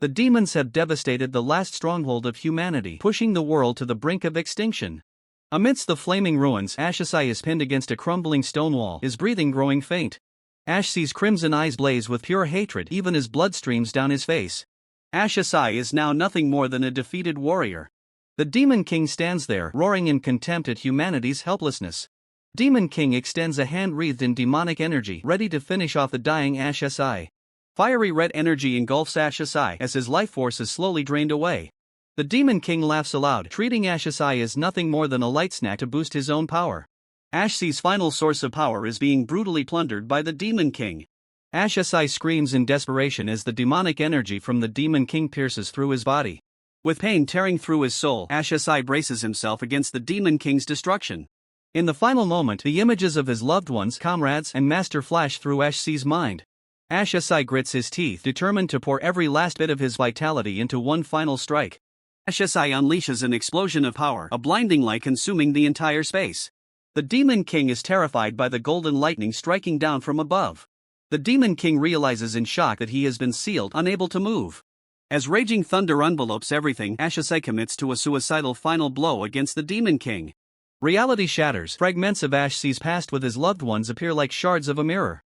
The demons have devastated the last stronghold of humanity, pushing the world to the brink of extinction. Amidst the flaming ruins, Ashasai is pinned against a crumbling stone wall, his breathing growing faint. Ashsai's crimson eyes blaze with pure hatred, even as blood streams down his face. Ashasai is now nothing more than a defeated warrior. The Demon King stands there, roaring in contempt at humanity's helplessness. Demon King extends a hand wreathed in demonic energy, ready to finish off the dying Ashasai. Fiery red energy engulfs Ashasai as his life force is slowly drained away. The Demon King laughs aloud, treating Ashasai as nothing more than a light snack to boost his own power. Ashsai's final source of power is being brutally plundered by the Demon King. Ashasai screams in desperation as the demonic energy from the Demon King pierces through his body. With pain tearing through his soul, Ashasai braces himself against the Demon King's destruction. In the final moment, the images of his loved ones, comrades, and master flash through Ashsai's mind. Ashasai grits his teeth, determined to pour every last bit of his vitality into one final strike. Ashasai unleashes an explosion of power, a blinding light consuming the entire space. The Demon King is terrified by the golden lightning striking down from above. The Demon King realizes in shock that he has been sealed, unable to move. As raging thunder envelopes everything, Ashasai commits to a suicidal final blow against the Demon King. Reality shatters, fragments of Ashsai's past with his loved ones appear like shards of a mirror.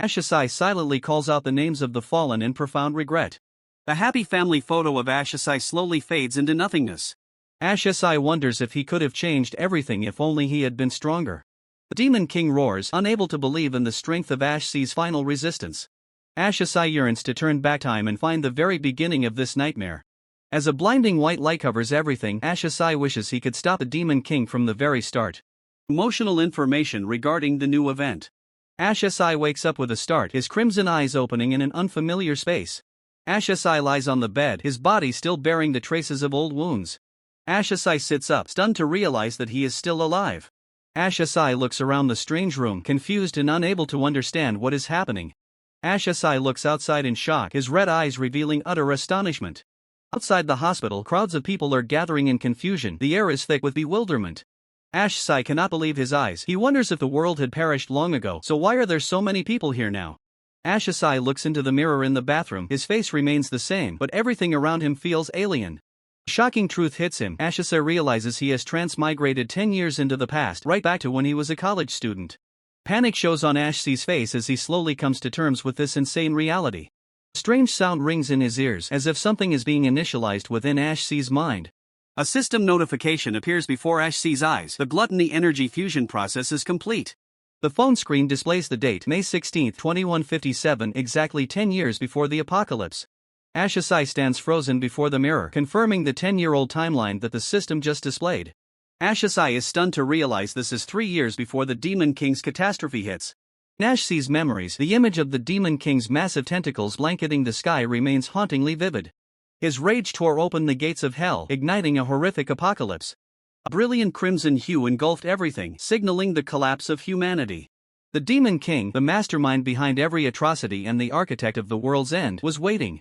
Ashasai silently calls out the names of the fallen in profound regret. The happy family photo of Ashasai slowly fades into nothingness. Ashasai wonders if he could have changed everything if only he had been stronger. The Demon King roars, unable to believe in the strength of Ashsai's final resistance. Ashasai yearns to turn back time and find the very beginning of this nightmare. As a blinding white light covers everything, Ashasai wishes he could stop the Demon King from the very start. Emotional information regarding the new event. Ashasai wakes up with a start, his crimson eyes opening in an unfamiliar space. Ashasai lies on the bed, his body still bearing the traces of old wounds. Ashasai sits up, stunned to realize that he is still alive. Ashasai looks around the strange room, confused and unable to understand what is happening. Ashasai looks outside in shock, his red eyes revealing utter astonishment. Outside the hospital, crowds of people are gathering in confusion, the air is thick with bewilderment. Ashasai cannot believe his eyes, he wonders if the world had perished long ago, so why are there so many people here now? Ashasai looks into the mirror in the bathroom, his face remains the same, but everything around him feels alien. A shocking truth hits him, Ashasai realizes he has transmigrated 10 years into the past, right back to when he was a college student. Panic shows on Ashsai's face as he slowly comes to terms with this insane reality. A strange sound rings in his ears, as if something is being initialized within Ashsai's mind. A system notification appears before Ashsai's eyes, the gluttony energy fusion process is complete. The phone screen displays the date, May 16, 2157, exactly 10 years before the apocalypse. Ashasai stands frozen before the mirror, confirming the 10-year-old timeline that the system just displayed. Ashasai is stunned to realize this is 3 years before the Demon King's catastrophe hits. In Ashsai's memories, the image of the Demon King's massive tentacles blanketing the sky remains hauntingly vivid. His rage tore open the gates of hell, igniting a horrific apocalypse. A brilliant crimson hue engulfed everything, signaling the collapse of humanity. The Demon King, the mastermind behind every atrocity and the architect of the world's end, was waiting.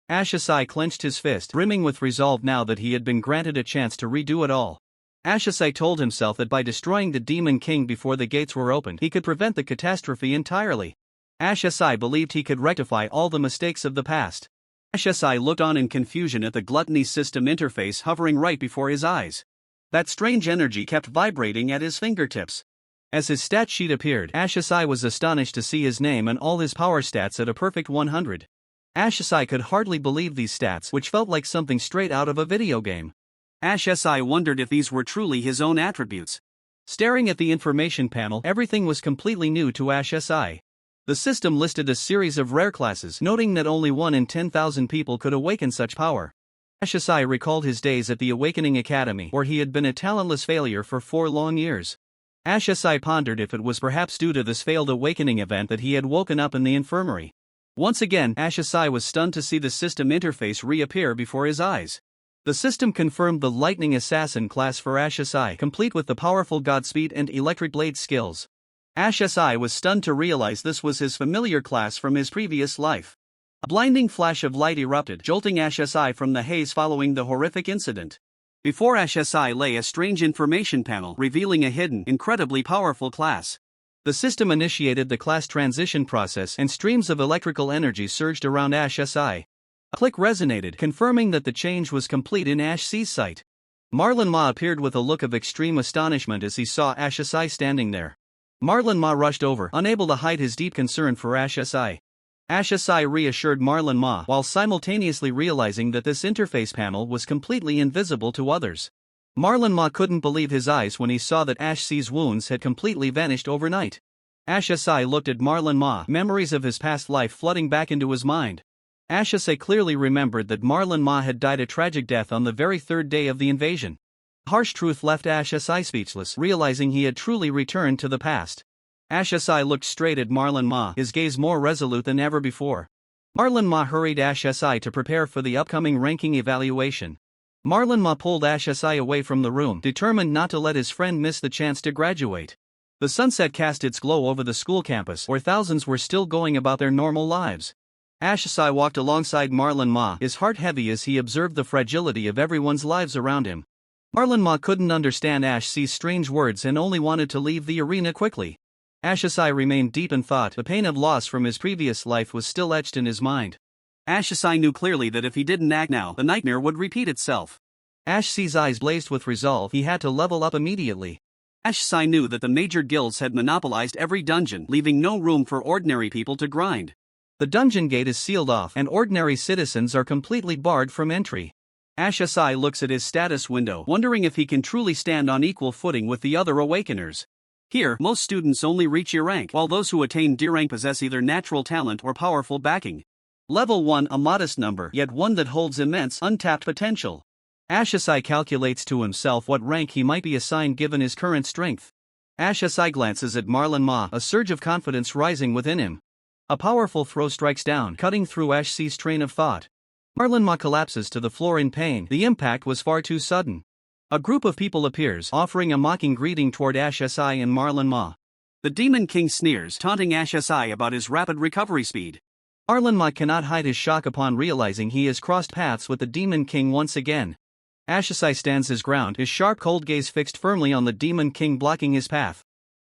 Ashasai clenched his fist, brimming with resolve now that he had been granted a chance to redo it all. Ashasai told himself that by destroying the Demon King before the gates were opened, he could prevent the catastrophe entirely. Ashasai believed he could rectify all the mistakes of the past. Ashasai looked on in confusion at the gluttony system interface hovering right before his eyes. That strange energy kept vibrating at his fingertips. As his stat sheet appeared, Ashasai was astonished to see his name and all his power stats at a perfect 100. Ashasai could hardly believe these stats, which felt like something straight out of a video game. Ashasai wondered if these were truly his own attributes. Staring at the information panel, everything was completely new to Ashasai. The system listed a series of rare classes, noting that only 1 in 10,000 people could awaken such power. Ashasai recalled his days at the Awakening Academy, where he had been a talentless failure for 4 long years. Ashasai pondered if it was perhaps due to this failed awakening event that he had woken up in the infirmary. Once again, Ashasai was stunned to see the system interface reappear before his eyes. The system confirmed the Lightning Assassin class for Ashasai, complete with the powerful Godspeed and Electric Blade skills. Ashasai was stunned to realize this was his familiar class from his previous life. A blinding flash of light erupted, jolting Ashasai from the haze following the horrific incident. Before Ashasai lay a strange information panel revealing a hidden, incredibly powerful class. The system initiated the class transition process and streams of electrical energy surged around Ashasai. A click resonated, confirming that the change was complete in Ash C's sight. Marlon Ma appeared with a look of extreme astonishment as he saw Ash Si standing there. Marlon Ma rushed over, unable to hide his deep concern for Ash Si. Ash Si reassured Marlon Ma while simultaneously realizing that this interface panel was completely invisible to others. Marlon Ma couldn't believe his eyes when he saw that Ash C's wounds had completely vanished overnight. Ash Si looked at Marlon Ma, memories of his past life flooding back into his mind. Ash Si clearly remembered that Marlon Ma had died a tragic death on the very third day of the invasion. Harsh truth left Ash Si speechless, realizing he had truly returned to the past. Ash Si looked straight at Marlon Ma, his gaze more resolute than ever before. Marlon Ma hurried Ash Si to prepare for the upcoming ranking evaluation. Marlon Ma pulled Ash Si away from the room, determined not to let his friend miss the chance to graduate. The sunset cast its glow over the school campus, where thousands were still going about their normal lives. Ash Si walked alongside Marlon Ma, his heart heavy as he observed the fragility of everyone's lives around him. Marlon Ma couldn't understand Ash C's strange words and only wanted to leave the arena quickly. Ash Si remained deep in thought. The pain of loss from his previous life was still etched in his mind. Ash Si knew clearly that if he didn't act now, the nightmare would repeat itself. Ash C's eyes blazed with resolve. He had to level up immediately. Ash Si knew that the major guilds had monopolized every dungeon, leaving no room for ordinary people to grind. The dungeon gate is sealed off, and ordinary citizens are completely barred from entry. Ash Si looks at his status window, wondering if he can truly stand on equal footing with the other Awakeners. Here, most students only reach E rank, while those who attain D rank possess either natural talent or powerful backing. Level 1, a modest number, yet one that holds immense, untapped potential. Ash Si calculates to himself what rank he might be assigned given his current strength. Ash Si glances at Marlon Ma, a surge of confidence rising within him. A powerful throw strikes down, cutting through Ash C's train of thought. Marlon Ma collapses to the floor in pain. The impact was far too sudden. A group of people appears, offering a mocking greeting toward Ash Si and Marlon Ma. The Demon King sneers, taunting Ash Si about his rapid recovery speed. Marlon Ma cannot hide his shock upon realizing he has crossed paths with the Demon King once again. Ash Si stands his ground, his sharp cold gaze fixed firmly on the Demon King blocking his path.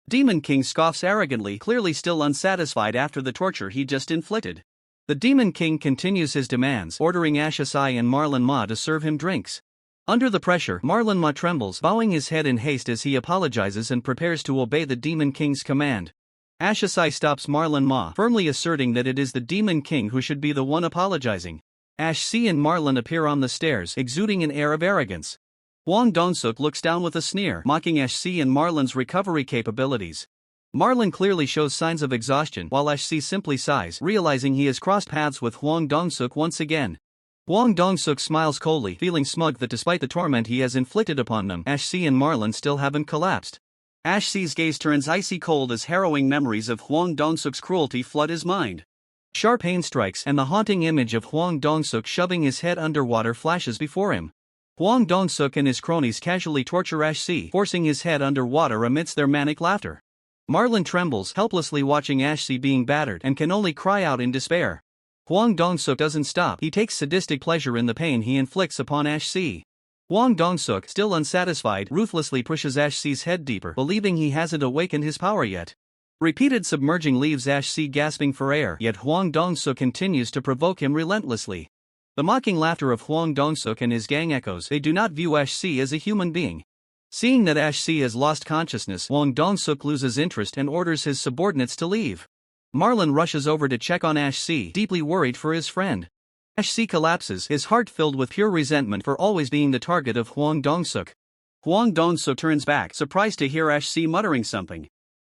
Demon King scoffs arrogantly, clearly still unsatisfied after the torture he just inflicted. The Demon King continues his demands, ordering Ash Si and Marlon Ma to serve him drinks. Under the pressure, Marlon Ma trembles, bowing his head in haste as he apologizes and prepares to obey the Demon King's command. Ash Si stops Marlon Ma, firmly asserting that it is the Demon King who should be the one apologizing. Ash Si and Marlon appear on the stairs, exuding an air of arrogance. Hwang Dong-suk looks down with a sneer, mocking Ash Si and Marlon's recovery capabilities. Marlon clearly shows signs of exhaustion, while Ash Si simply sighs, realizing he has crossed paths with Hwang Dong-suk once again. Hwang Dong-suk smiles coldly, feeling smug that despite the torment he has inflicted upon them, Ash Si and Marlon still haven't collapsed. Ash Si's gaze turns icy cold as harrowing memories of Hwang Dong-suk's cruelty flood his mind. Sharp pain strikes, and the haunting image of Hwang Dong-suk shoving his head underwater flashes before him. Hwang Dong-suk and his cronies casually torture Ash Si, forcing his head underwater amidst their manic laughter. Marlon trembles, helplessly watching Ash Si being battered, and can only cry out in despair. Hwang Dong-suk doesn't stop. He takes sadistic pleasure in the pain he inflicts upon Ash Si. Hwang Dong-suk, still unsatisfied, ruthlessly pushes Ash Si's head deeper, believing he hasn't awakened his power yet. Repeated submerging leaves Ash Si gasping for air, yet Hwang Dong-suk continues to provoke him relentlessly. The mocking laughter of Hwang Dong-suk and his gang echoes. They do not view Ash Si as a human being. Seeing that Ash Si has lost consciousness, Hwang Dong-suk loses interest and orders his subordinates to leave. Marlon rushes over to check on Ash Si, deeply worried for his friend. Ash Si collapses, his heart filled with pure resentment for always being the target of Hwang Dong-suk. Hwang Dong-suk turns back, surprised to hear Ash Si muttering something.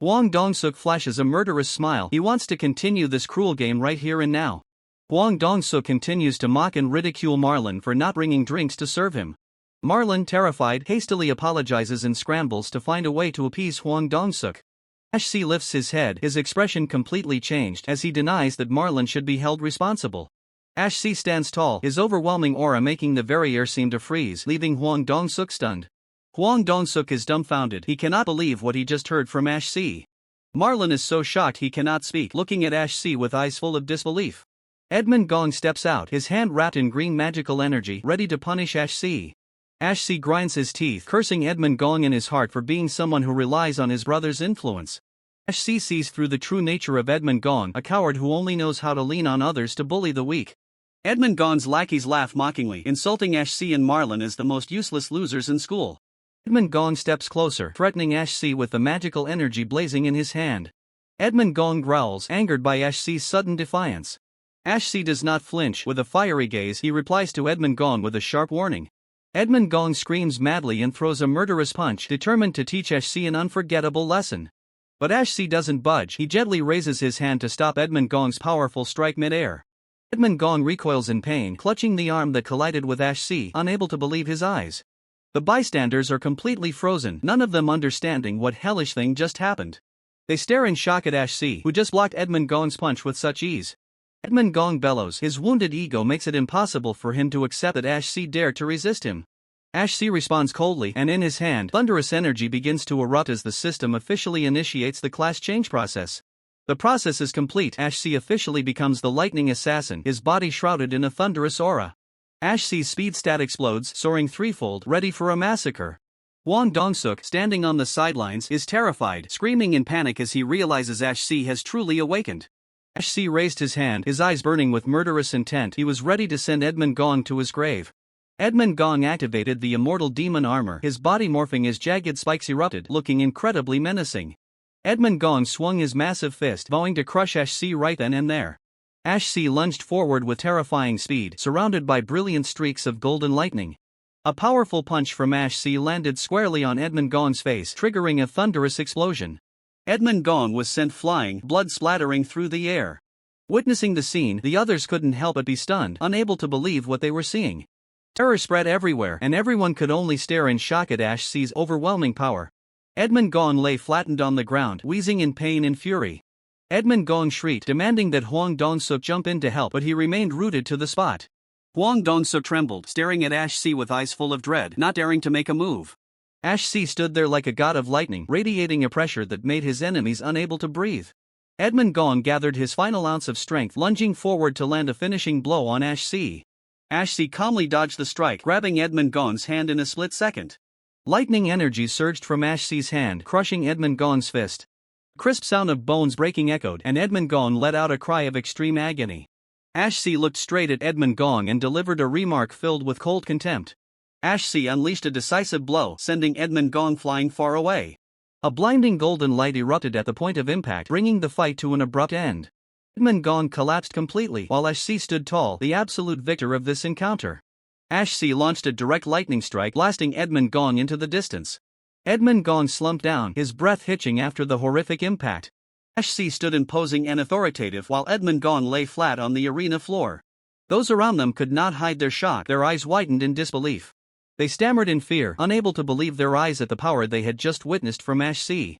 Hwang Dong-suk flashes a murderous smile. He wants to continue this cruel game right here and now. Hwang Dong-suk continues to mock and ridicule Marlon for not bringing drinks to serve him. Marlon, terrified, hastily apologizes and scrambles to find a way to appease Hwang Dong-suk. Ash Si lifts his head, his expression completely changed as he denies that Marlon should be held responsible. Ash Si stands tall, his overwhelming aura making the very air seem to freeze, leaving Hwang Dong-suk stunned. Hwang Dong-suk is dumbfounded. He cannot believe what he just heard from Ash Si. Marlon is so shocked he cannot speak, looking at Ash Si with eyes full of disbelief. Edmund Gong steps out, his hand wrapped in green magical energy, ready to punish Ash Si. Ash Si grinds his teeth, cursing Edmund Gong in his heart for being someone who relies on his brother's influence. Ash Si sees through the true nature of Edmund Gong, a coward who only knows how to lean on others to bully the weak. Edmund Gong's lackeys laugh mockingly, insulting Ash C and Marlin as the most useless losers in school. Edmund Gong steps closer, threatening Ash C with the magical energy blazing in his hand. Edmund Gong growls, angered by Ash C's sudden defiance. Ash C does not flinch. With a fiery gaze, he replies to Edmund Gong with a sharp warning. Edmund Gong screams madly and throws a murderous punch, determined to teach Ash C an unforgettable lesson. But Ash C doesn't budge. He gently raises his hand to stop Edmund Gong's powerful strike mid-air. Edmund Gong recoils in pain, clutching the arm that collided with Ash C, unable to believe his eyes. The bystanders are completely frozen, none of them understanding what hellish thing just happened. They stare in shock at Ash C, who just blocked Edmund Gong's punch with such ease. Edmund Gong bellows. His wounded ego makes it impossible for him to accept that Ash C dared to resist him. Ash C responds coldly, and in his hand, thunderous energy begins to erupt as the system officially initiates the class change process. The process is complete. Ash C officially becomes the lightning assassin, his body shrouded in a thunderous aura. Ash C's speed stat explodes, soaring threefold, ready for a massacre. Wang Dongsuk, standing on the sidelines, is terrified, screaming in panic as he realizes Ash C has truly awakened. Ash C raised his hand, his eyes burning with murderous intent. He was ready to send Edmund Gong to his grave. Edmund Gong activated the immortal demon armor, his body morphing as jagged spikes erupted, looking incredibly menacing. Edmund Gong swung his massive fist, vowing to crush Ash C right then and there. Ash C lunged forward with terrifying speed, surrounded by brilliant streaks of golden lightning. A powerful punch from Ash C landed squarely on Edmund Gong's face, triggering a thunderous explosion. Edmund Gong was sent flying, blood splattering through the air. Witnessing the scene, the others couldn't help but be stunned, unable to believe what they were seeing. Terror spread everywhere, and everyone could only stare in shock at Ash C's overwhelming power. Edmund Gong lay flattened on the ground, wheezing in pain and fury. Edmund Gong shrieked, demanding that Huang Dongsuk jump in to help, but he remained rooted to the spot. Huang Dongsuk trembled, staring at Ash C with eyes full of dread, not daring to make a move. Ash C stood there like a god of lightning, radiating a pressure that made his enemies unable to breathe. Edmund Gong gathered his final ounce of strength, lunging forward to land a finishing blow on Ash C. Ash C calmly dodged the strike, grabbing Edmund Gong's hand in a split second. Lightning energy surged from Ash C's hand, crushing Edmund Gong's fist. The crisp sound of bones breaking echoed, and Edmund Gong let out a cry of extreme agony. Ash C looked straight at Edmund Gong and delivered a remark filled with cold contempt. Ash C unleashed a decisive blow, sending Edmund Gong flying far away. A blinding golden light erupted at the point of impact, bringing the fight to an abrupt end. Edmund Gong collapsed completely, while Ash C stood tall, the absolute victor of this encounter. Ash C launched a direct lightning strike, blasting Edmund Gong into the distance. Edmund Gong slumped down, his breath hitching after the horrific impact. Ash C stood imposing and authoritative while Edmund Gong lay flat on the arena floor. Those around them could not hide their shock, their eyes widened in disbelief. They stammered in fear, unable to believe their eyes at the power they had just witnessed from Ash C.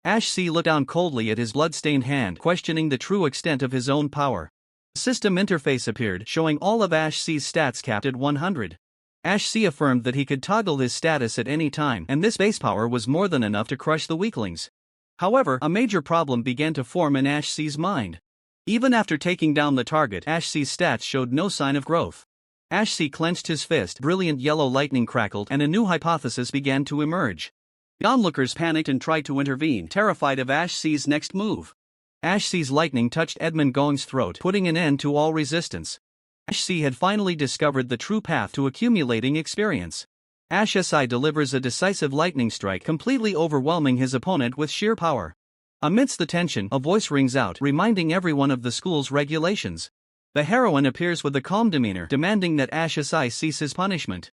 Ash C looked down coldly at his blood-stained hand, questioning the true extent of his own power. A system interface appeared, showing all of Ash C's stats capped at 100. Ash C affirmed that he could toggle his status at any time, and this base power was more than enough to crush the weaklings. However, a major problem began to form in Ash C's mind. Even after taking down the target, Ash C's stats showed no sign of growth. Ash C clenched his fist, brilliant yellow lightning crackled, and a new hypothesis began to emerge. The onlookers panicked and tried to intervene, terrified of Ash C's next move. Ash C's lightning touched Edmund Gong's throat, putting an end to all resistance. Ash C had finally discovered the true path to accumulating experience. Ash Si delivers a decisive lightning strike, completely overwhelming his opponent with sheer power. Amidst the tension, a voice rings out, reminding everyone of the school's regulations. The heroine appears with a calm demeanor, demanding that Ash Si cease his punishment.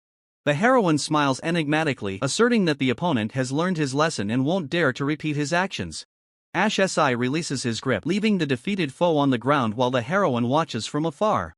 The heroine smiles enigmatically, asserting that the opponent has learned his lesson and won't dare to repeat his actions. Ash Si releases his grip, leaving the defeated foe on the ground while the heroine watches from afar.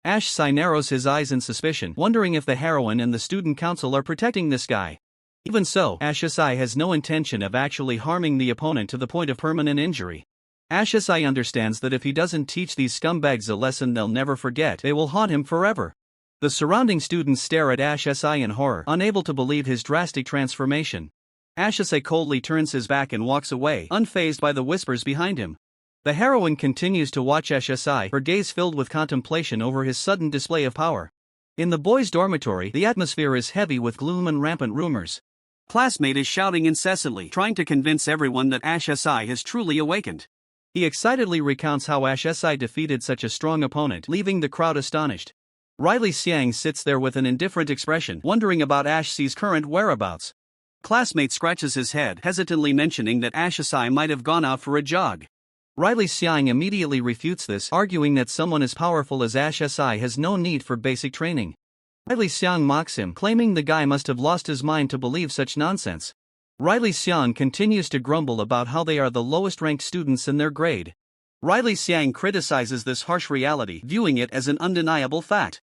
Ash Si narrows his eyes in suspicion, wondering if the heroine and the student council are protecting this guy. Even so, Ash Si has no intention of actually harming the opponent to the point of permanent injury. Ash Si understands that if he doesn't teach these scumbags a lesson they'll never forget, they will haunt him forever. The surrounding students stare at Ash Si in horror, unable to believe his drastic transformation. Ash Si coldly turns his back and walks away, unfazed by the whispers behind him. The heroine continues to watch Ash Si, her gaze filled with contemplation over his sudden display of power. In the boys' dormitory, the atmosphere is heavy with gloom and rampant rumors. Classmate is shouting incessantly, trying to convince everyone that Ash Si has truly awakened. He excitedly recounts how Ash Si defeated such a strong opponent, leaving the crowd astonished. Riley Xiang sits there with an indifferent expression, wondering about Ash's current whereabouts. Classmate scratches his head, hesitantly mentioning that Ashai might have gone out for a jog. Riley Xiang immediately refutes this, arguing that someone as powerful as Ashai has no need for basic training. Riley Xiang mocks him, claiming the guy must have lost his mind to believe such nonsense. Riley Xiang continues to grumble about how they are the lowest-ranked students in their grade. Riley Xiang criticizes this harsh reality, viewing it as an undeniable fact.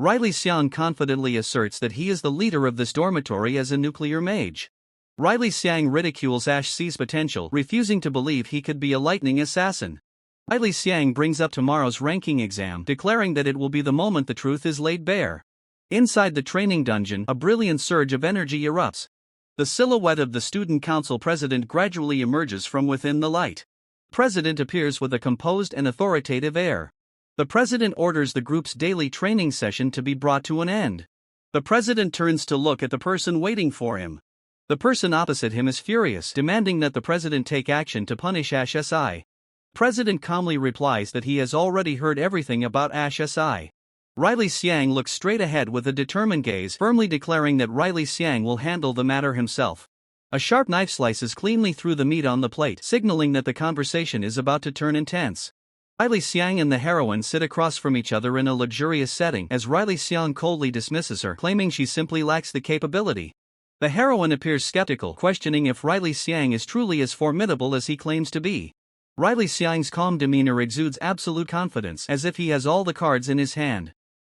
Riley Xiang confidently asserts that he is the leader of this dormitory as a nuclear mage. Riley Xiang ridicules Ash's potential, refusing to believe he could be a lightning assassin. Riley Xiang brings up tomorrow's ranking exam, declaring that it will be the moment the truth is laid bare. Inside the training dungeon, a brilliant surge of energy erupts. The silhouette of the student council president gradually emerges from within the light. The president appears with a composed and authoritative air. The president orders the group's daily training session to be brought to an end. The president turns to look at the person waiting for him. The person opposite him is furious, demanding that the president take action to punish Ashai. President calmly replies that he has already heard everything about Ashai. Riley Xiang looks straight ahead with a determined gaze, firmly declaring that Riley Xiang will handle the matter himself. A sharp knife slices cleanly through the meat on the plate, signaling that the conversation is about to turn intense. Riley Xiang and the heroine sit across from each other in a luxurious setting as Riley Xiang coldly dismisses her, claiming she simply lacks the capability. The heroine appears skeptical, questioning if Riley Xiang is truly as formidable as he claims to be. Riley Xiang's calm demeanor exudes absolute confidence, as if he has all the cards in his hand.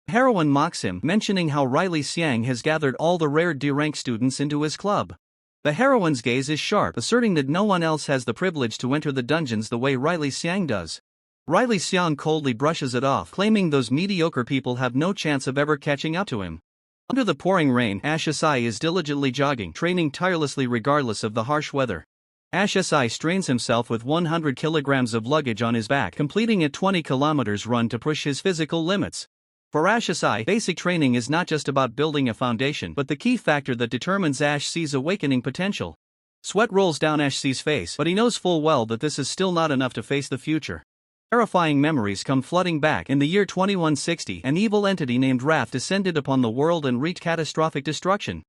The heroine mocks him, mentioning how Riley Xiang has gathered all the rare D-rank students into his club. The heroine's gaze is sharp, asserting that no one else has the privilege to enter the dungeons the way Riley Xiang does. Riley Xiang coldly brushes it off, claiming those mediocre people have no chance of ever catching up to him. Under the pouring rain, Ashai is diligently jogging, training tirelessly regardless of the harsh weather. Ashai strains himself with 100 kilograms of luggage on his back, completing a 20 kilometers run to push his physical limits. For Ashai, basic training is not just about building a foundation, but the key factor that determines Ash's awakening potential. Sweat rolls down Ash's face, but he knows full well that this is still not enough to face the future. Terrifying memories come flooding back. In the year 2160, an evil entity named Wrath descended upon the world and wreaked catastrophic destruction.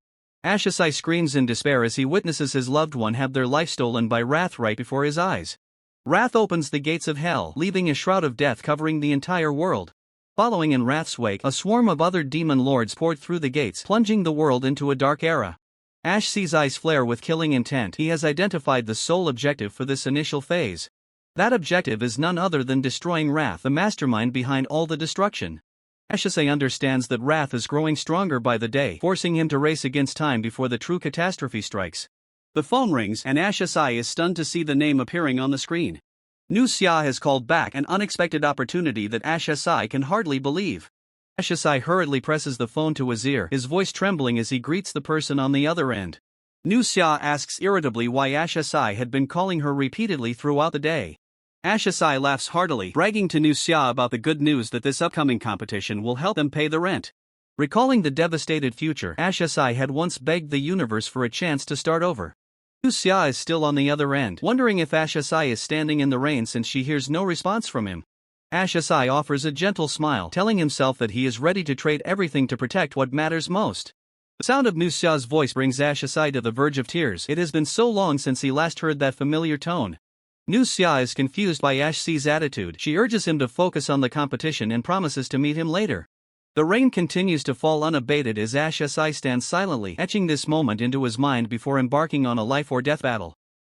Ashai screams in despair as he witnesses his loved one have their life stolen by Wrath right before his eyes. Wrath opens the gates of hell, leaving a shroud of death covering the entire world. Following in Wrath's wake, a swarm of other demon lords poured through the gates, plunging the world into a dark era. Ash's eyes flare with killing intent. He has identified the sole objective for this initial phase. That objective is none other than destroying Wrath, the mastermind behind all the destruction. Ashai understands that Wrath is growing stronger by the day, forcing him to race against time before the true catastrophe strikes. The phone rings, and Ashai is stunned to see the name appearing on the screen. Nu Xia has called back, an unexpected opportunity that Ashai can hardly believe. Ashai hurriedly presses the phone to his ear, his voice trembling as he greets the person on the other end. Nu Xia asks irritably why Ashai had been calling her repeatedly throughout the day. Ashai laughs heartily, bragging to Nu Xia about the good news that this upcoming competition will help them pay the rent. Recalling the devastated future, Ashai had once begged the universe for a chance to start over. Nu Xia is still on the other end, wondering if Ashai is standing in the rain since she hears no response from him. Ashai offers a gentle smile, telling himself that he is ready to trade everything to protect what matters most. The sound of Nu Xia's voice brings Ashai to the verge of tears. It has been so long since he last heard that familiar tone. Nu Xia is confused by Ash's attitude. She urges him to focus on the competition and promises to meet him later. The rain continues to fall unabated as Ashai stands silently, etching this moment into his mind before embarking on a life-or-death battle.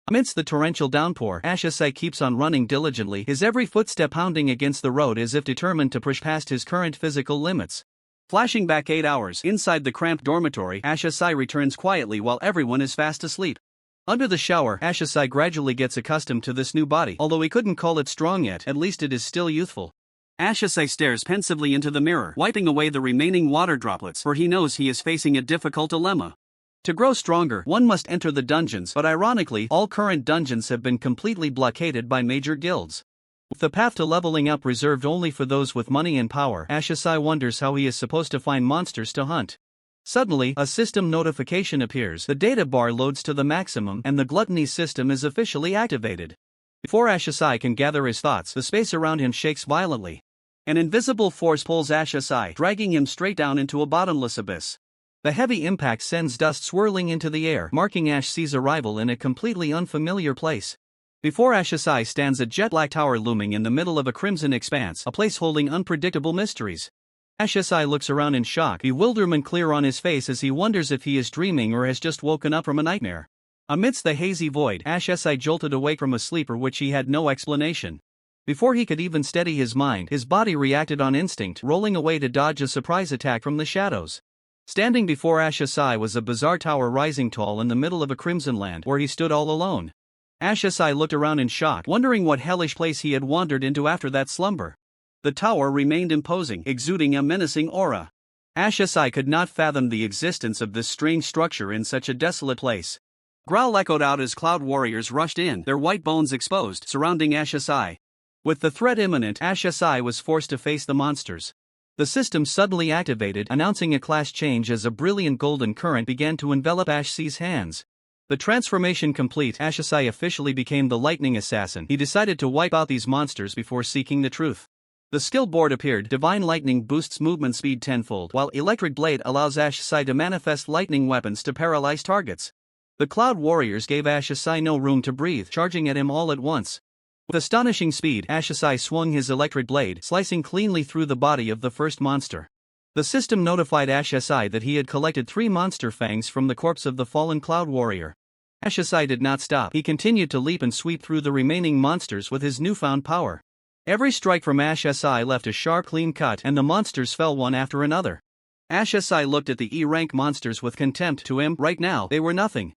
Amidst the torrential downpour, Ashai keeps on running diligently, his every footstep pounding against the road as if determined to push past his current physical limits. Flashing back 8 hours, inside the cramped dormitory, Ashai returns quietly while everyone is fast asleep. Under the shower, Ashai gradually gets accustomed to this new body. Although he couldn't call it strong yet, at least it is still youthful. Ashai stares pensively into the mirror, wiping away the remaining water droplets, for he knows he is facing a difficult dilemma. To grow stronger, one must enter the dungeons, but ironically, all current dungeons have been completely blockaded by major guilds. With the path to leveling up reserved only for those with money and power, Ashai wonders how he is supposed to find monsters to hunt. Suddenly, a system notification appears, the data bar loads to the maximum, and the gluttony system is officially activated. Before Ashai can gather his thoughts, the space around him shakes violently. An invisible force pulls Ash aside, dragging him straight down into a bottomless abyss. The heavy impact sends dust swirling into the air, marking Ash C's arrival in a completely unfamiliar place. Before Ash's eye stands a jet-black tower looming in the middle of a crimson expanse, a place holding unpredictable mysteries. Ash's eye looks around in shock, bewilderment clear on his face as he wonders if he is dreaming or has just woken up from a nightmare. Amidst the hazy void, Ash's eye jolted awake from a sleep for which he had no explanation. Before he could even steady his mind, his body reacted on instinct, rolling away to dodge a surprise attack from the shadows. Standing before Ash's eye was a bizarre tower rising tall in the middle of a crimson land where he stood all alone. Ash's eye looked around in shock, wondering what hellish place he had wandered into after that slumber. The tower remained imposing, exuding a menacing aura. Ash's eye could not fathom the existence of this strange structure in such a desolate place. Growl echoed out as cloud warriors rushed in, their white bones exposed, surrounding Ash's eye. With the threat imminent, Ash's eye was forced to face the monsters. The system suddenly activated, announcing a class change as a brilliant golden current began to envelop Ash's hands. The transformation complete, Ash's eye officially became the lightning assassin. He decided to wipe out these monsters before seeking the truth. The skill board appeared. Divine Lightning boosts movement speed tenfold, while Electric Blade allows Ash's eye to manifest lightning weapons to paralyze targets. The Cloud Warriors gave Ash's eye no room to breathe, charging at him all at once. With astonishing speed, Ash's eye swung his Electric Blade, slicing cleanly through the body of the first monster. The system notified Ash's eye that he had collected 3 monster fangs from the corpse of the fallen Cloud Warrior. Ash's eye did not stop. He continued to leap and sweep through the remaining monsters with his newfound power. Every strike from Ash's eye left a sharp clean cut, and the monsters fell one after another. Ash's eye looked at the E-rank monsters with contempt. To him, right now, they were nothing.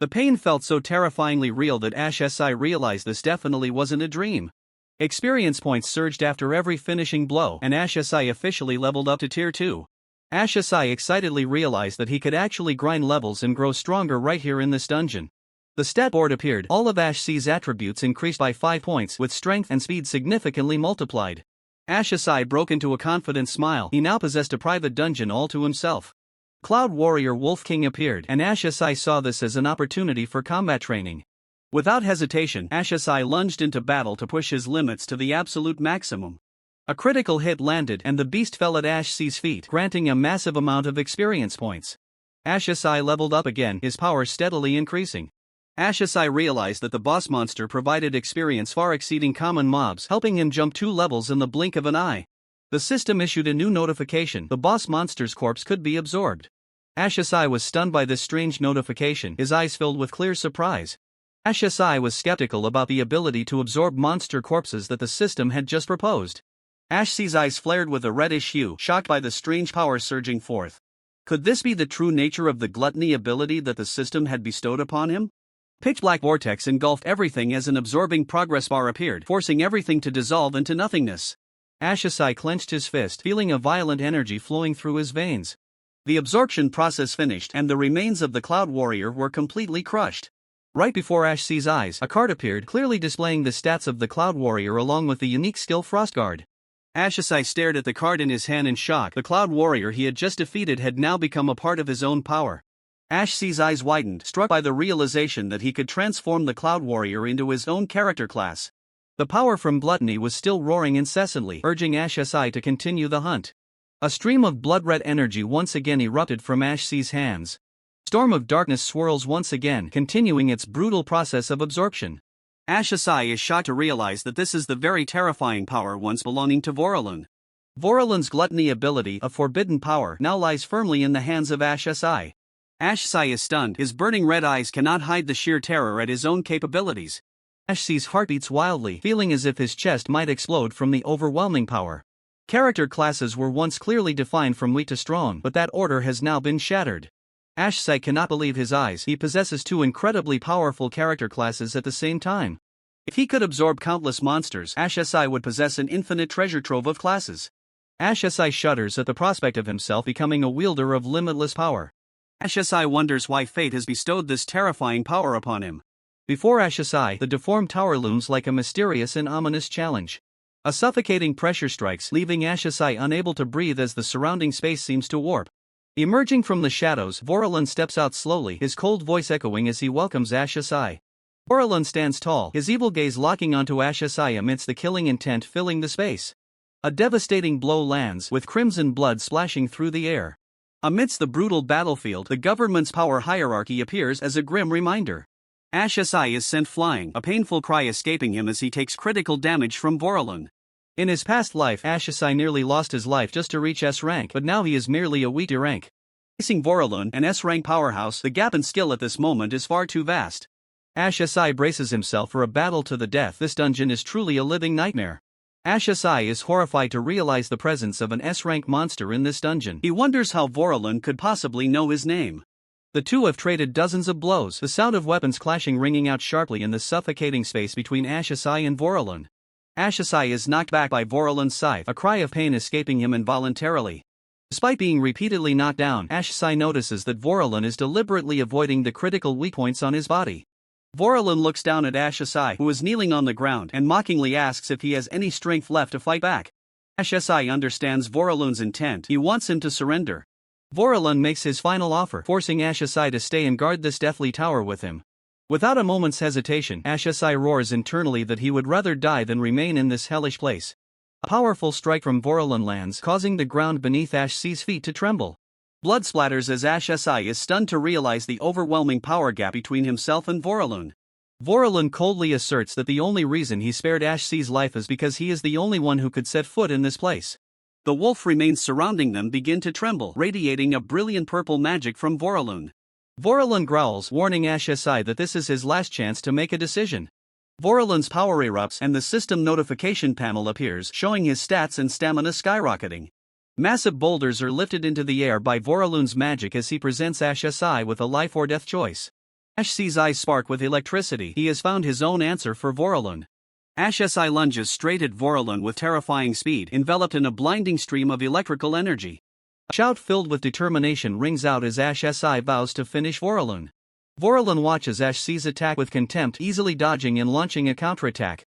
The pain felt so terrifyingly real that Ash's eye realized this definitely wasn't a dream. Experience points surged after every finishing blow, and Ash's eye officially leveled up to Tier 2. Ash's eye excitedly realized that he could actually grind levels and grow stronger right here in this dungeon. The stat board appeared. All of Ash's attributes increased by 5 points, with strength and speed significantly multiplied. Ash's eye broke into a confident smile. He now possessed a private dungeon all to himself. Cloud Warrior Wolf King appeared, and Ash's eye saw this as an opportunity for combat training. Without hesitation, Ash's eye lunged into battle to push his limits to the absolute maximum. A critical hit landed, and the beast fell at Ash's feet, granting a massive amount of experience points. Ash's eye leveled up again, his power steadily increasing. Ash's eye realized that the boss monster provided experience far exceeding common mobs, helping him jump 2 levels in the blink of an eye. The system issued a new notification: the boss monster's corpse could be absorbed. Ash's eye was stunned by this strange notification, his eyes filled with clear surprise. Ash's eye was skeptical about the ability to absorb monster corpses that the system had just proposed. Ash's eyes flared with a reddish hue, shocked by the strange power surging forth. Could this be the true nature of the gluttony ability that the system had bestowed upon him? Pitch-black vortex engulfed everything as an absorbing progress bar appeared, forcing everything to dissolve into nothingness. Ash's eye clenched his fist, feeling a violent energy flowing through his veins. The absorption process finished, and the remains of the Cloud Warrior were completely crushed. Right before Ash's eyes, a card appeared, clearly displaying the stats of the Cloud Warrior along with the unique skill Frostguard. Ash's eye stared at the card in his hand in shock. The Cloud Warrior he had just defeated had now become a part of his own power. Ash's eyes widened, struck by the realization that he could transform the Cloud Warrior into his own character class. The power from gluttony was still roaring incessantly, urging Ash's eye to continue the hunt. A stream of blood-red energy once again erupted from Ash's hands. Storm of darkness swirls once again, continuing its brutal process of absorption. Ash's eye is shocked to realize that this is the very terrifying power once belonging to Voralun. Voralun's gluttony ability, a forbidden power, now lies firmly in the hands of Ash's eye. Ash's eye is stunned, his burning red eyes cannot hide the sheer terror at his own capabilities. Ash's heart beats wildly, feeling as if his chest might explode from the overwhelming power. Character classes were once clearly defined from weak to strong, but that order has now been shattered. Ash's eye cannot believe his eyes. He possesses 2 incredibly powerful character classes at the same time. If he could absorb countless monsters, Ash's eye would possess an infinite treasure trove of classes. Ash's eye shudders at the prospect of himself becoming a wielder of limitless power. Ash's eye wonders why fate has bestowed this terrifying power upon him. Before Ash's eye, the deformed tower looms like a mysterious and ominous challenge. A suffocating pressure strikes, leaving Ash's eye unable to breathe as the surrounding space seems to warp. Emerging from the shadows, Voralun steps out slowly, his cold voice echoing as he welcomes Ash's eye. Voralun stands tall, his evil gaze locking onto Ash's eye amidst the killing intent filling the space. A devastating blow lands with crimson blood splashing through the air. Amidst the brutal battlefield, the government's power hierarchy appears as a grim reminder. Asai is sent flying, a painful cry escaping him as he takes critical damage from Vorlon. In his past life, Asai nearly lost his life just to reach S rank, but now he is merely a weak rank. Facing Vorlon, an S rank powerhouse, the gap in skill at this moment is far too vast. Asai braces himself for a battle to the death. This dungeon is truly a living nightmare. Asai is horrified to realize the presence of an S-rank monster in this dungeon. He wonders how Vorlon could possibly know his name. The two have traded dozens of blows, the sound of weapons clashing ringing out sharply in the suffocating space between Asai and Vorlon. Asai is knocked back by Vorlon's scythe, a cry of pain escaping him involuntarily. Despite being repeatedly knocked down, Asai notices that Vorlon is deliberately avoiding the critical weak points on his body. Vorlon looks down at Asai, who is kneeling on the ground, and mockingly asks if he has any strength left to fight back. Asai understands Vorlon's intent. He wants him to surrender. Vorlon makes his final offer, forcing Asai to stay and guard this deathly tower with him. Without a moment's hesitation, Asai roars internally that he would rather die than remain in this hellish place. A powerful strike from Vorlon lands, causing the ground beneath Asai's feet to tremble. Blood splatters as Asai is stunned to realize the overwhelming power gap between himself and Vorlon. Vorlon coldly asserts that the only reason he spared Asai's life is because he is the only one who could set foot in this place. The wolf remains surrounding them begin to tremble, radiating a brilliant purple magic from Vorlon. Vorlon growls, warning Asai that this is his last chance to make a decision. Vorlon's power erupts and the system notification panel appears, showing his stats and stamina skyrocketing. Massive boulders are lifted into the air by Vorlon's magic as he presents Asai with a life or death choice. Asai's eyes spark with electricity. He has found his own answer for Vorlon. Asai lunges straight at Vorlon with terrifying speed, enveloped in a blinding stream of electrical energy. A shout filled with determination rings out as Asai vows to finish Vorlon. Vorlon watches Asai's attack with contempt, easily dodging and launching a counterattack.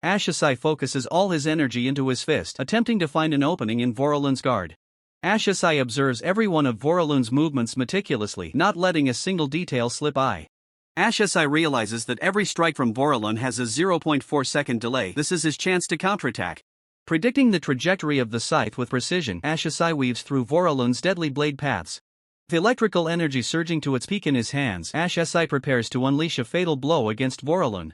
Asai focuses all his energy into his fist, attempting to find an opening in Vorlon's guard. Asai observes every one of Vorlon's movements meticulously, not letting a single detail slip by. Asai realizes that every strike from Vorlon has a 0.4-second delay. This is his chance to counterattack. Predicting the trajectory of the scythe with precision, Asai weaves through Vorlon's deadly blade paths. With electrical energy surging to its peak in his hands, Asai prepares to unleash a fatal blow against Vorlon.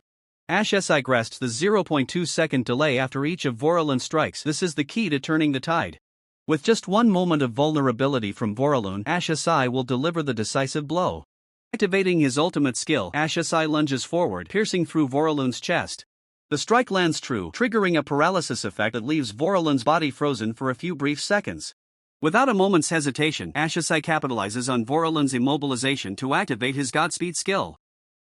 Asai grasps the 0.2-second delay after each of Vorlon's strikes. This is the key to turning the tide. With just one moment of vulnerability from Vorlon, Asai will deliver the decisive blow. Activating his ultimate skill, Asai lunges forward, piercing through Vorlon's chest. The strike lands true, triggering a paralysis effect that leaves Vorlon's body frozen for a few brief seconds. Without a moment's hesitation, Asai capitalizes on Vorlon's immobilization to activate his Godspeed skill.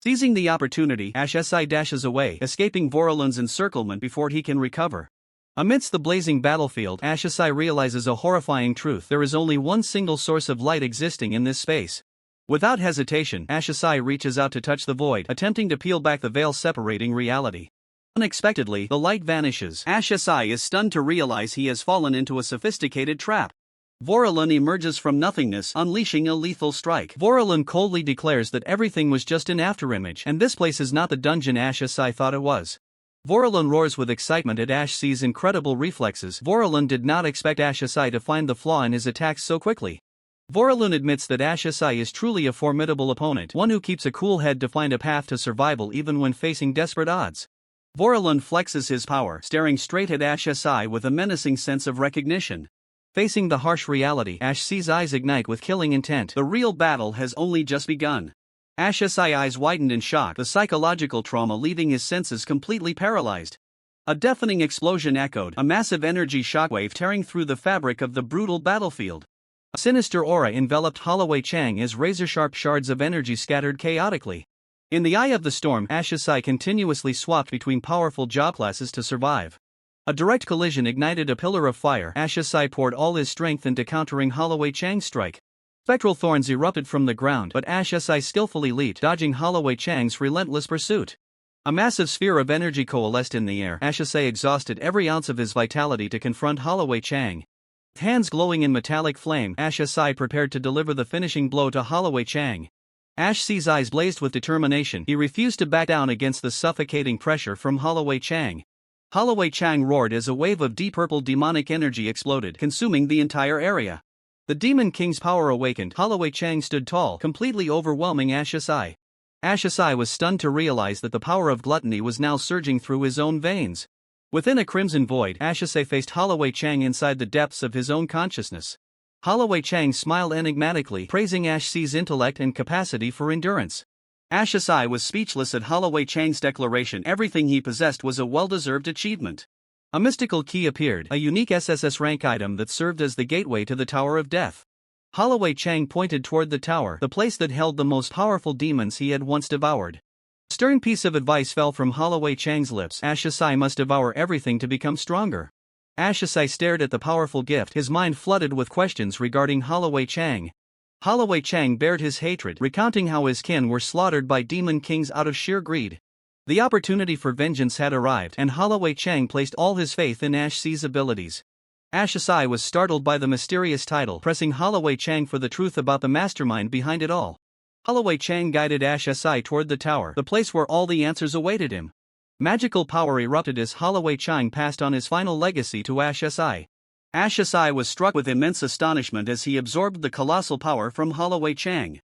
Seizing the opportunity, Asai dashes away, escaping Vorlon's encirclement before he can recover. Amidst the blazing battlefield, Asai realizes a horrifying truth: there is only one single source of light existing in this space. Without hesitation, Asai reaches out to touch the void, attempting to peel back the veil separating reality. Unexpectedly, the light vanishes. Asai is stunned to realize he has fallen into a sophisticated trap. Vorlon emerges from nothingness, unleashing a lethal strike. Vorlon coldly declares that everything was just an afterimage, and this place is not the dungeon Asai thought it was. Vorlon roars with excitement at Asai's incredible reflexes. Vorlon did not expect Asai to find the flaw in his attacks so quickly. Vorlon admits that Asai is truly a formidable opponent, one who keeps a cool head to find a path to survival even when facing desperate odds. Vorlon flexes his power, staring straight at Asai with a menacing sense of recognition. Facing the harsh reality, Asai's eyes ignite with killing intent. The real battle has only just begun. Asai's eyes widened in shock, the psychological trauma leaving his senses completely paralyzed. A deafening explosion echoed, a massive energy shockwave tearing through the fabric of the brutal battlefield. A sinister aura enveloped Holloway Chang as razor-sharp shards of energy scattered chaotically. In the eye of the storm, Asai continuously swapped between powerful job classes to survive. A direct collision ignited a pillar of fire. Asai poured all his strength into countering Holloway Chang's strike. Spectral thorns erupted from the ground, but Asai skillfully leaped, dodging Holloway Chang's relentless pursuit. A massive sphere of energy coalesced in the air. Asai exhausted every ounce of his vitality to confront Holloway Chang. With hands glowing in metallic flame, Asai prepared to deliver the finishing blow to Holloway Chang. Asai's eyes blazed with determination. He refused to back down against the suffocating pressure from Holloway Chang. Holloway Chang roared as a wave of deep purple demonic energy exploded, consuming the entire area. The Demon King's power awakened. Holloway Chang stood tall, completely overwhelming Ashasai. Ashasai was stunned to realize that the power of gluttony was now surging through his own veins. Within a crimson void, Ashasai faced Holloway Chang inside the depths of his own consciousness. Holloway Chang smiled enigmatically, praising Ashasai's intellect and capacity for endurance. Ashasai was speechless at Holloway Chang's declaration. Everything he possessed was a well-deserved achievement. A mystical key appeared, a unique SSS rank item that served as the gateway to the Tower of Death. Holloway Chang pointed toward the tower, the place that held the most powerful demons he had once devoured. A stern piece of advice fell from Holloway Chang's lips: Ashasai must devour everything to become stronger. Ashasai stared at the powerful gift, his mind flooded with questions regarding Holloway Chang. Holloway Chang bared his hatred, recounting how his kin were slaughtered by demon kings out of sheer greed. The opportunity for vengeance had arrived, and Holloway Chang placed all his faith in Ashasai's abilities. Ashasai was startled by the mysterious title, pressing Holloway Chang for the truth about the mastermind behind it all. Holloway Chang guided Ashasai toward the tower, the place where all the answers awaited him. Magical power erupted as Holloway Chang passed on his final legacy to Ashasai. Ashasai was struck with immense astonishment as he absorbed the colossal power from Holloway Chang.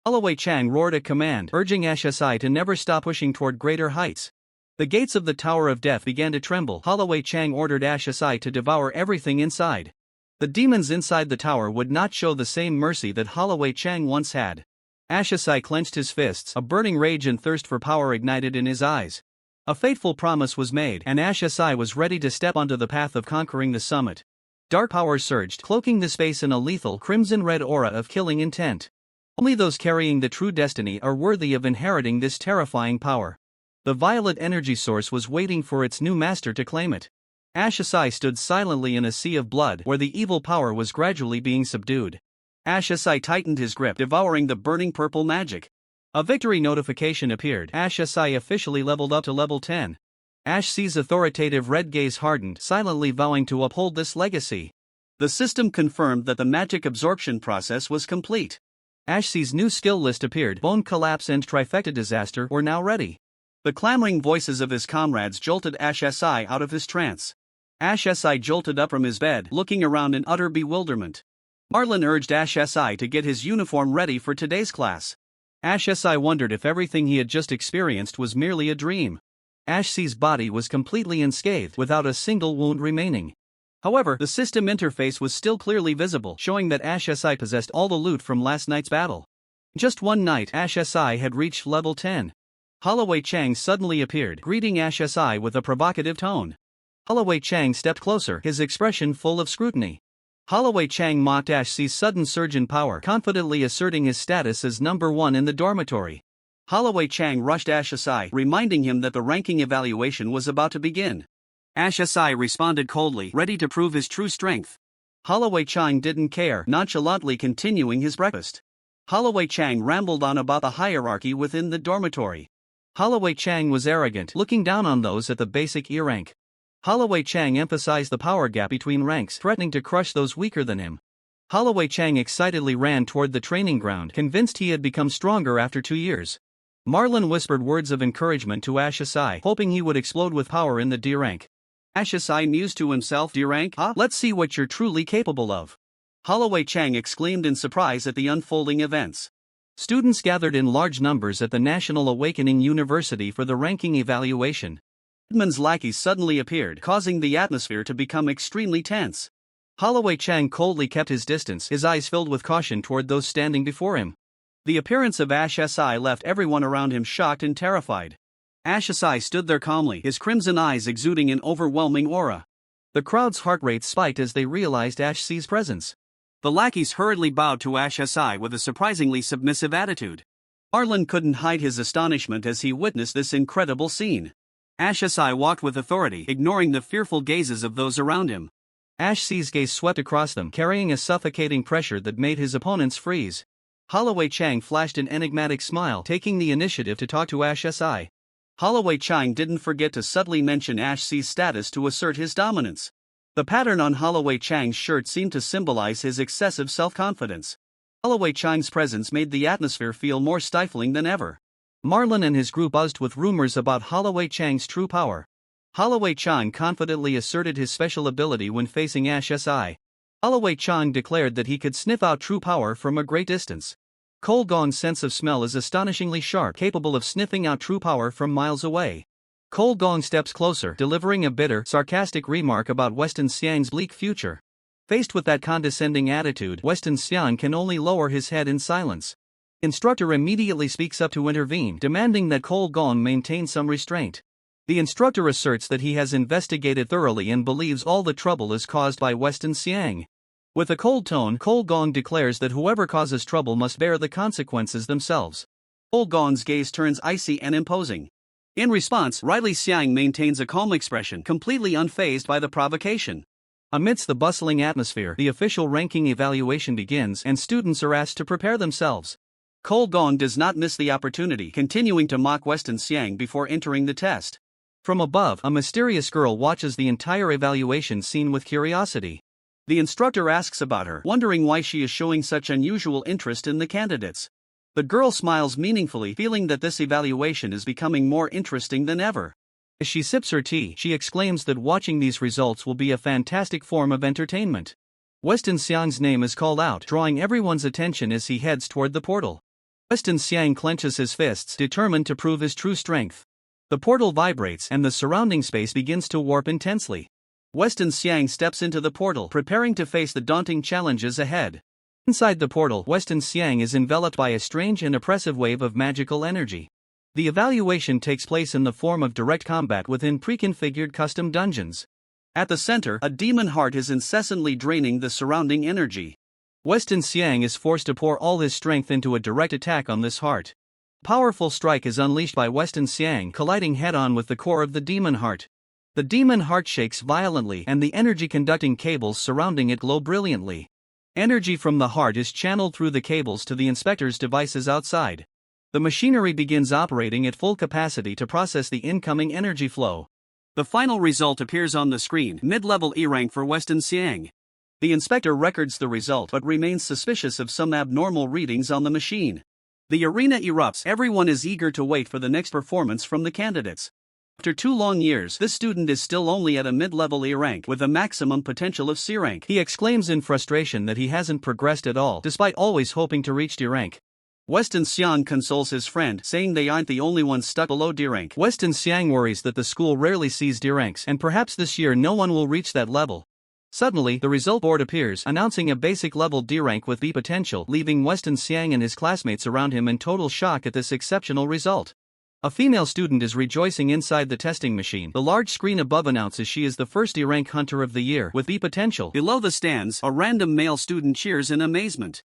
Holloway Chang roared a command, urging Ashasai to never stop pushing toward greater heights. The gates of the Tower of Death began to tremble. Holloway Chang ordered Ashasai to devour everything inside. The demons inside the tower would not show the same mercy that Holloway Chang once had. Ashasai clenched his fists, a burning rage and thirst for power ignited in his eyes. A fateful promise was made, and Ashasai was ready to step onto the path of conquering the summit. Dark power surged, cloaking the space in a lethal, crimson-red aura of killing intent. Only those carrying the true destiny are worthy of inheriting this terrifying power. The violet energy source was waiting for its new master to claim it. Ashasai stood silently in a sea of blood, where the evil power was gradually being subdued. Ashasai tightened his grip, devouring the burning purple magic. A victory notification appeared. Ashasai officially leveled up to level 10. Ashasai's authoritative red gaze hardened, silently vowing to uphold this legacy. The system confirmed that the magic absorption process was complete. Ashasai's new skill list appeared. Bone Collapse and Trifecta Disaster were now ready. The clamoring voices of his comrades jolted Ashasai out of his trance. Ashasai jolted up from his bed, looking around in utter bewilderment. Marlin urged Ashasai to get his uniform ready for today's class. Ashasai wondered if everything he had just experienced was merely a dream. Ashasai's body was completely unscathed, without a single wound remaining. However, the system interface was still clearly visible, showing that Ashasai possessed all the loot from last night's battle. Just one night, Ashasai had reached level 10. Holloway Chang suddenly appeared, greeting Ashasai with a provocative tone. Holloway Chang stepped closer, his expression full of scrutiny. Holloway Chang mocked Ashasai's sudden surge in power, confidently asserting his status as number 1 in the dormitory. Holloway Chang rushed Ashasai, reminding him that the ranking evaluation was about to begin. Ashasai responded coldly, ready to prove his true strength. Holloway Chang didn't care, nonchalantly continuing his breakfast. Holloway Chang rambled on about the hierarchy within the dormitory. Holloway Chang was arrogant, looking down on those at the basic E rank. Holloway Chang emphasized the power gap between ranks, threatening to crush those weaker than him. Holloway Chang excitedly ran toward the training ground, convinced he had become stronger after 2 years. Marlin whispered words of encouragement to Ashasai, hoping he would explode with power in the D rank. Ashasai mused to himself, D rank? Let's see what you're truly capable of. Holloway Chang exclaimed in surprise at the unfolding events. Students gathered in large numbers at the National Awakening University for the ranking evaluation. Edmund's lackeys suddenly appeared, causing the atmosphere to become extremely tense. Holloway Chang coldly kept his distance, his eyes filled with caution toward those standing before him. The appearance of Ashasai left everyone around him shocked and terrified. Ashasai stood there calmly, his crimson eyes exuding an overwhelming aura. The crowd's heart rate spiked as they realized Ashasai's presence. The lackeys hurriedly bowed to Ashasai with a surprisingly submissive attitude. Marlin couldn't hide his astonishment as he witnessed this incredible scene. Ashasai walked with authority, ignoring the fearful gazes of those around him. Ashasai's gaze swept across them, carrying a suffocating pressure that made his opponents freeze. Holloway Chang flashed an enigmatic smile, taking the initiative to talk to Ashasai. Holloway Chang didn't forget to subtly mention Ashasai's status to assert his dominance. The pattern on Holloway Chang's shirt seemed to symbolize his excessive self-confidence. Holloway Chang's presence made the atmosphere feel more stifling than ever. Marlin and his group buzzed with rumors about Holloway Chang's true power. Holloway Chang confidently asserted his special ability when facing Ash Si. Holloway Chang declared that he could sniff out true power from a great distance. Cole Gong's sense of smell is astonishingly sharp, capable of sniffing out true power from miles away. Cole Gong steps closer, delivering a bitter, sarcastic remark about Weston Xiang's bleak future. Faced with that condescending attitude, Weston Xiang can only lower his head in silence. Instructor immediately speaks up to intervene, demanding that Cole Gong maintain some restraint. The instructor asserts that he has investigated thoroughly and believes all the trouble is caused by Weston Xiang. With a cold tone, Cole Gong declares that whoever causes trouble must bear the consequences themselves. Cole Gong's gaze turns icy and imposing. In response, Riley Xiang maintains a calm expression, completely unfazed by the provocation. Amidst the bustling atmosphere, the official ranking evaluation begins and students are asked to prepare themselves. Cole Gong does not miss the opportunity, continuing to mock Weston Xiang before entering the test. From above, a mysterious girl watches the entire evaluation scene with curiosity. The instructor asks about her, wondering why she is showing such unusual interest in the candidates. The girl smiles meaningfully, feeling that this evaluation is becoming more interesting than ever. As she sips her tea, she exclaims that watching these results will be a fantastic form of entertainment. Weston Xiang's name is called out, drawing everyone's attention as he heads toward the portal. Weston Xiang clenches his fists, determined to prove his true strength. The portal vibrates, and the surrounding space begins to warp intensely. Weston Xiang steps into the portal, preparing to face the daunting challenges ahead. Inside the portal, Weston Xiang is enveloped by a strange and oppressive wave of magical energy. The evaluation takes place in the form of direct combat within pre-configured custom dungeons. At the center, a demon heart is incessantly draining the surrounding energy. Weston Xiang is forced to pour all his strength into a direct attack on this heart. A powerful strike is unleashed by Weston Xiang, colliding head-on with the core of the demon heart. The demon heart shakes violently, and the energy-conducting cables surrounding it glow brilliantly. Energy from the heart is channeled through the cables to the inspector's devices outside. The machinery begins operating at full capacity to process the incoming energy flow. The final result appears on the screen, mid-level E rank for Weston Xiang. The inspector records the result but remains suspicious of some abnormal readings on the machine. The arena erupts, everyone is eager to wait for the next performance from the candidates. After 2 long years, this student is still only at a mid-level E rank with a maximum potential of C rank. He exclaims in frustration that he hasn't progressed at all, despite always hoping to reach D rank. Weston Xiang consoles his friend, saying they aren't the only ones stuck below D rank. Weston Xiang worries that the school rarely sees D ranks, and perhaps this year no one will reach that level. Suddenly, the result board appears, announcing a basic level D rank with B potential, leaving Weston Xiang and his classmates around him in total shock at this exceptional result. A female student is rejoicing inside the testing machine. The large screen above announces she is the first D rank hunter of the year with B potential. Below the stands, a random male student cheers in amazement.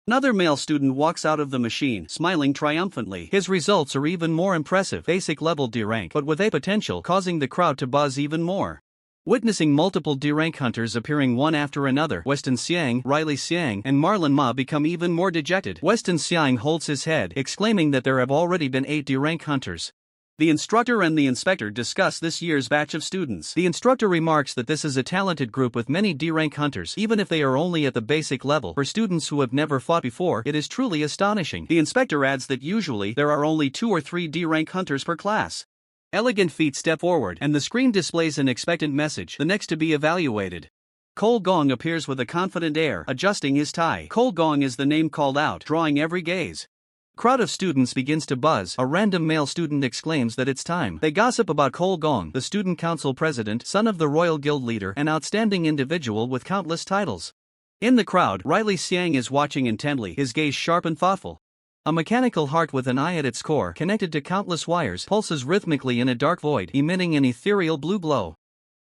Another male student walks out of the machine, smiling triumphantly. His results are even more impressive, basic level D rank, but with A potential, causing the crowd to buzz even more. Witnessing multiple D rank hunters appearing one after another, Weston Xiang, Riley Xiang, and Marlon Ma become even more dejected. Weston Xiang holds his head, exclaiming that there have already been 8 D rank hunters. The instructor and the inspector discuss this year's batch of students. The instructor remarks that this is a talented group with many D rank hunters, even if they are only at the basic level. For students who have never fought before, it is truly astonishing. The inspector adds that usually there are only 2 or 3 D rank hunters per class. Elegant feet step forward, and the screen displays an expectant message, the next to be evaluated. Cole Gong appears with a confident air, adjusting his tie. Cole Gong is the name called out, drawing every gaze. A crowd of students begins to buzz. A random male student exclaims that it's time. They gossip about Cole Gong, the student council president, son of the royal guild leader, an outstanding individual with countless titles. In the crowd, Riley Xiang is watching intently, his gaze sharp and thoughtful. A mechanical heart with an eye at its core, connected to countless wires, pulses rhythmically in a dark void, emitting an ethereal blue glow.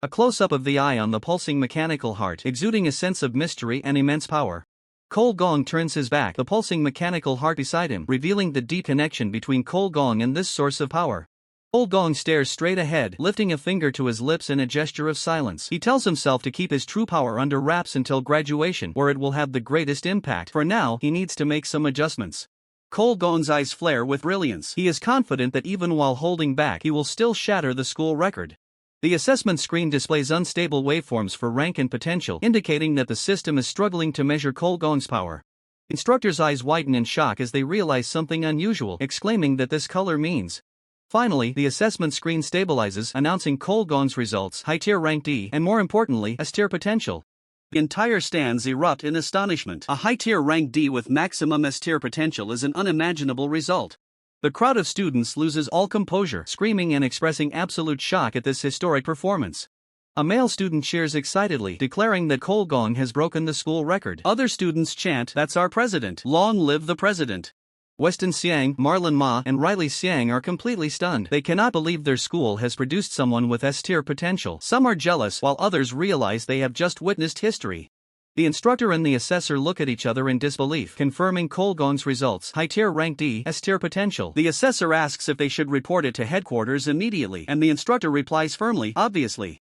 A close-up of the eye on the pulsing mechanical heart, exuding a sense of mystery and immense power. Cole Gong turns his back, the pulsing mechanical heart beside him, revealing the deep connection between Cole Gong and this source of power. Cole Gong stares straight ahead, lifting a finger to his lips in a gesture of silence. He tells himself to keep his true power under wraps until graduation, where it will have the greatest impact. For now, he needs to make some adjustments. Cole Gong's eyes flare with brilliance. He is confident that even while holding back, he will still shatter the school record. The assessment screen displays unstable waveforms for rank and potential, indicating that the system is struggling to measure Cole Gong's power. Instructors' eyes widen in shock as they realize something unusual, exclaiming that this color means Finally, the assessment screen stabilizes, announcing Cole Gong's results, high-tier rank D, and more importantly, S-tier potential. The entire stands erupt in astonishment. A high-tier rank D with maximum S-tier potential is an unimaginable result. The crowd of students loses all composure, screaming and expressing absolute shock at this historic performance. A male student cheers excitedly, declaring that Cole Gong has broken the school record. Other students chant, "That's our president! Long live the president!" Weston Xiang, Marlon Ma, and Riley Xiang are completely stunned. They cannot believe their school has produced someone with S-tier potential. Some are jealous, while others realize they have just witnessed history. The instructor and the assessor look at each other in disbelief, confirming Cole Gong's results, high-tier rank D, S-tier potential. The assessor asks if they should report it to headquarters immediately, and the instructor replies firmly, "Obviously."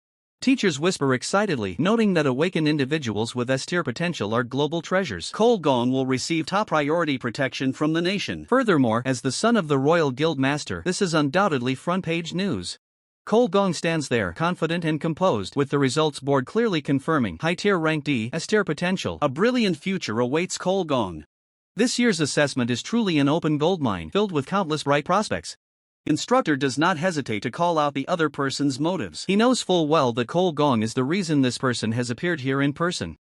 Teachers whisper excitedly, noting that awakened individuals with S-tier potential are global treasures. Cole Gong will receive top priority protection from the nation. Furthermore, as the son of the Royal Guild Master, this is undoubtedly front-page news. Cole Gong stands there, confident and composed, with the results board clearly confirming high-tier rank D, S-tier potential. A brilliant future awaits Cole Gong. This year's assessment is truly an open goldmine, filled with countless bright prospects. Instructor does not hesitate to call out the other person's motives. He knows full well that Cole Gong is the reason this person has appeared here in person.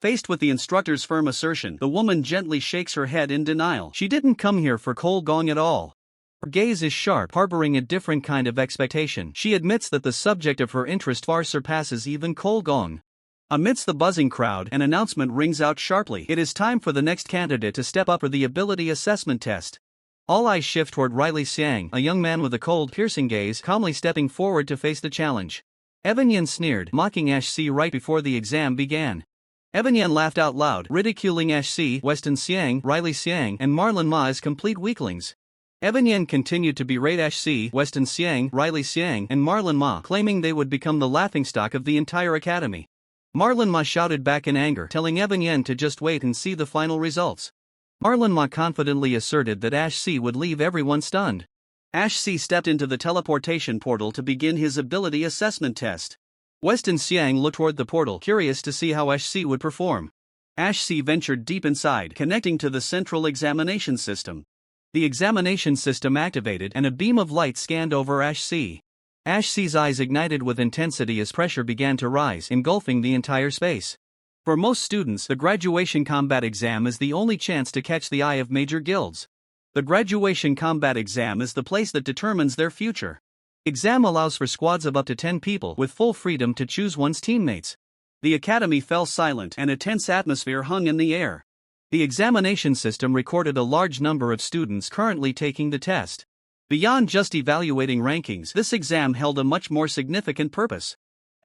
Faced with the instructor's firm assertion, the woman gently shakes her head in denial. She didn't come here for Cole Gong at all. Her gaze is sharp, harboring a different kind of expectation. She admits that the subject of her interest far surpasses even Cole Gong. Amidst the buzzing crowd, an announcement rings out sharply. It is time for the next candidate to step up for the ability assessment test. All eyes shift toward Riley Xiang, a young man with a cold, piercing gaze, calmly stepping forward to face the challenge. Evan Yen sneered, mocking Ash C right before the exam began. Evan Yen laughed out loud, ridiculing Ash C, Weston Xiang, Riley Xiang, and Marlon Ma as complete weaklings. Evan Yen continued to berate Ash C, Weston Xiang, Riley Xiang, and Marlon Ma, claiming they would become the laughingstock of the entire academy. Marlon Ma shouted back in anger, telling Evan Yen to just wait and see the final results. Marlon Ma confidently asserted that Ash C would leave everyone stunned. Ash C stepped into the teleportation portal to begin his ability assessment test. Weston Xiang looked toward the portal, curious to see how Ash C would perform. Ash C ventured deep inside, connecting to the central examination system. The examination system activated, and a beam of light scanned over Ash C. Ash C's eyes ignited with intensity as pressure began to rise, engulfing the entire space. For most students, the graduation combat exam is the only chance to catch the eye of major guilds. The graduation combat exam is the place that determines their future. Exam allows for squads of up to 10 people, with full freedom to choose one's teammates. The academy fell silent, and a tense atmosphere hung in the air. The examination system recorded a large number of students currently taking the test. Beyond just evaluating rankings, this exam held a much more significant purpose.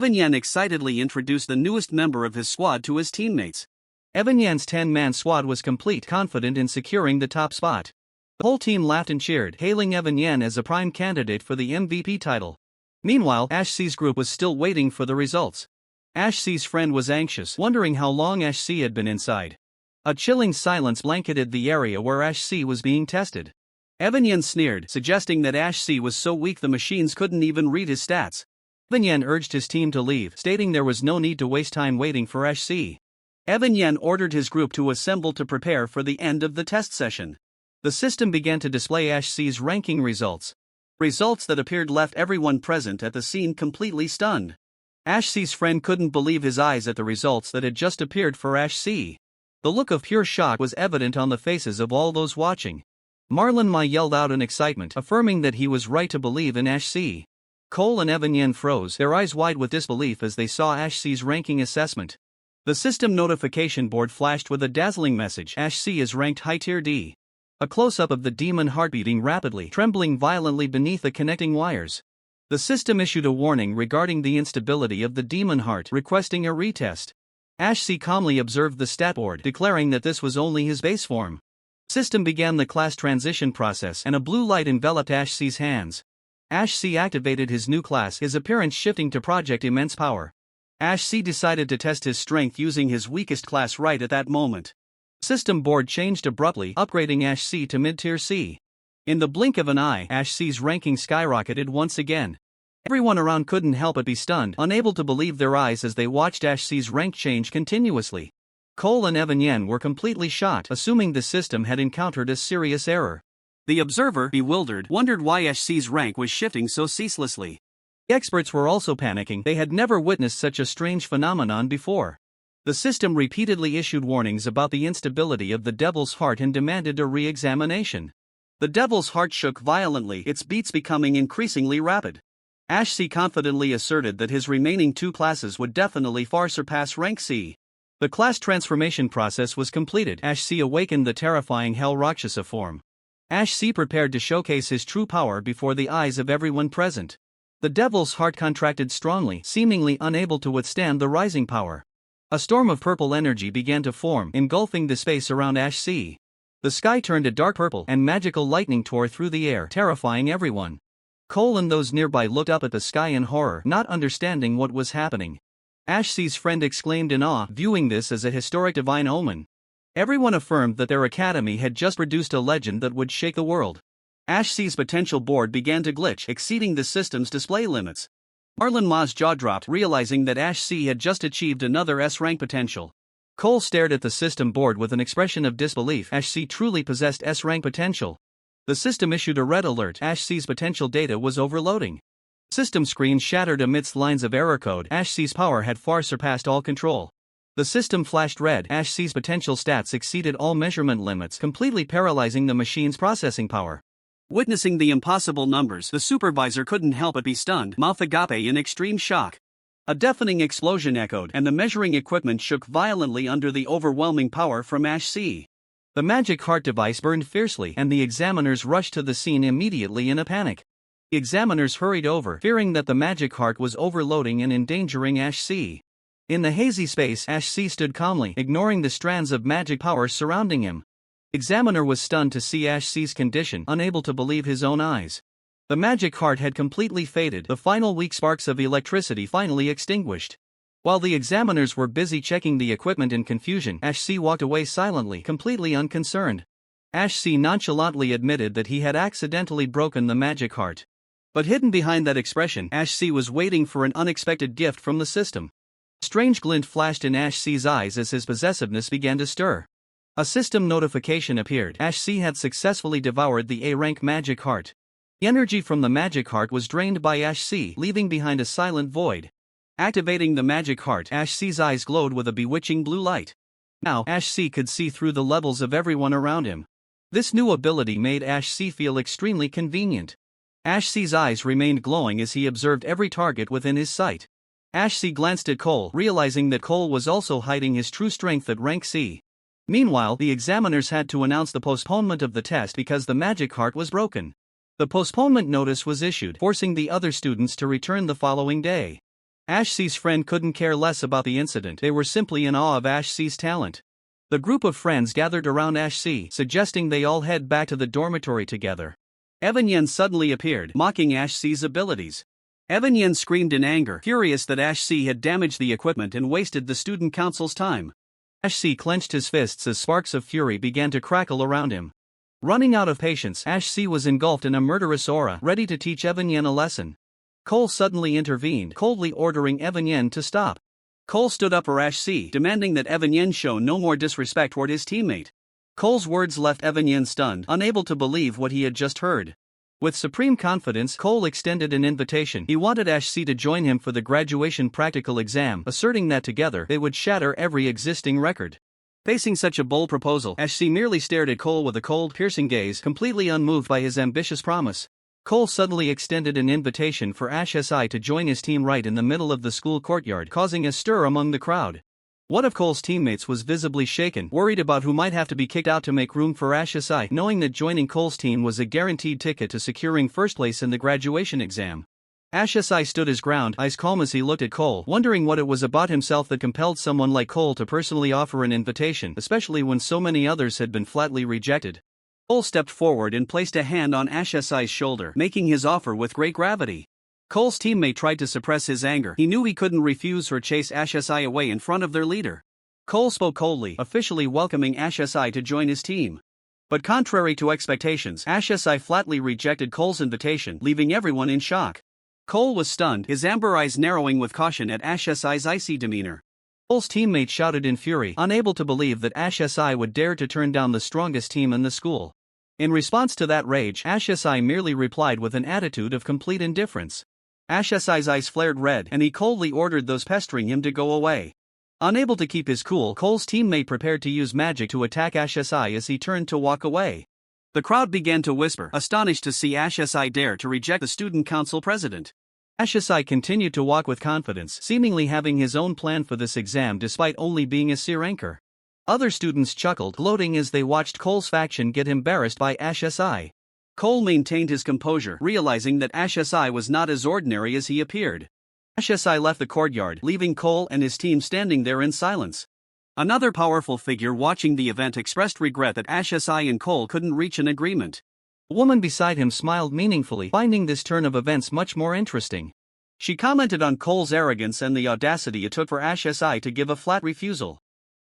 Evan Yen excitedly introduced the newest member of his squad to his teammates. Evan Yen's 10-man squad was complete, confident in securing the top spot. The whole team laughed and cheered, hailing Evan Yen as a prime candidate for the MVP title. Meanwhile, Ash C's group was still waiting for the results. Ash C's friend was anxious, wondering how long Ash C had been inside. A chilling silence blanketed the area where Ash C was being tested. Evan Yen sneered, suggesting that Ash C was so weak the machines couldn't even read his stats. Evan Yen urged his team to leave, stating there was no need to waste time waiting for Ash C. Evan Yen ordered his group to assemble to prepare for the end of the test session. The system began to display Ash C's ranking results. Results that appeared left everyone present at the scene completely stunned. Ash C's friend couldn't believe his eyes at the results that had just appeared for Ash C. The look of pure shock was evident on the faces of all those watching. Marlon Ma yelled out in excitement, affirming that he was right to believe in Ash C. Cole and Evan Yen froze, their eyes wide with disbelief as they saw Ash C's ranking assessment. The system notification board flashed with a dazzling message: Ash C is ranked high tier D. A close-up of the demon heart beating rapidly, trembling violently beneath the connecting wires. The system issued a warning regarding the instability of the demon heart, requesting a retest. Ash C calmly observed the stat board, declaring that this was only his base form. System began the class transition process, and a blue light enveloped Ash C's hands. Ash C activated his new class, his appearance shifting to Project Immense Power. Ash C decided to test his strength using his weakest class right at that moment. System board changed abruptly, upgrading Ash C to mid-tier C. In the blink of an eye, Ash C's ranking skyrocketed once again. Everyone around couldn't help but be stunned, unable to believe their eyes as they watched Ash C's rank change continuously. Cole and Evan Yen were completely shocked, assuming the system had encountered a serious error. The observer, bewildered, wondered why Ash's rank was shifting so ceaselessly. The experts were also panicking, they had never witnessed such a strange phenomenon before. The system repeatedly issued warnings about the instability of the Devil's Heart and demanded a re-examination. The Devil's Heart shook violently, its beats becoming increasingly rapid. Ash confidently asserted that his remaining 2 classes would definitely far surpass rank C. The class transformation process was completed. Ash awakened the terrifying Hell Rakshasa form. Ash prepared to showcase his true power before the eyes of everyone present. The Devil's Heart contracted strongly, seemingly unable to withstand the rising power. A storm of purple energy began to form, engulfing the space around Ash. The sky turned a dark purple, and magical lightning tore through the air, terrifying everyone. Cole and those nearby looked up at the sky in horror, not understanding what was happening. Ash's friend exclaimed in awe, viewing this as a historic divine omen. Everyone affirmed that their academy had just produced a legend that would shake the world. Ash's potential board began to glitch, exceeding the system's display limits. Marlon Ma's jaw dropped, realizing that Ash had just achieved another S-rank potential. Cole stared at the system board with an expression of disbelief. Ash truly possessed S-rank potential. The system issued a red alert. Ash's potential data was overloading. System screen shattered amidst lines of error code. Ash's power had far surpassed all control. The system flashed red. Ash's potential stats exceeded all measurement limits, completely paralyzing the machine's processing power. Witnessing the impossible numbers, the supervisor couldn't help but be stunned, mouth agape in extreme shock. A deafening explosion echoed, and the measuring equipment shook violently under the overwhelming power from Ash. The magic heart device burned fiercely, and the examiners rushed to the scene immediately in a panic. The examiners hurried over, fearing that the magic heart was overloading and endangering Ash. In the hazy space, Ash stood calmly, ignoring the strands of magic power surrounding him. Examiner was stunned to see Ash's condition, unable to believe his own eyes. The magic heart had completely faded, the final weak sparks of electricity finally extinguished. While the examiners were busy checking the equipment in confusion, Ash walked away silently, completely unconcerned. Ash nonchalantly admitted that he had accidentally broken the magic heart. But hidden behind that expression, Ash was waiting for an unexpected gift from the system. A strange glint flashed in Ash's eyes as his possessiveness began to stir. A system notification appeared. Ash had successfully devoured the A-rank magic heart. The energy from the magic heart was drained by Ash, leaving behind a silent void. Activating the magic heart, Ash's eyes glowed with a bewitching blue light. Now, Ash could see through the levels of everyone around him. This new ability made Ash feel extremely convenient. Ash's eyes remained glowing as he observed every target within his sight. Ash glanced at Cole, realizing that Cole was also hiding his true strength at rank C. Meanwhile, the examiners had to announce the postponement of the test because the magic heart was broken. The postponement notice was issued, forcing the other students to return the following day. Ash's friend couldn't care less about the incident, they were simply in awe of Ash's talent. The group of friends gathered around Ash, suggesting they all head back to the dormitory together. Evan Yen suddenly appeared, mocking Ash's abilities. Evan Yen screamed in anger, furious that Ash had damaged the equipment and wasted the student council's time. Ash clenched his fists as sparks of fury began to crackle around him. Running out of patience, Ash was engulfed in a murderous aura, ready to teach Evan Yen a lesson. Cole suddenly intervened, coldly ordering Evan Yen to stop. Cole stood up for Ash, demanding that Evan Yen show no more disrespect toward his teammate. Cole's words left Evan Yen stunned, unable to believe what he had just heard. With supreme confidence, Cole extended an invitation. He wanted Ash to join him for the graduation practical exam, asserting that together they would shatter every existing record. Facing such a bold proposal, Ash merely stared at Cole with a cold, piercing gaze, completely unmoved by his ambitious promise. Cole suddenly extended an invitation for Ash to join his team right in the middle of the school courtyard, causing a stir among the crowd. One of Cole's teammates was visibly shaken, worried about who might have to be kicked out to make room for Ash, knowing that joining Cole's team was a guaranteed ticket to securing first place in the graduation exam. Ash stood his ground, eyes calm as he looked at Cole, wondering what it was about himself that compelled someone like Cole to personally offer an invitation, especially when so many others had been flatly rejected. Cole stepped forward and placed a hand on Ash's shoulder, making his offer with great gravity. Cole's teammate tried to suppress his anger. He knew he couldn't refuse or chase Ash away in front of their leader. Cole spoke coldly, officially welcoming Ash to join his team. But contrary to expectations, Ash flatly rejected Cole's invitation, leaving everyone in shock. Cole was stunned, his amber eyes narrowing with caution at Ash's icy demeanor. Cole's teammate shouted in fury, unable to believe that Ash would dare to turn down the strongest team in the school. In response to that rage, Ashesai merely replied with an attitude of complete indifference. Ashesai's eyes flared red and he coldly ordered those pestering him to go away. Unable to keep his cool, Cole's teammate prepared to use magic to attack Ashesai as he turned to walk away. The crowd began to whisper, astonished to see Ashesai dare to reject the student council president. Ashesai continued to walk with confidence, seemingly having his own plan for this exam despite only being a C ranker. Other students chuckled, gloating as they watched Cole's faction get embarrassed by Ashesai. Cole maintained his composure, realizing that Ashesai was not as ordinary as he appeared. Ashesai left the courtyard, leaving Cole and his team standing there in silence. Another powerful figure watching the event expressed regret that Ashesai and Cole couldn't reach an agreement. A woman beside him smiled meaningfully, finding this turn of events much more interesting. She commented on Cole's arrogance and the audacity it took for Ashesai to give a flat refusal.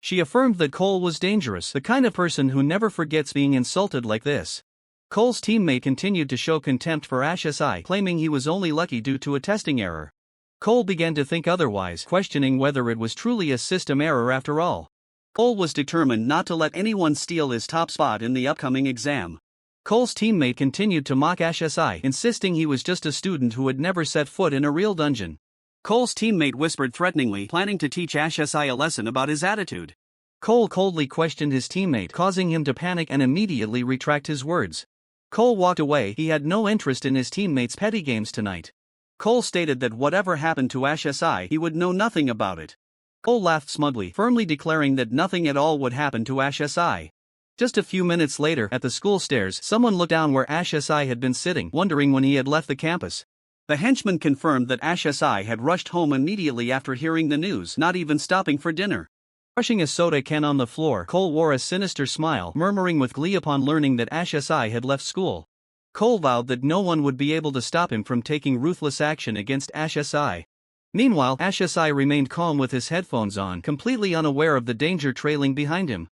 She affirmed that Cole was dangerous, the kind of person who never forgets being insulted like this. Cole's teammate continued to show contempt for Ashesai, claiming he was only lucky due to a testing error. Cole began to think otherwise, questioning whether it was truly a system error after all. Cole was determined not to let anyone steal his top spot in the upcoming exam. Cole's teammate continued to mock Ashesai, insisting he was just a student who had never set foot in a real dungeon. Cole's teammate whispered threateningly, planning to teach Ashesai a lesson about his attitude. Cole coldly questioned his teammate, causing him to panic and immediately retract his words. Cole walked away, he had no interest in his teammate's petty games tonight. Cole stated that whatever happened to Ashesai, he would know nothing about it. Cole laughed smugly, firmly declaring that nothing at all would happen to Ashesai. Just a few minutes later, at the school stairs, someone looked down where Ashesai had been sitting, wondering when he had left the campus. The henchman confirmed that Ashesai had rushed home immediately after hearing the news, not even stopping for dinner. Crushing a soda can on the floor, Cole wore a sinister smile, murmuring with glee upon learning that Ashesai had left school. Cole vowed that no one would be able to stop him from taking ruthless action against Ashesai. Meanwhile, Ashesai remained calm with his headphones on, completely unaware of the danger trailing behind him.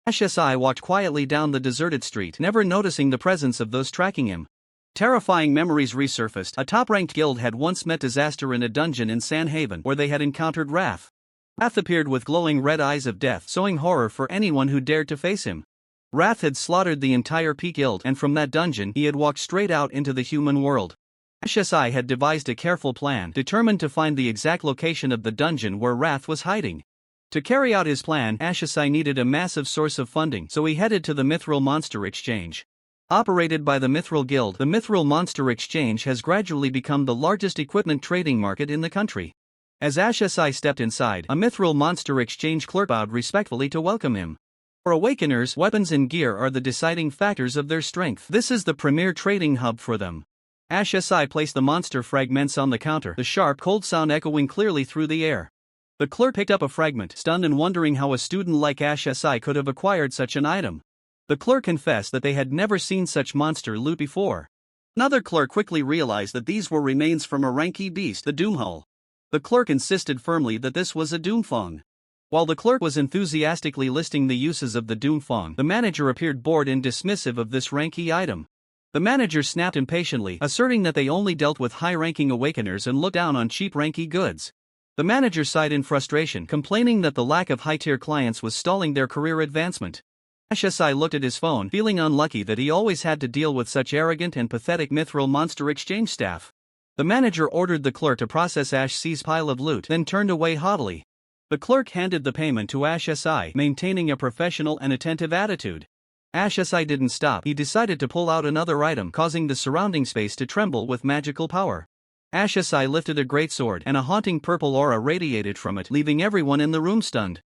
Ashesai walked quietly down the deserted street, never noticing the presence of those tracking him. Terrifying memories resurfaced. A top-ranked guild had once met disaster in a dungeon in Sanhaven, where they had encountered Wrath. Wrath appeared with glowing red eyes of death, sowing horror for anyone who dared to face him. Wrath had slaughtered the entire Peak Guild, and from that dungeon he had walked straight out into the human world. Ashesai had devised a careful plan, determined to find the exact location of the dungeon where Wrath was hiding. To carry out his plan, Ashesai needed a massive source of funding, so he headed to the Mithril Monster Exchange. Operated by the Mithril Guild, the Mithril Monster Exchange has gradually become the largest equipment trading market in the country. As Ashesai stepped inside, a Mithril Monster Exchange clerk bowed respectfully to welcome him. For Awakeners, weapons and gear are the deciding factors of their strength. This is the premier trading hub for them. Ashesai placed the monster fragments on the counter, the sharp, cold sound echoing clearly through the air. The clerk picked up a fragment, stunned and wondering how a student like Ashesai could have acquired such an item. The clerk confessed that they had never seen such monster loot before. Another clerk quickly realized that these were remains from a ranky beast, the Doomhull. The clerk insisted firmly that this was a Doomfong. While the clerk was enthusiastically listing the uses of the Doomfong, the manager appeared bored and dismissive of this ranky item. The manager snapped impatiently, asserting that they only dealt with high-ranking Awakeners and looked down on cheap ranky goods. The manager sighed in frustration, complaining that the lack of high-tier clients was stalling their career advancement. Ashesai looked at his phone, feeling unlucky that he always had to deal with such arrogant and pathetic Mithril Monster Exchange staff. The manager ordered the clerk to process Ashesai's pile of loot, then turned away haughtily. The clerk handed the payment to Ashesai, maintaining a professional and attentive attitude. Ashesai didn't stop, he decided to pull out another item, causing the surrounding space to tremble with magical power. Ashesai lifted a greatsword, and a haunting purple aura radiated from it, leaving everyone in the room stunned.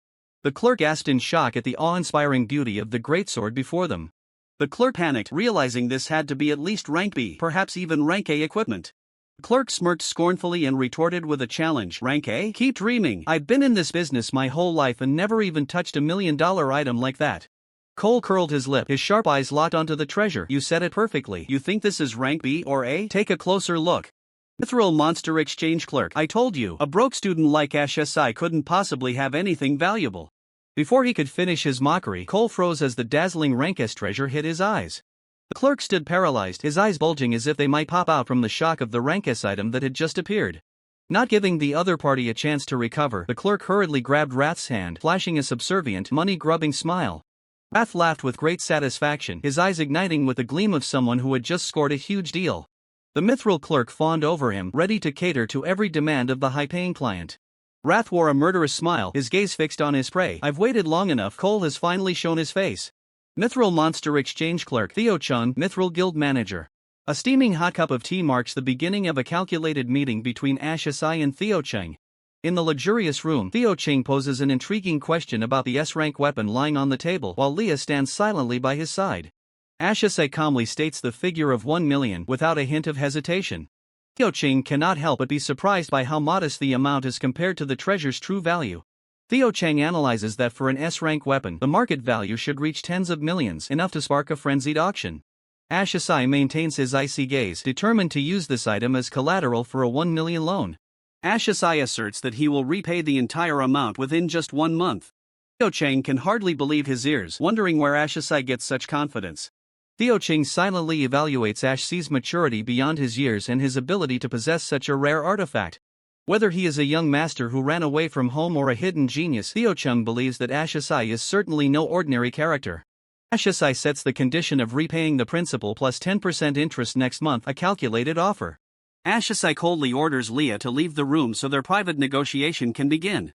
The clerk gasped in shock at the awe-inspiring beauty of the greatsword before them. The clerk panicked, realizing this had to be at least rank B, perhaps even rank A equipment. The clerk smirked scornfully and retorted with a challenge. Rank A? Keep dreaming. I've been in this business my whole life and never even touched $1 million item like that. Cole curled his lip, his sharp eyes locked onto the treasure. You said it perfectly. You think this is rank B or A? Take a closer look. Mithril Monster Exchange clerk, I told you, a broke student like Ashesai couldn't possibly have anything valuable. Before he could finish his mockery, Cole froze as the dazzling rank S treasure hit his eyes. The clerk stood paralyzed, his eyes bulging as if they might pop out from the shock of the rank S item that had just appeared. Not giving the other party a chance to recover, the clerk hurriedly grabbed Wrath's hand, flashing a subservient, money-grubbing smile. Wrath laughed with great satisfaction, his eyes igniting with the gleam of someone who had just scored a huge deal. The mithril clerk fawned over him, ready to cater to every demand of the high-paying client. Wrath wore a murderous smile, his gaze fixed on his prey. I've waited long enough. Cole has finally shown his face. Mithril Monster Exchange Clerk Theo Chung, Mithril Guild Manager. A steaming hot cup of tea marks the beginning of a calculated meeting between Ash Asai and Theo Cheng. In the luxurious room, Theo Cheng poses an intriguing question about the S-rank weapon lying on the table while Leah stands silently by his side. Ash Asai calmly states the figure of 1 million without a hint of hesitation. Theo Cheng cannot help but be surprised by how modest the amount is compared to the treasure's true value. Theo Cheng analyzes that for an S-rank weapon, the market value should reach tens of millions, enough to spark a frenzied auction. Ash Asai maintains his icy gaze, determined to use this item as collateral for a 1 million loan. Ash Asai asserts that he will repay the entire amount within just 1 month. Theo Cheng can hardly believe his ears, wondering where Ash Asai gets such confidence. Theo Cheng silently evaluates Ash Asai's maturity beyond his years and his ability to possess such a rare artifact. Whether he is a young master who ran away from home or a hidden genius, Theo Cheng believes that Ash Asai is certainly no ordinary character. Ash Asai sets the condition of repaying the principal plus 10% interest next month, a calculated offer. Ash Asai coldly orders Leah to leave the room so their private negotiation can begin.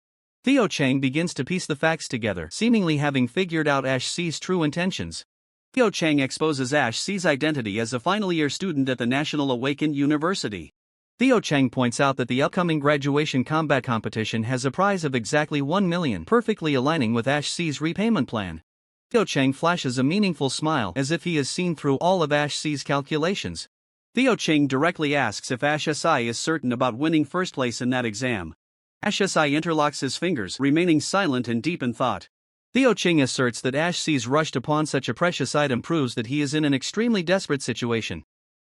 Theo Cheng begins to piece the facts together, seemingly having figured out Ash Asai's true intentions. Theo Cheng exposes Ash Asai's identity as a final-year student at the National Awakened University. Theo Cheng points out that the upcoming graduation combat competition has a prize of exactly 1 million, perfectly aligning with Ash Asai's repayment plan. Theo Cheng flashes a meaningful smile as if he has seen through all of Ash Asai's calculations. Theo Cheng directly asks if Ash Asai is certain about winning first place in that exam. Ash Asai interlocks his fingers, remaining silent and deep in thought. Theo Cheng asserts that Ash Asai's rushed upon such a precious item proves that he is in an extremely desperate situation.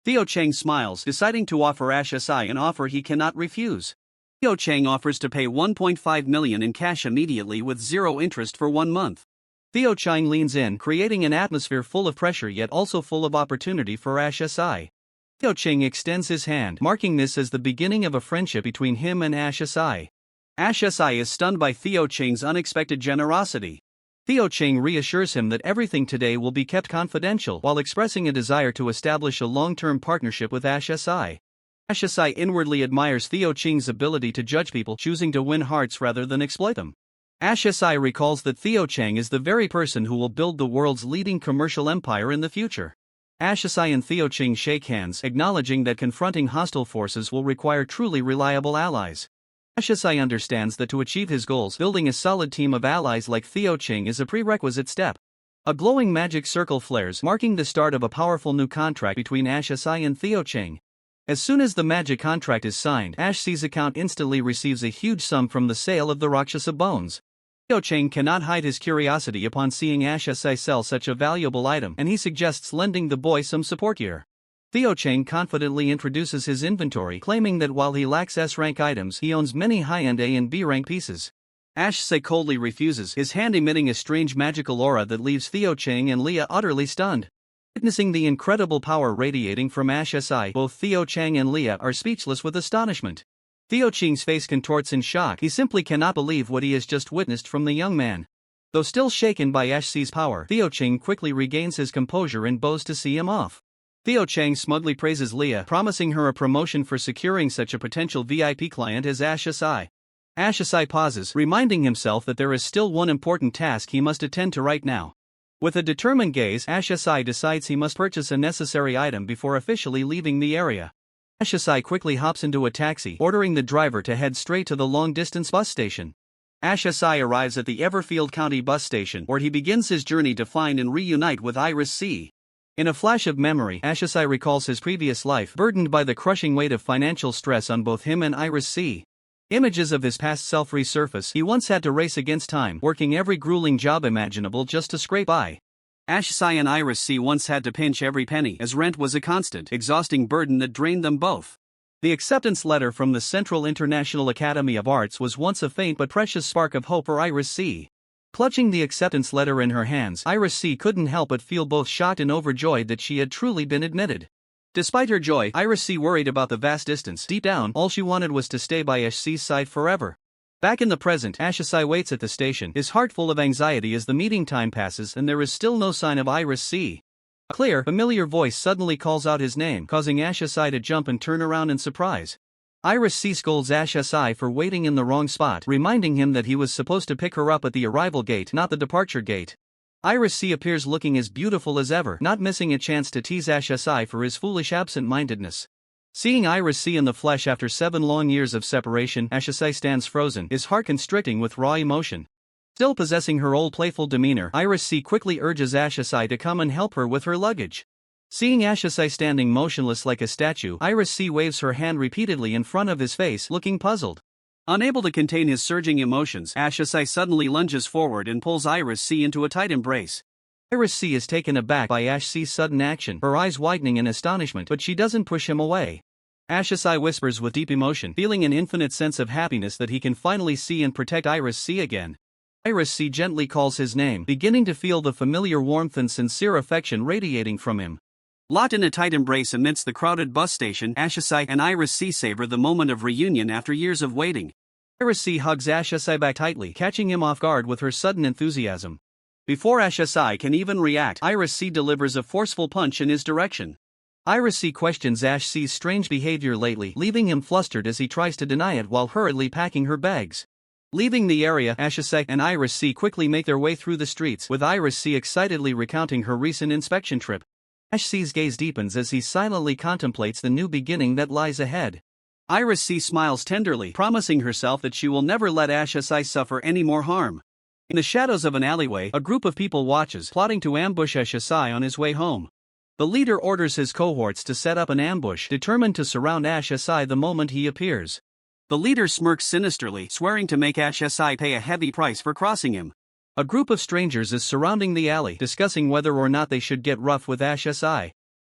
Theo Cheng smiles, deciding to offer Ash Asai an offer he cannot refuse. Theo Cheng offers to pay 1.5 million in cash immediately with 0 interest for 1 month. Theo Cheng leans in, creating an atmosphere full of pressure yet also full of opportunity for Ash Asai. Theo Cheng extends his hand, marking this as the beginning of a friendship between him and Ash Asai. Ash Asai is stunned by Theo Cheng's unexpected generosity. Theo Cheng reassures him that everything today will be kept confidential while expressing a desire to establish a long-term partnership with Ash Asai. Ash Asai inwardly admires Theo Cheng's ability to judge people, choosing to win hearts rather than exploit them. Ash Asai recalls that Theo Cheng is the very person who will build the world's leading commercial empire in the future. Ash Asai and Theo Cheng shake hands, acknowledging that confronting hostile forces will require truly reliable allies. Ash Asai understands that to achieve his goals, building a solid team of allies like Theo Cheng is a prerequisite step. A glowing magic circle flares, marking the start of a powerful new contract between Ash Asai and Theo Cheng. As soon as the magic contract is signed, Ash Asai's account instantly receives a huge sum from the sale of the Rakshasa bones. Theo Cheng cannot hide his curiosity upon seeing Ash Asai sell such a valuable item, and he suggests lending the boy some support gear. Theo Cheng confidently introduces his inventory, claiming that while he lacks S-rank items, he owns many high-end A and B-rank pieces. Ash Asai coldly refuses, his hand emitting a strange magical aura that leaves Theo Cheng and Leah utterly stunned. Witnessing the incredible power radiating from Ash Asai, both Theo Cheng and Leah are speechless with astonishment. Theo Cheng's face contorts in shock, he simply cannot believe what he has just witnessed from the young man. Though still shaken by Ash Asai's power, Theo Cheng quickly regains his composure and bows to see him off. Theo Cheng smugly praises Leah, promising her a promotion for securing such a potential VIP client as Ash Asai. Ash Asai pauses, reminding himself that there is still one important task he must attend to right now. With a determined gaze, Ash Asai decides he must purchase a necessary item before officially leaving the area. Ash Asai quickly hops into a taxi, ordering the driver to head straight to the long-distance bus station. Ash Asai arrives at the Everfield County bus station, where he begins his journey to find and reunite with Iris C. In a flash of memory, Ash Asai recalls his previous life, burdened by the crushing weight of financial stress on both him and Iris C. Images of his past self resurface. He once had to race against time, working every grueling job imaginable just to scrape by. Ash Asai and Iris C once had to pinch every penny, as rent was a constant, exhausting burden that drained them both. The acceptance letter from the Central International Academy of Arts was once a faint but precious spark of hope for Iris C. Clutching the acceptance letter in her hands, Iris C couldn't help but feel both shocked and overjoyed that she had truly been admitted. Despite her joy, Iris C worried about the vast distance. Deep down, all she wanted was to stay by Ash C's side forever. Back in the present, Ashisai waits at the station, his heart full of anxiety as the meeting time passes and there is still no sign of Iris C. A clear, familiar voice suddenly calls out his name, causing Ashisai to jump and turn around in surprise. Iris C scolds Ashisai for waiting in the wrong spot, reminding him that he was supposed to pick her up at the arrival gate, not the departure gate. Iris C appears looking as beautiful as ever, not missing a chance to tease Ashisai for his foolish absent-mindedness. Seeing Iris C in the flesh after 7 long years of separation, Ashisai stands frozen, his heart constricting with raw emotion. Still possessing her old playful demeanor, Iris C quickly urges Ashisai to come and help her with her luggage. Seeing Ashisai standing motionless like a statue, Iris C waves her hand repeatedly in front of his face, looking puzzled. Unable to contain his surging emotions, Ashisai suddenly lunges forward and pulls Iris C into a tight embrace. Iris C is taken aback by Ash C's sudden action, her eyes widening in astonishment, but she doesn't push him away. Ashisai whispers with deep emotion, feeling an infinite sense of happiness that he can finally see and protect Iris C again. Iris C gently calls his name, beginning to feel the familiar warmth and sincere affection radiating from him. Locked in a tight embrace amidst the crowded bus station, Ashisai and Iris C savor the moment of reunion after years of waiting. Iris C hugs Ashisai back tightly, catching him off guard with her sudden enthusiasm. Before Ashisai can even react, Iris C delivers a forceful punch in his direction. Iris C questions Ash C's strange behavior lately, leaving him flustered as he tries to deny it while hurriedly packing her bags. Leaving the area, Ashisai and Iris C quickly make their way through the streets, with Iris C excitedly recounting her recent inspection trip. Ash C's gaze deepens as he silently contemplates the new beginning that lies ahead. Iris C smiles tenderly, promising herself that she will never let Ashisai suffer any more harm. In the shadows of an alleyway, a group of people watches, plotting to ambush Ashisai on his way home. The leader orders his cohorts to set up an ambush, determined to surround Ashisai the moment he appears. The leader smirks sinisterly, swearing to make Ashisai pay a heavy price for crossing him. A group of strangers is surrounding the alley, discussing whether or not they should get rough with Ashisai.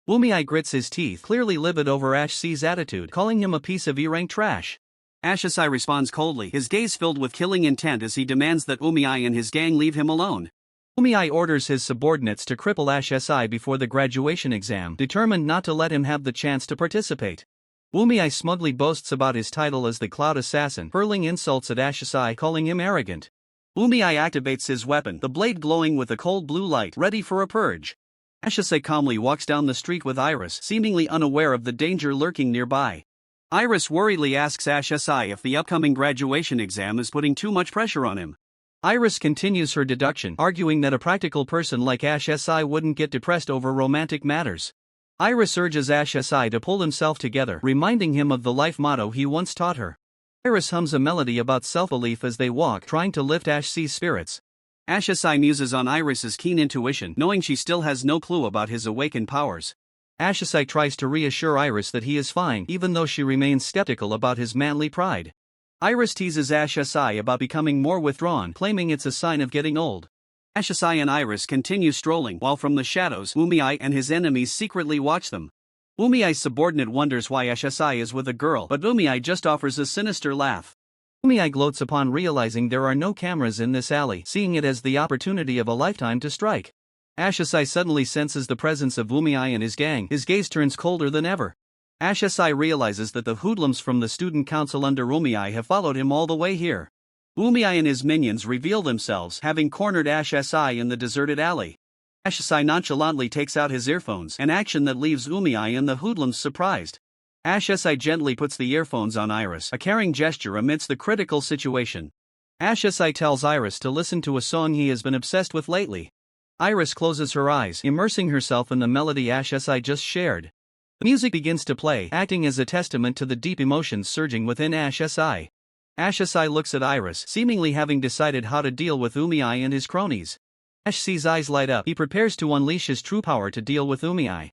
Umai grits his teeth, clearly livid over Ash C's attitude, calling him a piece of E-rank trash. Ashisai responds coldly, his gaze filled with killing intent as he demands that Umai and his gang leave him alone. Umai orders his subordinates to cripple Ashisai before the graduation exam, determined not to let him have the chance to participate. Umai smugly boasts about his title as the Cloud Assassin, hurling insults at Ashisai, calling him arrogant. Umai activates his weapon, the blade glowing with a cold blue light, ready for a purge. Ashisai calmly walks down the street with Iris, seemingly unaware of the danger lurking nearby. Iris worriedly asks Ashisai if the upcoming graduation exam is putting too much pressure on him. Iris continues her deduction, arguing that a practical person like Ashisai wouldn't get depressed over romantic matters. Iris urges Ashisai to pull himself together, reminding him of the life motto he once taught her. Iris hums a melody about self-belief as they walk, trying to lift Ash C's spirits. Ashisai muses on Iris's keen intuition, knowing she still has no clue about his awakened powers. Ashisai tries to reassure Iris that he is fine, even though she remains skeptical about his manly pride. Iris teases Ashisai about becoming more withdrawn, claiming it's a sign of getting old. Ashisai and Iris continue strolling, while from the shadows, Umai and his enemies secretly watch them. Umai's subordinate wonders why Ashisai is with a girl, but Umai just offers a sinister laugh. Umai gloats upon realizing there are no cameras in this alley, seeing it as the opportunity of a lifetime to strike. Ashisai suddenly senses the presence of Umai and his gang, his gaze turns colder than ever. Ashisai realizes that the hoodlums from the student council under Umai have followed him all the way here. Umai and his minions reveal themselves, having cornered Ashisai in the deserted alley. Ashisai nonchalantly takes out his earphones, an action that leaves Umai and the hoodlums surprised. Ashisai gently puts the earphones on Iris, a caring gesture amidst the critical situation. Ashisai tells Iris to listen to a song he has been obsessed with lately. Iris closes her eyes, immersing herself in the melody Ashisai just shared. The music begins to play, acting as a testament to the deep emotions surging within Ashisai. Ashisai looks at Iris, seemingly having decided how to deal with Umai and his cronies. Ash C's eyes light up, he prepares to unleash his true power to deal with Umai.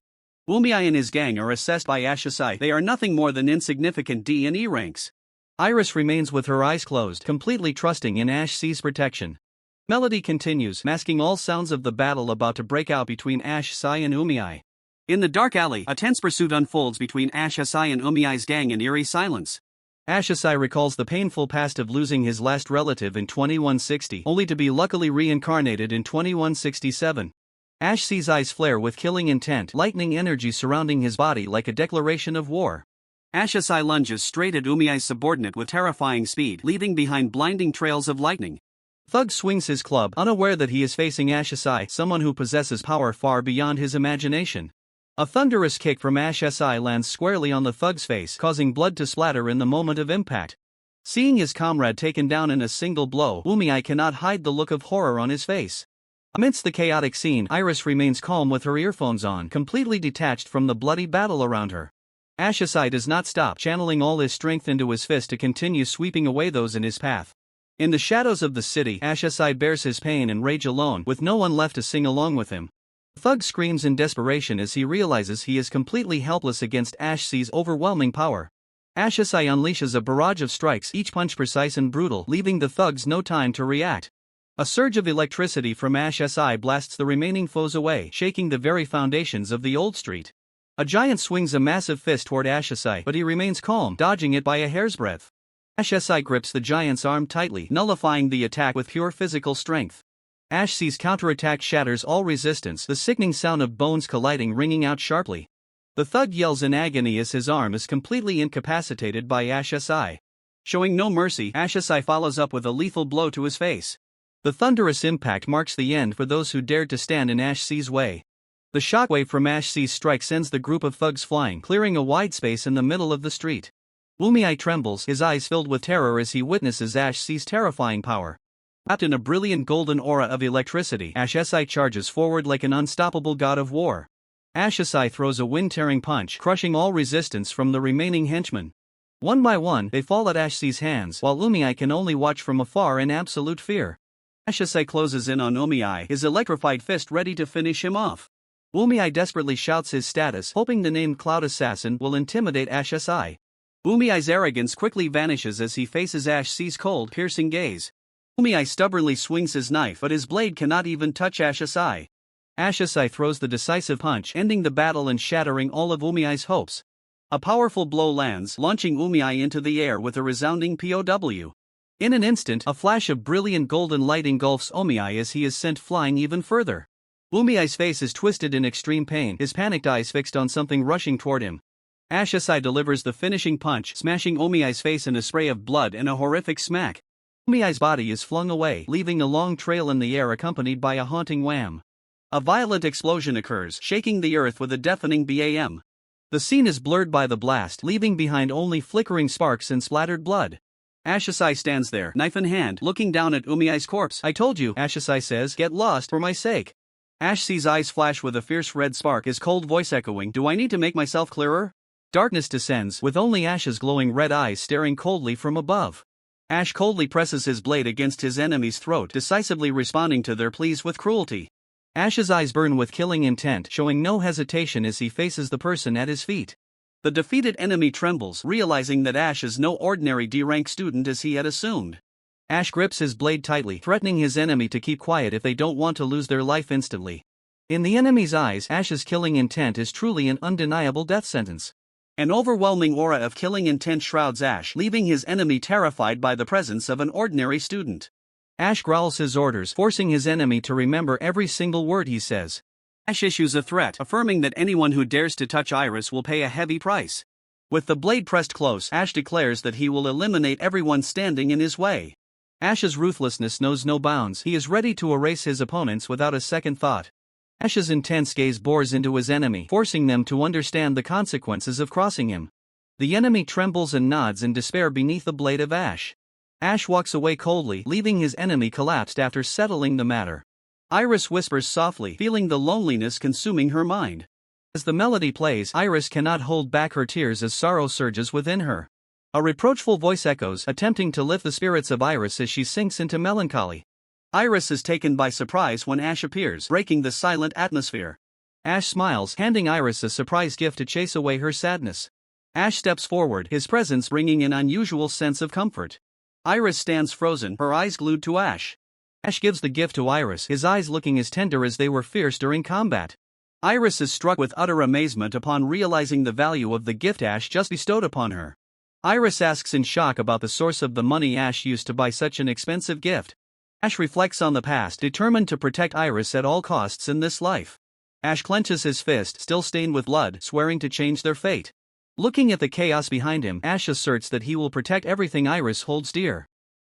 Umai and his gang are assessed by Ashisai, they are nothing more than insignificant D and E ranks. Iris remains with her eyes closed, completely trusting in Ash C's protection. Melody continues, masking all sounds of the battle about to break out between Ashisai and Umai. In the dark alley, a tense pursuit unfolds between Ashisai and Umai's gang in eerie silence. Ashisai recalls the painful past of losing his last relative in 2160, only to be luckily reincarnated in 2167. Ash C's eyes flare with killing intent, lightning energy surrounding his body like a declaration of war. Ashasai lunges straight at Umiai's subordinate with terrifying speed, leaving behind blinding trails of lightning. Thug swings his club, unaware that he is facing Ashasai, someone who possesses power far beyond his imagination. A thunderous kick from Ashasai lands squarely on the thug's face, causing blood to splatter in the moment of impact. Seeing his comrade taken down in a single blow, Umiai cannot hide the look of horror on his face. Amidst the chaotic scene, Iris remains calm with her earphones on, completely detached from the bloody battle around her. Ashasai does not stop, channeling all his strength into his fist to continue sweeping away those in his path. In the shadows of the city, Ashasai bears his pain and rage alone, with no one left to sing along with him. Thug screams in desperation as he realizes he is completely helpless against Ashasai's overwhelming power. Ashasai unleashes a barrage of strikes, each punch precise and brutal, leaving the thugs no time to react. A surge of electricity from Ashasai blasts the remaining foes away, shaking the very foundations of the old street. A giant swings a massive fist toward Ashasai, but he remains calm, dodging it by a hair's breadth. Ashasai grips the giant's arm tightly, nullifying the attack with pure physical strength. Ashasai's counterattack shatters all resistance, the sickening sound of bones colliding ringing out sharply. The thug yells in agony as his arm is completely incapacitated by Ashasai. Showing no mercy, Ashasai follows up with a lethal blow to his face. The thunderous impact marks the end for those who dared to stand in Ashasai's way. The shockwave from Ashasai's strike sends the group of thugs flying, clearing a wide space in the middle of the street. Umiai trembles, his eyes filled with terror as he witnesses Ashasai's terrifying power. Wrapped in a brilliant golden aura of electricity, Ashasai charges forward like an unstoppable god of war. Ashasai throws a wind-tearing punch, crushing all resistance from the remaining henchmen. One by one, they fall at Ashasai's hands, while Umiai can only watch from afar in absolute fear. Ashasai closes in on Umiai, his electrified fist ready to finish him off. Umiai desperately shouts his status, hoping the named Cloud Assassin will intimidate Ashasai. Umiai's arrogance quickly vanishes as he faces Ashasai's cold, piercing gaze. Umiai stubbornly swings his knife, but his blade cannot even touch Ashasai. Ashasai throws the decisive punch, ending the battle and shattering all of Umiai's hopes. A powerful blow lands, launching Umiai into the air with a resounding POW. In an instant, a flash of brilliant golden light engulfs Umiai as he is sent flying even further. Umiai's face is twisted in extreme pain, his panicked eyes fixed on something rushing toward him. Ashasai delivers the finishing punch, smashing Umiai's face in a spray of blood and a horrific smack. Umiai's body is flung away, leaving a long trail in the air accompanied by a haunting wham. A violent explosion occurs, shaking the earth with a deafening BAM. The scene is blurred by the blast, leaving behind only flickering sparks and splattered blood. Ashasai stands there, knife in hand, looking down at Umiai's corpse. "I told you," Ashasai says, "get lost for my sake." Ashasai's eyes flash with a fierce red spark, his cold voice echoing, "Do I need to make myself clearer?" Darkness descends, with only Ash's glowing red eyes staring coldly from above. Ash coldly presses his blade against his enemy's throat, decisively responding to their pleas with cruelty. Ash's eyes burn with killing intent, showing no hesitation as he faces the person at his feet. The defeated enemy trembles, realizing that Ash is no ordinary D-rank student as he had assumed. Ash grips his blade tightly, threatening his enemy to keep quiet if they don't want to lose their life instantly. In the enemy's eyes, Ash's killing intent is truly an undeniable death sentence. An overwhelming aura of killing intent shrouds Ash, leaving his enemy terrified by the presence of an ordinary student. Ash growls his orders, forcing his enemy to remember every single word he says. Ash issues a threat, affirming that anyone who dares to touch Iris will pay a heavy price. With the blade pressed close, Ash declares that he will eliminate everyone standing in his way. Ash's ruthlessness knows no bounds, he is ready to erase his opponents without a second thought. Ash's intense gaze bores into his enemy, forcing them to understand the consequences of crossing him. The enemy trembles and nods in despair beneath the blade of Ash. Ash walks away coldly, leaving his enemy collapsed after settling the matter. Iris whispers softly, feeling the loneliness consuming her mind. As the melody plays, Iris cannot hold back her tears as sorrow surges within her. A reproachful voice echoes, attempting to lift the spirits of Iris as she sinks into melancholy. Iris is taken by surprise when Ash appears, breaking the silent atmosphere. Ash smiles, handing Iris a surprise gift to chase away her sadness. Ash steps forward, his presence bringing an unusual sense of comfort. Iris stands frozen, her eyes glued to Ash. Ash gives the gift to Iris, his eyes looking as tender as they were fierce during combat. Iris is struck with utter amazement upon realizing the value of the gift Ash just bestowed upon her. Iris asks in shock about the source of the money Ash used to buy such an expensive gift. Ash reflects on the past, determined to protect Iris at all costs in this life. Ash clenches his fist, still stained with blood, swearing to change their fate. Looking at the chaos behind him, Ash asserts that he will protect everything Iris holds dear.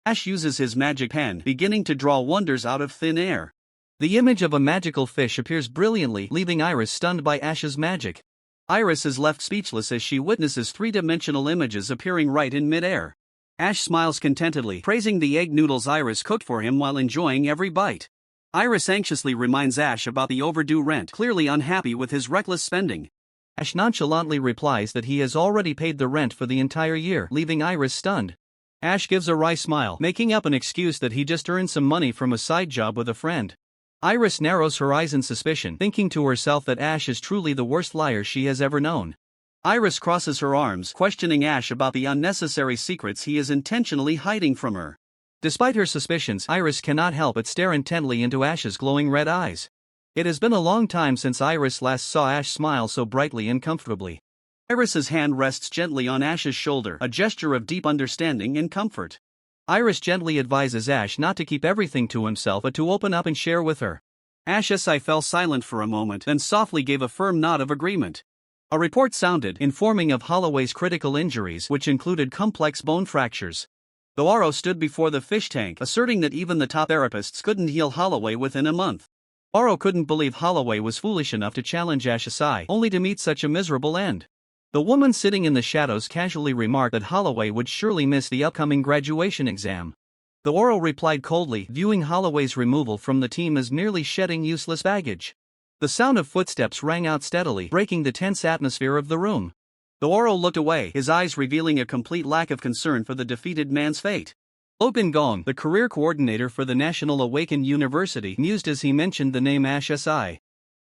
Ash uses his magic pen, beginning to draw wonders out of thin air. The image of a magical fish appears brilliantly, leaving Iris stunned by Ash's magic. Iris is left speechless as she witnesses three-dimensional images appearing right in mid-air. Ash smiles contentedly, praising the egg noodles Iris cooked for him while enjoying every bite. Iris anxiously reminds Ash about the overdue rent, clearly unhappy with his reckless spending. Ash nonchalantly replies that he has already paid the rent for the entire year, leaving Iris stunned. Ash gives a wry smile, making up an excuse that he just earned some money from a side job with a friend. Iris narrows her eyes in suspicion, thinking to herself that Ash is truly the worst liar she has ever known. Iris crosses her arms, questioning Ash about the unnecessary secrets he is intentionally hiding from her. Despite her suspicions, Iris cannot help but stare intently into Ash's glowing red eyes. It has been a long time since Iris last saw Ash smile so brightly and comfortably. Iris's hand rests gently on Ash's shoulder, a gesture of deep understanding and comfort. Iris gently advises Ash not to keep everything to himself but to open up and share with her. Ash fell silent for a moment, then softly gave a firm nod of agreement. A report sounded, informing of Holloway's critical injuries, which included complex bone fractures. Oro stood before the fish tank, asserting that even the top therapists couldn't heal Holloway within a month. Oro couldn't believe Holloway was foolish enough to challenge Ash only to meet such a miserable end. The woman sitting in the shadows casually remarked that Holloway would surely miss the upcoming graduation exam. Oro replied coldly, viewing Holloway's removal from the team as merely shedding useless baggage. The sound of footsteps rang out steadily, breaking the tense atmosphere of the room. Oro looked away, his eyes revealing a complete lack of concern for the defeated man's fate. Lopin Gong, the career coordinator for the National Awakened University, mused as he mentioned the name Ash Si.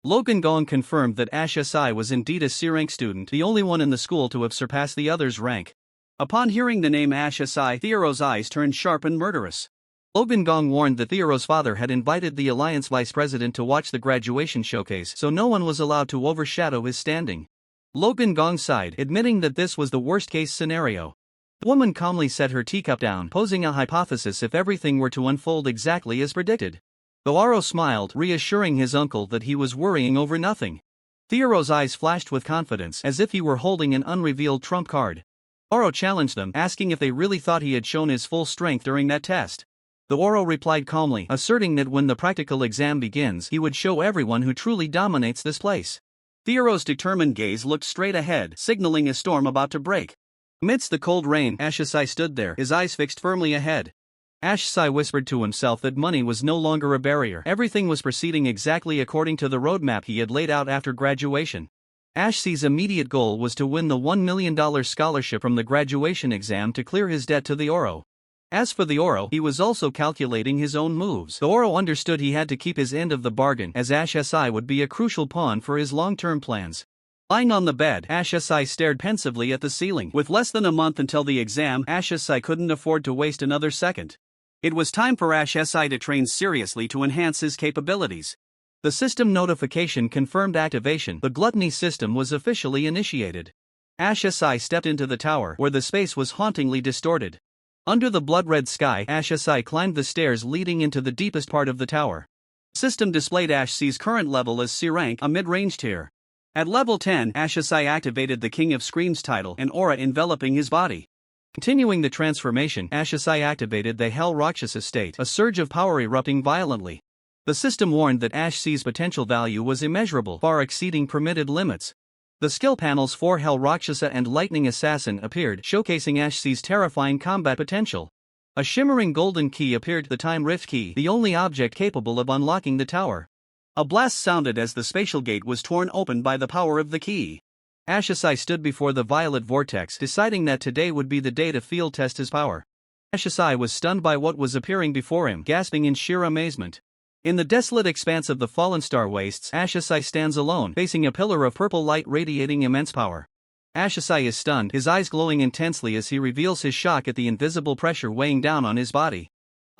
Lopin Gong confirmed that Ash Si was indeed a C-rank student, the only one in the school to have surpassed the others' rank. Upon hearing the name Ash Si, Theoro's eyes turned sharp and murderous. Lopin Gong warned that Theoro's father had invited the Alliance vice president to watch the graduation showcase, so no one was allowed to overshadow his standing. Lopin Gong sighed, admitting that this was the worst-case scenario. The woman calmly set her teacup down, posing a hypothesis if everything were to unfold exactly as predicted. Oro smiled, reassuring his uncle that he was worrying over nothing. Theoro's eyes flashed with confidence, as if he were holding an unrevealed trump card. Oro challenged them, asking if they really thought he had shown his full strength during that test. Oro replied calmly, asserting that when the practical exam begins, he would show everyone who truly dominates this place. Theoro's determined gaze looked straight ahead, signaling a storm about to break. Amidst the cold rain, Ash Si stood there, his eyes fixed firmly ahead. Ash Si whispered to himself that money was no longer a barrier, everything was proceeding exactly according to the roadmap he had laid out after graduation. Ash Si's immediate goal was to win the $1 million scholarship from the graduation exam to clear his debt to the Oro. As for the Oro, he was also calculating his own moves. The Oro understood he had to keep his end of the bargain, as Ash Si would be a crucial pawn for his long-term plans. Lying on the bed, Ash Si stared pensively at the ceiling. With less than a month until the exam, Ash Si couldn't afford to waste another second. It was time for Ash Si to train seriously to enhance his capabilities. The system notification confirmed activation. The gluttony system was officially initiated. Ash Si stepped into the tower, where the space was hauntingly distorted. Under the blood-red sky, Ash Si climbed the stairs leading into the deepest part of the tower. The system displayed Ash Si's current level as C rank, a mid-range tier. At level 10, Ash Si activated the King of Screams title, an aura enveloping his body. Continuing the transformation, Ash Si activated the Hell Rakshasa state, a surge of power erupting violently. The system warned that Ash Si's potential value was immeasurable, far exceeding permitted limits. The skill panels for Hell Rakshasa and Lightning Assassin appeared, showcasing Ash Si's terrifying combat potential. A shimmering golden key appeared, the Time Rift key, the only object capable of unlocking the tower. A blast sounded as the spatial gate was torn open by the power of the key. Ash Si stood before the violet vortex, deciding that today would be the day to field test his power. Ash Si was stunned by what was appearing before him, gasping in sheer amazement. In the desolate expanse of the Fallen Star Wastes, Ash Si stands alone, facing a pillar of purple light radiating immense power. Ash Si is stunned, his eyes glowing intensely as he reveals his shock at the invisible pressure weighing down on his body.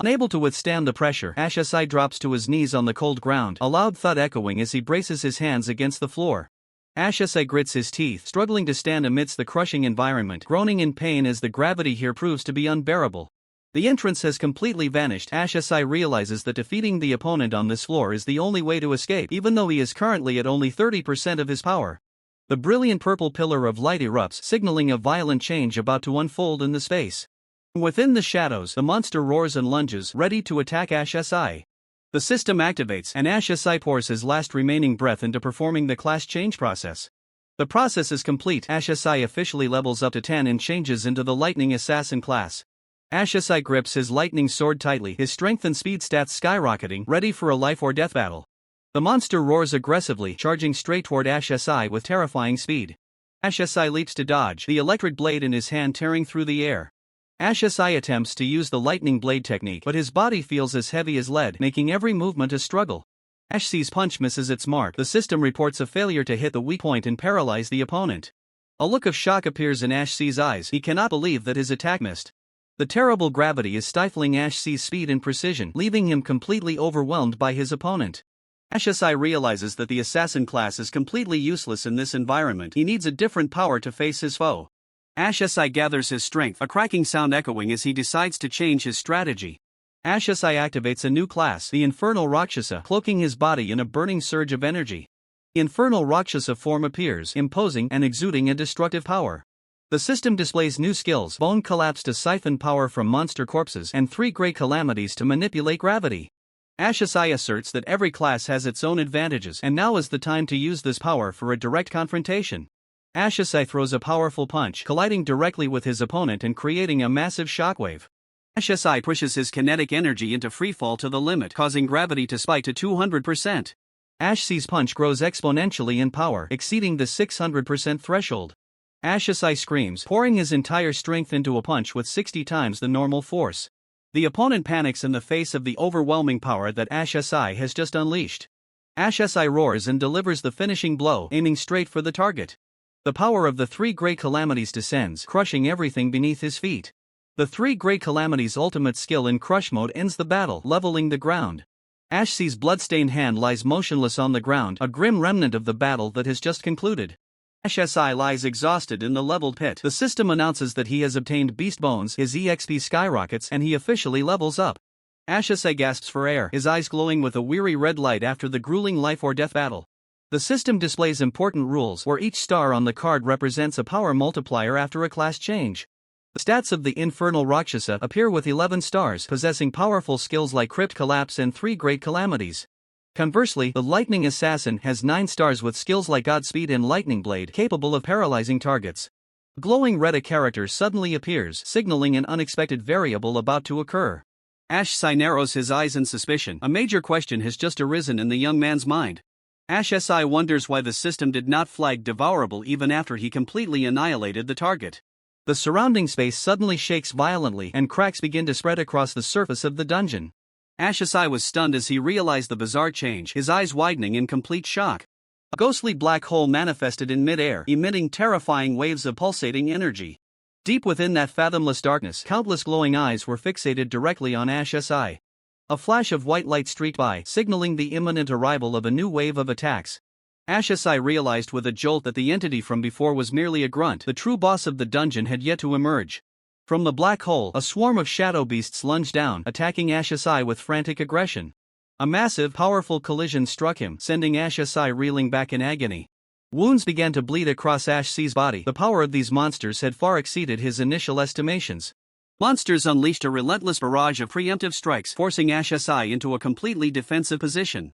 Unable to withstand the pressure, Ash Si drops to his knees on the cold ground, a loud thud echoing as he braces his hands against the floor. Ash Si grits his teeth, struggling to stand amidst the crushing environment, groaning in pain as the gravity here proves to be unbearable. The entrance has completely vanished. Ash Si realizes that defeating the opponent on this floor is the only way to escape, even though he is currently at only 30% of his power. The brilliant purple pillar of light erupts, signaling a violent change about to unfold in the space. Within the shadows, the monster roars and lunges, ready to attack Ash SI. The system activates, and Ash SI pours his last remaining breath into performing the class change process. The process is complete. Ash SI officially levels up to 10 and changes into the Lightning Assassin class. Ash SI grips his lightning sword tightly, his strength and speed stats skyrocketing, ready for a life or death battle. The monster roars aggressively, charging straight toward Ash SI with terrifying speed. Ash SI leaps to dodge, the electric blade in his hand tearing through the air. Ash SI attempts to use the lightning blade technique, but his body feels as heavy as lead, making every movement a struggle. Ash C's punch misses its mark. The system reports a failure to hit the weak point and paralyze the opponent. A look of shock appears in Ash C's eyes. He cannot believe that his attack missed. The terrible gravity is stifling Ash C's speed and precision, leaving him completely overwhelmed by his opponent. Ash SI realizes that the assassin class is completely useless in this environment. He needs a different power to face his foe. Ash SI gathers his strength, a cracking sound echoing as he decides to change his strategy. Ash SI activates a new class, the Infernal Rakshasa, cloaking his body in a burning surge of energy. The Infernal Rakshasa form appears, imposing and exuding a destructive power. The system displays new skills: Bone Collapse to siphon power from monster corpses, and 3 Great Calamities to manipulate gravity. Ash SI asserts that every class has its own advantages, and now is the time to use this power for a direct confrontation. Ash SI throws a powerful punch, colliding directly with his opponent and creating a massive shockwave. Ash SI pushes his kinetic energy into freefall to the limit, causing gravity to spike to 200%. Ash C's punch grows exponentially in power, exceeding the 600% threshold. Ash SI screams, pouring his entire strength into a punch with 60 times the normal force. The opponent panics in the face of the overwhelming power that Ash SI has just unleashed. Ash SI roars and delivers the finishing blow, aiming straight for the target. The power of the 3 Great Calamities descends, crushing everything beneath his feet. The 3 Great Calamities' ultimate skill in crush mode ends the battle, leveling the ground. Ash C's bloodstained hand lies motionless on the ground, a grim remnant of the battle that has just concluded. Ash SI lies exhausted in the leveled pit. The system announces that he has obtained Beast Bones, his EXP skyrockets, and he officially levels up. Ash SI gasps for air, his eyes glowing with a weary red light after the grueling life or death battle. The system displays important rules, where each star on the card represents a power multiplier after a class change. The stats of the Infernal Rakshasa appear with 11 stars, possessing powerful skills like Crypt Collapse and 3 Great Calamities. Conversely, the Lightning Assassin has 9 stars with skills like Godspeed and Lightning Blade, capable of paralyzing targets. A glowing red character suddenly appears, signaling an unexpected variable about to occur. Ash SI narrows his eyes in suspicion. A major question has just arisen in the young man's mind. Ash SI wonders why the system did not flag Devourable even after he completely annihilated the target. The surrounding space suddenly shakes violently, and cracks begin to spread across the surface of the dungeon. Ash SI was stunned as he realized the bizarre change, his eyes widening in complete shock. A ghostly black hole manifested in mid-air, emitting terrifying waves of pulsating energy. Deep within that fathomless darkness, countless glowing eyes were fixated directly on Ash SI. A flash of white light streaked by, signaling the imminent arrival of a new wave of attacks. Ash SI realized with a jolt that the entity from before was merely a grunt. The true boss of the dungeon had yet to emerge. From the black hole, a swarm of shadow beasts lunged down, attacking Ash SI with frantic aggression. A massive, powerful collision struck him, sending Ash SI reeling back in agony. Wounds began to bleed across Ash C's body. The power of these monsters had far exceeded his initial estimations. Monsters unleashed a relentless barrage of preemptive strikes, forcing Ash SI into a completely defensive position.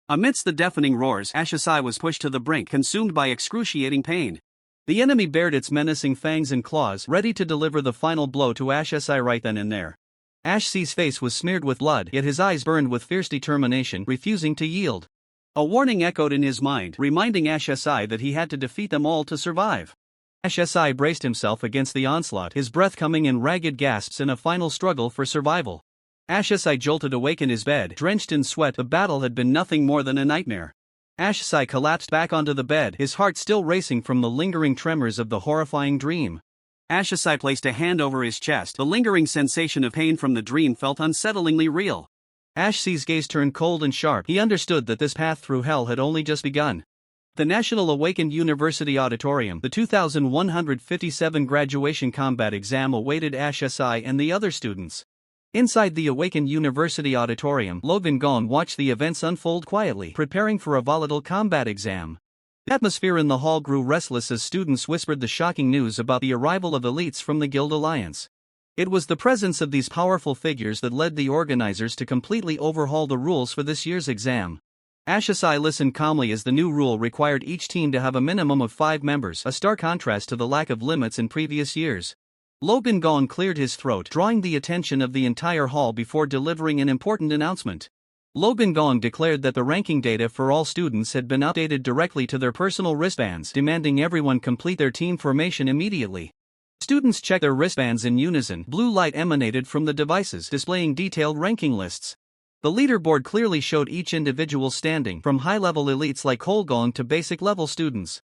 Amidst the deafening roars, Ash SI was pushed to the brink, consumed by excruciating pain. The enemy bared its menacing fangs and claws, ready to deliver the final blow to Ash SI right then and there. Ash C's face was smeared with blood, yet his eyes burned with fierce determination, refusing to yield. A warning echoed in his mind, reminding Ash SI that he had to defeat them all to survive. Ash SI braced himself against the onslaught, his breath coming in ragged gasps in a final struggle for survival. Ash SI jolted awake in his bed, drenched in sweat. The battle had been nothing more than a nightmare. Ash SI collapsed back onto the bed, his heart still racing from the lingering tremors of the horrifying dream. Ash SI placed a hand over his chest. The lingering sensation of pain from the dream felt unsettlingly real. Ash C's gaze turned cold and sharp. He understood that this path through hell had only just begun. The National Awakened University Auditorium, the 2157 graduation combat exam awaited Ash SI and the other students. Inside the Awakened University Auditorium, Logan Gon watched the events unfold quietly, preparing for a volatile combat exam. The atmosphere in the hall grew restless as students whispered the shocking news about the arrival of elites from the Guild Alliance. It was the presence of these powerful figures that led the organizers to completely overhaul the rules for this year's exam. Ashasai listened calmly as the new rule required each team to have a minimum of 5 members, a stark contrast to the lack of limits in previous years. Logan Gong cleared his throat, drawing the attention of the entire hall before delivering an important announcement. Logan Gong declared that the ranking data for all students had been updated directly to their personal wristbands, demanding everyone complete their team formation immediately. Students checked their wristbands in unison. Blue light emanated from the devices, displaying detailed ranking lists. The leaderboard clearly showed each individual standing, from high-level elites like Cole Gong to basic-level students.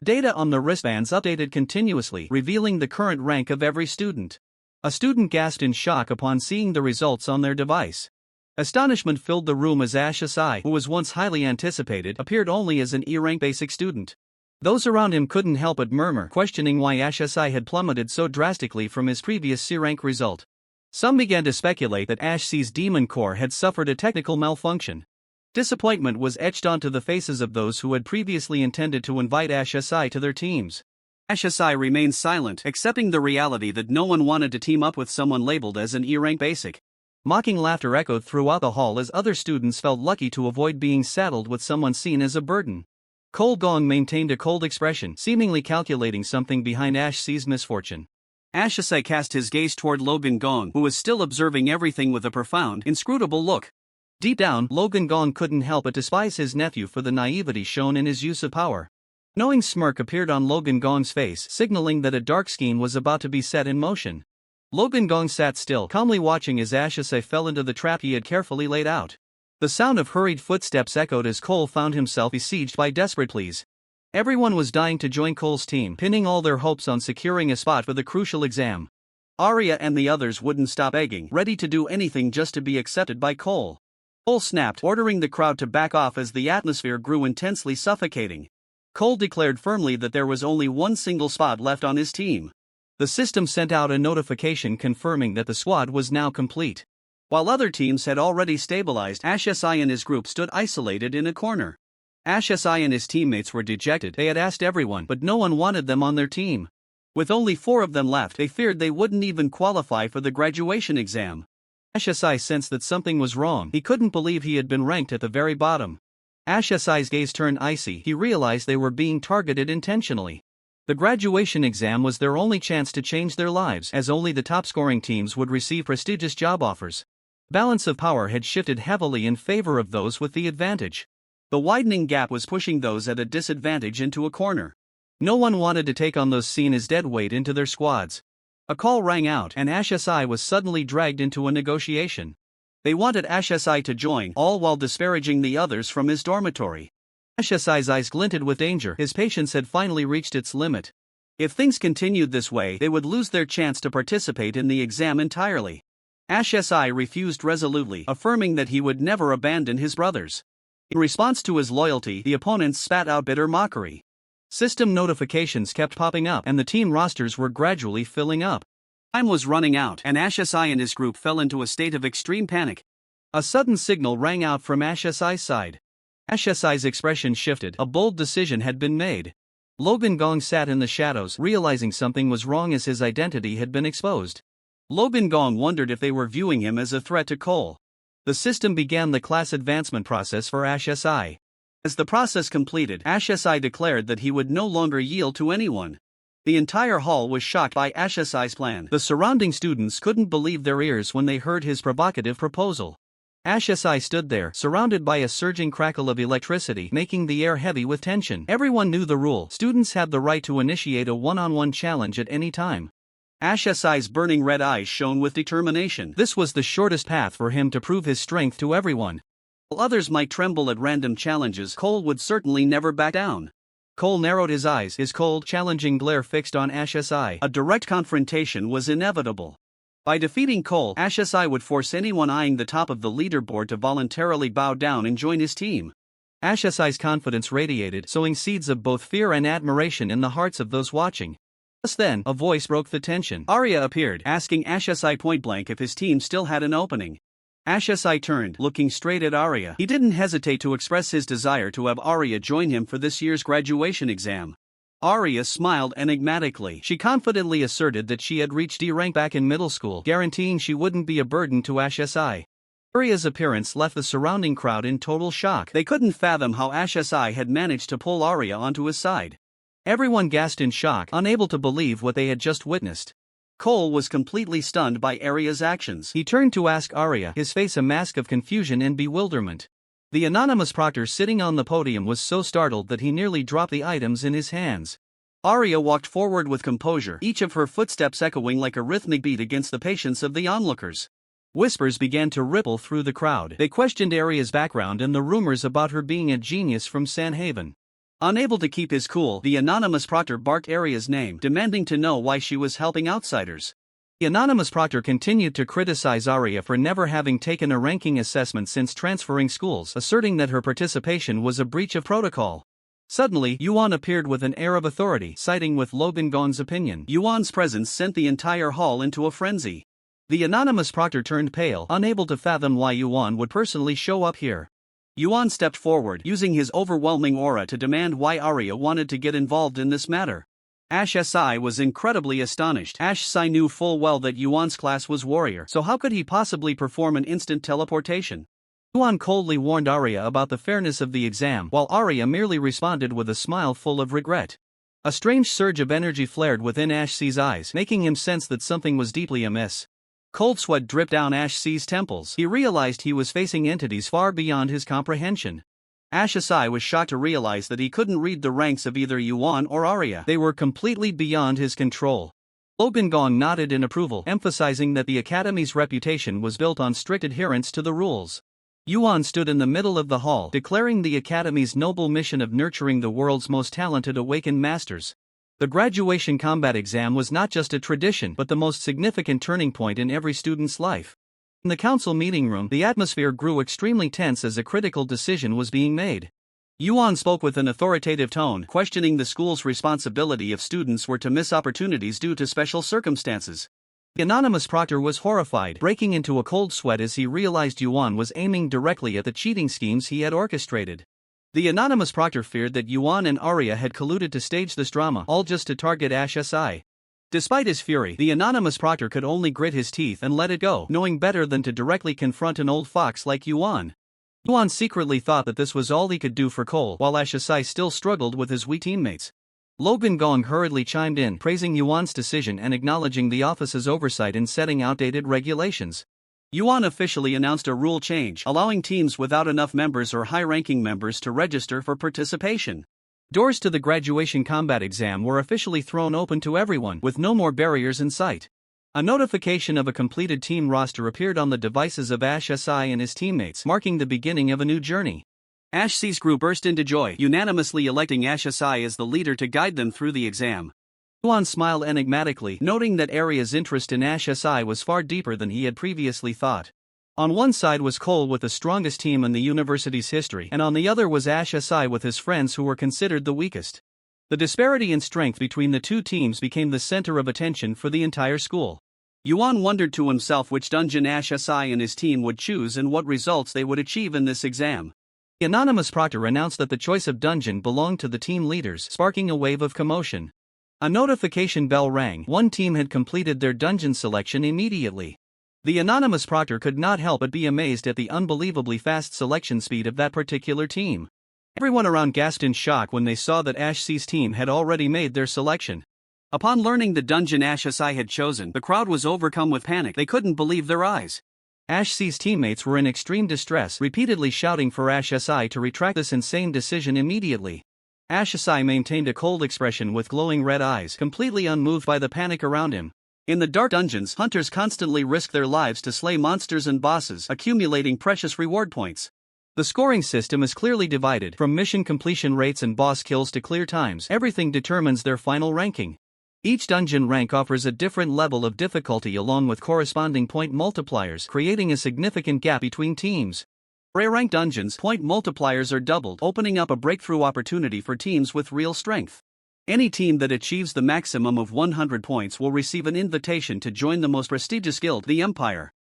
Data on the wristbands updated continuously, revealing the current rank of every student. A student gasped in shock upon seeing the results on their device. Astonishment filled the room as Ashasai, who was once highly anticipated, appeared only as an E-rank basic student. Those around him couldn't help but murmur, questioning why Ashasai had plummeted so drastically from his previous C-rank result. Some began to speculate that Ash's demon core had suffered a technical malfunction. Disappointment was etched onto the faces of those who had previously intended to invite Ashasai to their teams. Ashasai remained silent, accepting the reality that no one wanted to team up with someone labeled as an E-rank basic. Mocking laughter echoed throughout the hall as other students felt lucky to avoid being saddled with someone seen as a burden. Cole Gong maintained a cold expression, seemingly calculating something behind Ash's misfortune. Ashasai cast his gaze toward Logan Gong, who was still observing everything with a profound, inscrutable look. Deep down, Logan Gong couldn't help but despise his nephew for the naivety shown in his use of power. Knowing smirk appeared on Logan Gong's face, signaling that a dark scheme was about to be set in motion. Logan Gong sat still, calmly watching as Ashasai fell into the trap he had carefully laid out. The sound of hurried footsteps echoed as Cole found himself besieged by desperate pleas. Everyone was dying to join Cole's team, pinning all their hopes on securing a spot for the crucial exam. Arya and the others wouldn't stop begging, ready to do anything just to be accepted by Cole. Cole snapped, ordering the crowd to back off as the atmosphere grew intensely suffocating. Cole declared firmly that there was only one single spot left on his team. The system sent out a notification confirming that the squad was now complete. While other teams had already stabilized, Ashasai and his group stood isolated in a corner. Ashasai and his teammates were dejected. They had asked everyone, but no one wanted them on their team. With only 4 of them left, they feared they wouldn't even qualify for the graduation exam. Ashasai sensed that something was wrong. He couldn't believe he had been ranked at the very bottom. Ashasai's gaze turned icy. He realized they were being targeted intentionally. The graduation exam was their only chance to change their lives, as only the top-scoring teams would receive prestigious job offers. Balance of power had shifted heavily in favor of those with the advantage. The widening gap was pushing those at a disadvantage into a corner. No one wanted to take on those seen as deadweight into their squads. A call rang out, and Ashasai was suddenly dragged into a negotiation. They wanted Ashasai to join, all while disparaging the others from his dormitory. Ashasai's eyes glinted with danger. His patience had finally reached its limit. If things continued this way, they would lose their chance to participate in the exam entirely. Ashasai refused resolutely, affirming that he would never abandon his brothers. In response to his loyalty, the opponents spat out bitter mockery. System notifications kept popping up, and the team rosters were gradually filling up. Time was running out, and Ashasai and his group fell into a state of extreme panic. A sudden signal rang out from Ashasai's side. Ashasai's expression shifted. A bold decision had been made. Logan Gong sat in the shadows, realizing something was wrong as his identity had been exposed. Logan Gong wondered if they were viewing him as a threat to Cole. The system began the class advancement process for Ashasai. As the process completed, Ashasai declared that he would no longer yield to anyone. The entire hall was shocked by Ashasai's plan. The surrounding students couldn't believe their ears when they heard his provocative proposal. Ashasai stood there, surrounded by a surging crackle of electricity, making the air heavy with tension. Everyone knew the rule. Students had the right to initiate a one-on-one challenge at any time. Ashasai's burning red eyes shone with determination. This was the shortest path for him to prove his strength to everyone. While others might tremble at random challenges, Cole would certainly never back down. Cole narrowed his eyes, his cold, challenging glare fixed on Ashasai. A direct confrontation was inevitable. By defeating Cole, Ashasai would force anyone eyeing the top of the leaderboard to voluntarily bow down and join his team. Ashasai's confidence radiated, sowing seeds of both fear and admiration in the hearts of those watching. Just then, a voice broke the tension. Arya appeared, asking Ashasai point-blank if his team still had an opening. Ash Si turned, looking straight at Arya. He didn't hesitate to express his desire to have Arya join him for this year's graduation exam. Arya smiled enigmatically. She confidently asserted that she had reached D rank back in middle school, guaranteeing she wouldn't be a burden to Ash Si. Arya's appearance left the surrounding crowd in total shock. They couldn't fathom how Ash Si had managed to pull Arya onto his side. Everyone gasped in shock, unable to believe what they had just witnessed. Cole was completely stunned by Arya's actions. He turned to ask Arya, his face a mask of confusion and bewilderment. The anonymous proctor sitting on the podium was so startled that he nearly dropped the items in his hands. Arya walked forward with composure, each of her footsteps echoing like a rhythmic beat against the patience of the onlookers. Whispers began to ripple through the crowd. They questioned Arya's background and the rumors about her being a genius from Sanhaven. Unable to keep his cool, the anonymous proctor barked Arya's name, demanding to know why she was helping outsiders. The anonymous proctor continued to criticize Arya for never having taken a ranking assessment since transferring schools, asserting that her participation was a breach of protocol. Suddenly, Yuan appeared with an air of authority, siding with Lobin Gong's opinion. Yuan's presence sent the entire hall into a frenzy. The anonymous proctor turned pale, unable to fathom why Yuan would personally show up here. Yuan stepped forward, using his overwhelming aura to demand why Arya wanted to get involved in this matter. Ash Si was incredibly astonished. Ash Si knew full well that Yuan's class was warrior, so how could he possibly perform an instant teleportation? Yuan coldly warned Arya about the fairness of the exam, while Arya merely responded with a smile full of regret. A strange surge of energy flared within Ash Si's eyes, making him sense that something was deeply amiss. Cold sweat dripped down Ash Si's temples. He realized he was facing entities far beyond his comprehension. Ash Si was shocked to realize that he couldn't read the ranks of either Yuan or Arya. They were completely beyond his control. Lobin Gong nodded in approval, emphasizing that the academy's reputation was built on strict adherence to the rules. Yuan stood in the middle of the hall, declaring the academy's noble mission of nurturing the world's most talented awakened masters. The graduation combat exam was not just a tradition but the most significant turning point in every student's life. In the council meeting room, the atmosphere grew extremely tense as a critical decision was being made. Yuan spoke with an authoritative tone, questioning the school's responsibility if students were to miss opportunities due to special circumstances. The anonymous proctor was horrified, breaking into a cold sweat as he realized Yuan was aiming directly at the cheating schemes he had orchestrated. The anonymous proctor feared that Yuan and Arya had colluded to stage this drama, all just to target Ash Si. Despite his fury, the anonymous proctor could only grit his teeth and let it go, knowing better than to directly confront an old fox like Yuan. Yuan secretly thought that this was all he could do for Cole, while Ash Si still struggled with his weak teammates. Lobin Gong hurriedly chimed in, praising Yuan's decision and acknowledging the office's oversight in setting outdated regulations. Yuan officially announced a rule change, allowing teams without enough members or high-ranking members to register for participation. Doors to the graduation combat exam were officially thrown open to everyone, with no more barriers in sight. A notification of a completed team roster appeared on the devices of Ash Si and his teammates, marking the beginning of a new journey. Ash Si's crew burst into joy, unanimously electing Ash Si as the leader to guide them through the exam. Yuan smiled enigmatically, noting that Arya's interest in Ash Si was far deeper than he had previously thought. On one side was Cole with the strongest team in the university's history, and on the other was Ash Si with his friends who were considered the weakest. The disparity in strength between the two teams became the center of attention for the entire school. Yuan wondered to himself which dungeon Ash Si and his team would choose and what results they would achieve in this exam. The anonymous proctor announced that the choice of dungeon belonged to the team leaders, sparking a wave of commotion. A notification bell rang. One team had completed their dungeon selection immediately. The anonymous proctor could not help but be amazed at the unbelievably fast selection speed of that particular team. Everyone around gasped in shock when they saw that Ash Si's team had already made their selection. Upon learning the dungeon Ash Si had chosen, the crowd was overcome with panic. They couldn't believe their eyes. Ash Si's teammates were in extreme distress, repeatedly shouting for Ash Si to retract this insane decision immediately. Ash Si maintained a cold expression with glowing red eyes, completely unmoved by the panic around him. In the dark dungeons, hunters constantly risk their lives to slay monsters and bosses, accumulating precious reward points. The scoring system is clearly divided, from mission completion rates and boss kills to clear times. Everything determines their final ranking. Each dungeon rank offers a different level of difficulty along with corresponding point multipliers, creating a significant gap between teams. For A-ranked dungeons, point multipliers are doubled, opening up a breakthrough opportunity for teams with real strength. Any team that achieves the maximum of 100 points will receive an invitation to join the most prestigious guild, the Empire.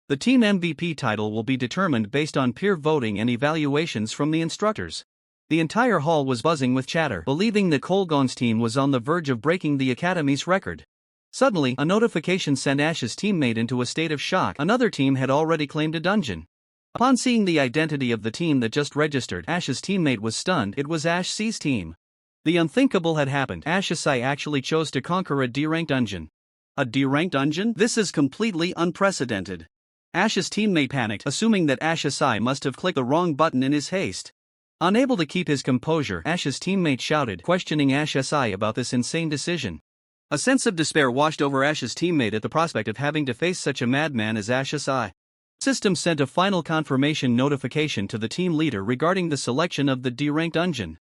The team MVP title will be determined based on peer voting and evaluations from the instructors. The entire hall was buzzing with chatter, believing that Kolgong's team was on the verge of breaking the academy's record. Suddenly, a notification sent Ash's teammate into a state of shock. Another team had already claimed a dungeon. Upon seeing the identity of the team that just registered, Ash's teammate was stunned. It was Ash C's team. The unthinkable had happened. Ash Sai actually chose to conquer a D-rank dungeon. A D-rank dungeon? This is completely unprecedented. Ash's teammate panicked, assuming that Ash Sai must have clicked the wrong button in his haste. Unable to keep his composure, Ash's teammate shouted, questioning Ash Sai about this insane decision. A sense of despair washed over Ash's teammate at the prospect of having to face such a madman as Ash Sai. System sent a final confirmation notification to the team leader regarding the selection of the D-rank dungeon.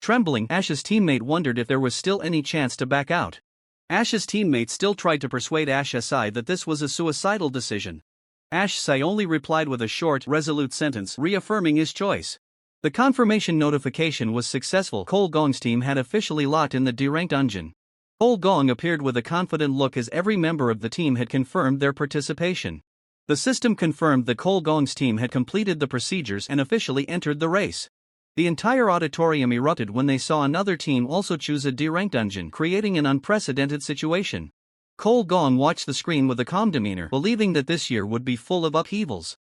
Trembling, Ash's teammate wondered if there was still any chance to back out. Ash's teammate still tried to persuade Ash Sai that this was a suicidal decision. Ash Sai only replied with a short, resolute sentence, reaffirming his choice. The confirmation notification was successful. Kolgong's team had officially locked in the D-rank dungeon. Kolgong appeared with a confident look as every member of the team had confirmed their participation. The system confirmed that Kolgong's team had completed the procedures and officially entered the race. The entire auditorium erupted when they saw another team also choose a D-rank dungeon, creating an unprecedented situation. Kolgong watched the screen with a calm demeanor, believing that this year would be full of upheavals.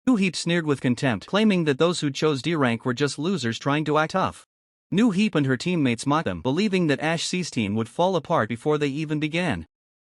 New Heap sneered with contempt, claiming that those who chose D-rank were just losers trying to act tough. New Heap and her teammates mocked them, believing that Ash C's team would fall apart before they even began.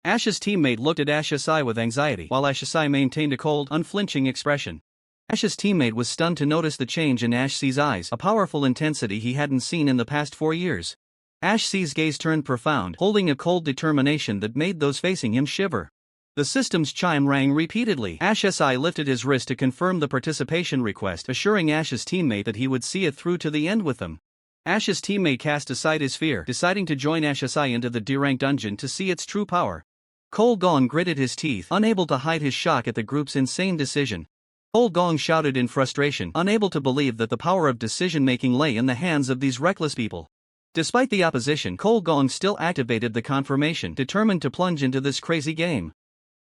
Ash's teammate looked at Ash Sai with anxiety, while Ash Sai maintained a cold, unflinching expression. Ash's teammate was stunned to notice the change in Ash C's eyes, a powerful intensity he hadn't seen in the past 4 years. Ash C's gaze turned profound, holding a cold determination that made those facing him shiver. The system's chime rang repeatedly. Ash Sai lifted his wrist to confirm the participation request, assuring Ash's teammate that he would see it through to the end with them. Ash's teammate cast aside his fear, deciding to join Ash Sai into the D-rank dungeon to see its true power. Kolgong gritted his teeth, unable to hide his shock at the group's insane decision. Kolgong shouted in frustration, unable to believe that the power of decision-making lay in the hands of these reckless people. Despite the opposition, Kolgong still activated the confirmation, determined to plunge into this crazy game.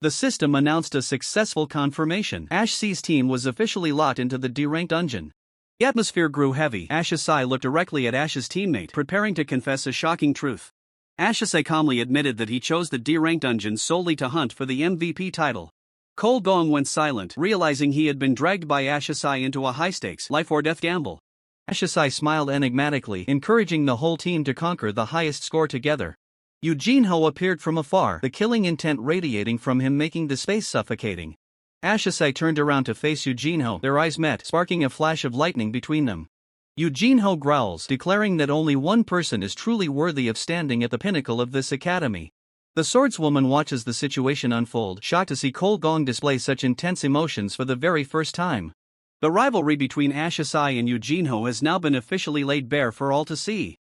The system announced a successful confirmation. Ash C's team was officially locked into the D-rank dungeon. The atmosphere grew heavy. Ash Sai looked directly at Ash's teammate, preparing to confess a shocking truth. Ash Sai calmly admitted that he chose the D-rank dungeon solely to hunt for the MVP title. Kolgong went silent, realizing he had been dragged by Ash Sai into a high-stakes, life-or-death gamble. Ash Sai smiled enigmatically, encouraging the whole team to conquer the highest score together. Eugene-ho appeared from afar, the killing intent radiating from him making the space suffocating. Ash Sai turned around to face Eugene-ho, their eyes met, sparking a flash of lightning between them. Eugene-ho growls, declaring that only one person is truly worthy of standing at the pinnacle of this academy. The swordswoman watches the situation unfold, shocked to see Kolgong display such intense emotions for the very first time. The rivalry between Ash Sai and Eugene-ho has now been officially laid bare for all to see.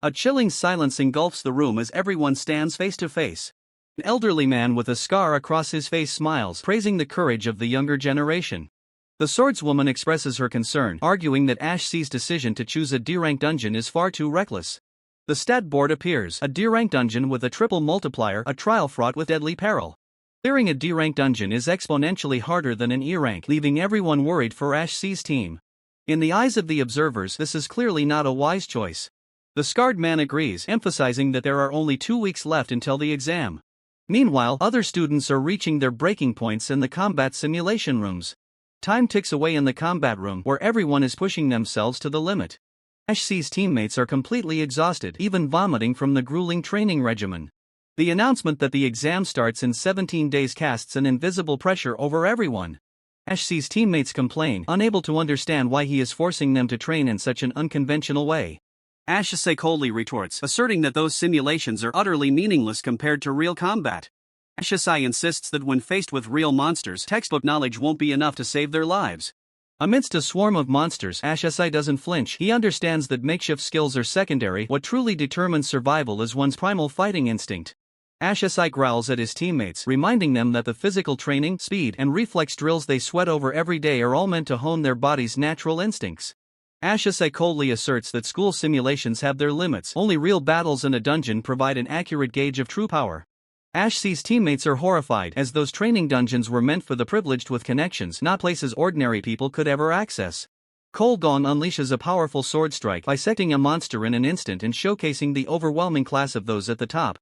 A chilling silence engulfs the room as everyone stands face to face. An elderly man with a scar across his face smiles, praising the courage of the younger generation. The swordswoman expresses her concern, arguing that Ash C's decision to choose a D-rank dungeon is far too reckless. The stat board appears, a D-rank dungeon with a triple multiplier, a trial fraught with deadly peril. Clearing a D-rank dungeon is exponentially harder than an E-rank, leaving everyone worried for Ash C's team. In the eyes of the observers, this is clearly not a wise choice. The scarred man agrees, emphasizing that there are only 2 weeks left until the exam. Meanwhile, other students are reaching their breaking points in the combat simulation rooms. Time ticks away in the combat room, where everyone is pushing themselves to the limit. Ash C's teammates are completely exhausted, even vomiting from the grueling training regimen. The announcement that the exam starts in 17 days casts an invisible pressure over everyone. Ash C's teammates complain, unable to understand why he is forcing them to train in such an unconventional way. Ash Sai coldly retorts, asserting that those simulations are utterly meaningless compared to real combat. Ash Sai insists that when faced with real monsters, textbook knowledge won't be enough to save their lives. Amidst a swarm of monsters, Ash Sai doesn't flinch. He understands that makeshift skills are secondary. What truly determines survival is one's primal fighting instinct. Ash Sai growls at his teammates, reminding them that the physical training, speed, and reflex drills they sweat over every day are all meant to hone their body's natural instincts. Ash Sai coldly asserts that school simulations have their limits. Only real battles in a dungeon provide an accurate gauge of true power. Ash's teammates are horrified, as those training dungeons were meant for the privileged with connections, not places ordinary people could ever access. Cole Gong unleashes a powerful sword strike, bisecting a monster in an instant and showcasing the overwhelming class of those at the top.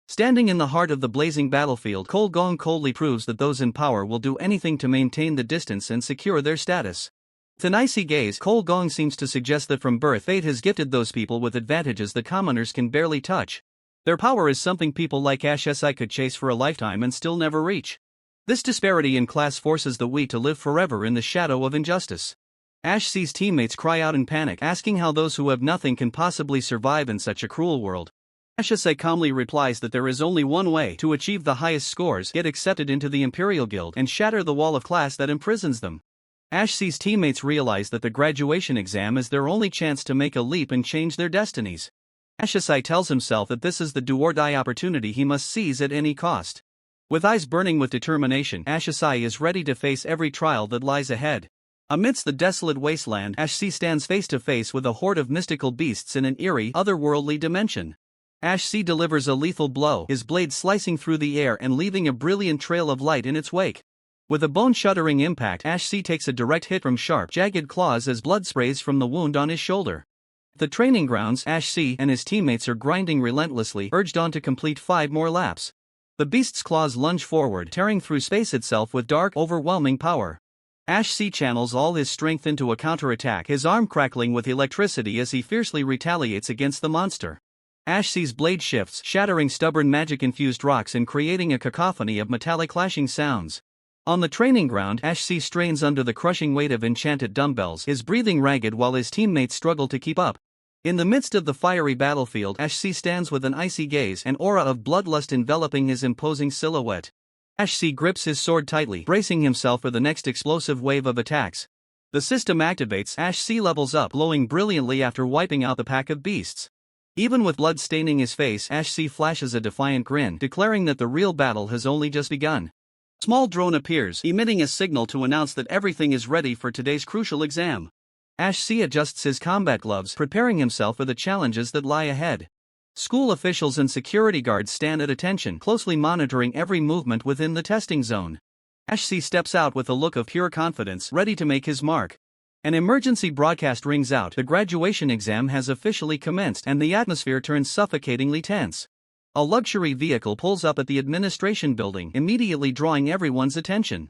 Standing in the heart of the blazing battlefield, Cole Gong coldly proves that those in power will do anything to maintain the distance and secure their status. With an icy gaze, Cole Gong seems to suggest that from birth fate has gifted those people with advantages that commoners can barely touch. Their power is something people like Ash could chase for a lifetime and still never reach. This disparity in class forces the weak to live forever in the shadow of injustice. Ash's teammates cry out in panic, asking how those who have nothing can possibly survive in such a cruel world. Ash calmly replies that there is only one way to achieve the highest scores: get accepted into the Imperial Guild and shatter the wall of class that imprisons them. Ash's teammates realize that the graduation exam is their only chance to make a leap and change their destinies. Ash tells himself that this is the do-or-die opportunity he must seize at any cost. With eyes burning with determination, Ash is ready to face every trial that lies ahead. Amidst the desolate wasteland, Ash stands face to face with a horde of mystical beasts in an eerie, otherworldly dimension. Ash delivers a lethal blow, his blade slicing through the air and leaving a brilliant trail of light in its wake. With a bone-shuddering impact, Ash takes a direct hit from sharp, jagged claws as blood sprays from the wound on his shoulder. At the training grounds, Ash and his teammates are grinding relentlessly, urged on to complete 5 more laps. The beast's claws lunge forward, tearing through space itself with dark, overwhelming power. Ash channels all his strength into a counterattack, his arm crackling with electricity as he fiercely retaliates against the monster. Ash's blade shifts, shattering stubborn magic-infused rocks and creating a cacophony of metallic clashing sounds. On the training ground, Ash strains under the crushing weight of enchanted dumbbells, his breathing ragged while his teammates struggle to keep up. In the midst of the fiery battlefield, Ash stands with an icy gaze, an aura of bloodlust enveloping his imposing silhouette. Ash grips his sword tightly, bracing himself for the next explosive wave of attacks. The system activates, Ash levels up, glowing brilliantly after wiping out the pack of beasts. Even with blood staining his face, Ash flashes a defiant grin, declaring that the real battle has only just begun. A small drone appears, emitting a signal to announce that everything is ready for today's crucial exam. Ash adjusts his combat gloves, preparing himself for the challenges that lie ahead. School officials and security guards stand at attention, closely monitoring every movement within the testing zone. Ash steps out with a look of pure confidence, ready to make his mark. An emergency broadcast rings out: the graduation exam has officially commenced, and the atmosphere turns suffocatingly tense. A luxury vehicle pulls up at the administration building, immediately drawing everyone's attention.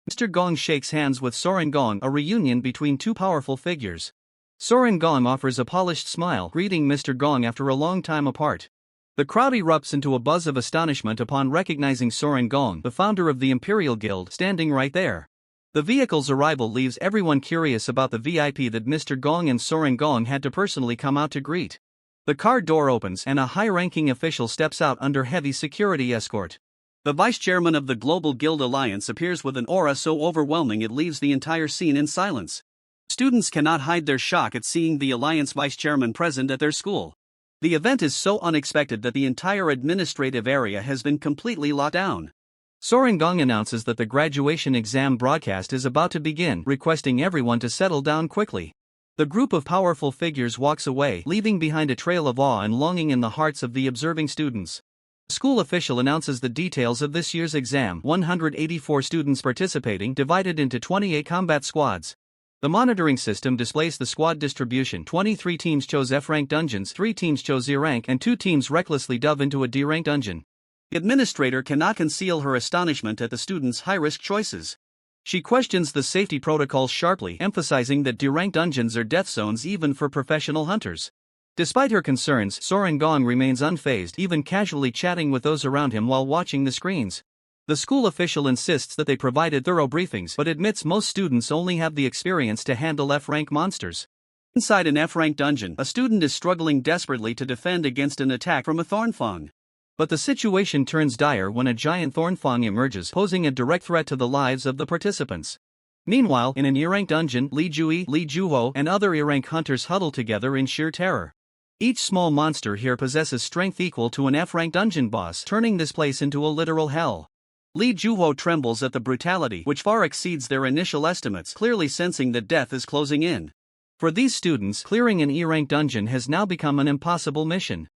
Mr. Gong shakes hands with Soren Gong, a reunion between two powerful figures. Soren Gong offers a polished smile, greeting Mr. Gong after a long time apart. The crowd erupts into a buzz of astonishment upon recognizing Soren Gong, the founder of the Imperial Guild, standing right there. The vehicle's arrival leaves everyone curious about the VIP that Mr. Gong and Soren Gong had to personally come out to greet. The car door opens and a high-ranking official steps out under heavy security escort. The vice-chairman of the Global Guild Alliance appears with an aura so overwhelming it leaves the entire scene in silence. Students cannot hide their shock at seeing the Alliance vice-chairman present at their school. The event is so unexpected that the entire administrative area has been completely locked down. Soren Gong announces that the graduation exam broadcast is about to begin, requesting everyone to settle down quickly. The group of powerful figures walks away, leaving behind a trail of awe and longing in the hearts of the observing students. The school official announces the details of this year's exam: 184 students participating, divided into 28 combat squads. The monitoring system displays the squad distribution: 23 teams chose F-rank dungeons, 3 teams chose E-rank, and 2 teams recklessly dove into a D-rank dungeon. The administrator cannot conceal her astonishment at the students' high-risk choices. She questions the safety protocols sharply, emphasizing that D-rank dungeons are death zones even for professional hunters. Despite her concerns, Soren Gong remains unfazed, even casually chatting with those around him while watching the screens. The school official insists that they provided thorough briefings, but admits most students only have the experience to handle F-rank monsters. Inside an F-rank dungeon, a student is struggling desperately to defend against an attack from a Thornfang. But the situation turns dire when a giant Thornfang emerges, posing a direct threat to the lives of the participants. Meanwhile, in an E-rank dungeon, Li Jui, Li Juho, and other E-rank hunters huddle together in sheer terror. Each small monster here possesses strength equal to an F-rank dungeon boss, turning this place into a literal hell. Li Juho trembles at the brutality, which far exceeds their initial estimates, clearly sensing that death is closing in. For these students, clearing an E-rank dungeon has now become an impossible mission.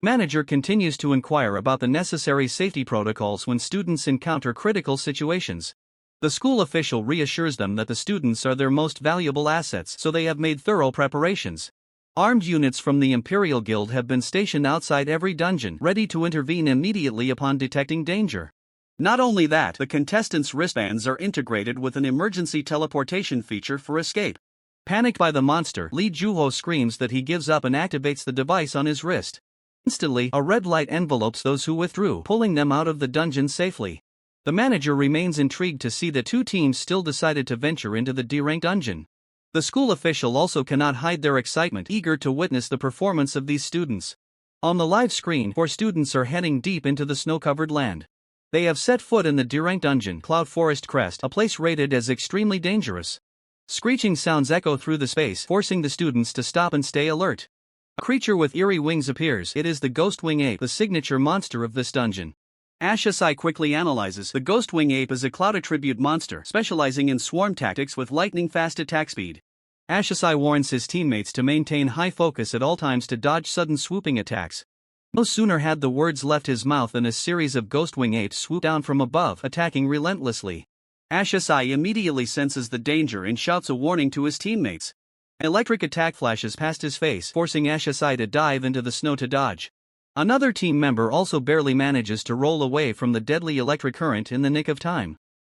Manager continues to inquire about the necessary safety protocols when students encounter critical situations. The school official reassures them that the students are their most valuable assets, so they have made thorough preparations. Armed units from the Imperial Guild have been stationed outside every dungeon, ready to intervene immediately upon detecting danger. Not only that, the contestants' wristbands are integrated with an emergency teleportation feature for escape. Panicked by the monster, Lee Juho screams that he gives up and activates the device on his wrist. Instantly, a red light envelopes those who withdrew, pulling them out of the dungeon safely. The manager remains intrigued to see that two teams still decided to venture into the D-rank dungeon. The school official also cannot hide their excitement, eager to witness the performance of these students. On the live screen, 4 students are heading deep into the snow-covered land. They have set foot in the D-rank dungeon, Cloud Forest Crest, a place rated as extremely dangerous. Screeching sounds echo through the space, forcing the students to stop and stay alert. A creature with eerie wings appears. It is the Ghostwing Ape, the signature monster of this dungeon. Ashasai quickly analyzes. The Ghostwing Ape is a cloud attribute monster, specializing in swarm tactics with lightning-fast attack speed. Ashasai warns his teammates to maintain high focus at all times to dodge sudden swooping attacks. No sooner had the words left his mouth than a series of Ghostwing Apes swooped down from above, attacking relentlessly. Ashasai immediately senses the danger and shouts a warning to his teammates. Electric attack flashes past his face, forcing Ashasai to dive into the snow to dodge. Another team member also barely manages to roll away from the deadly electric current in the nick of time.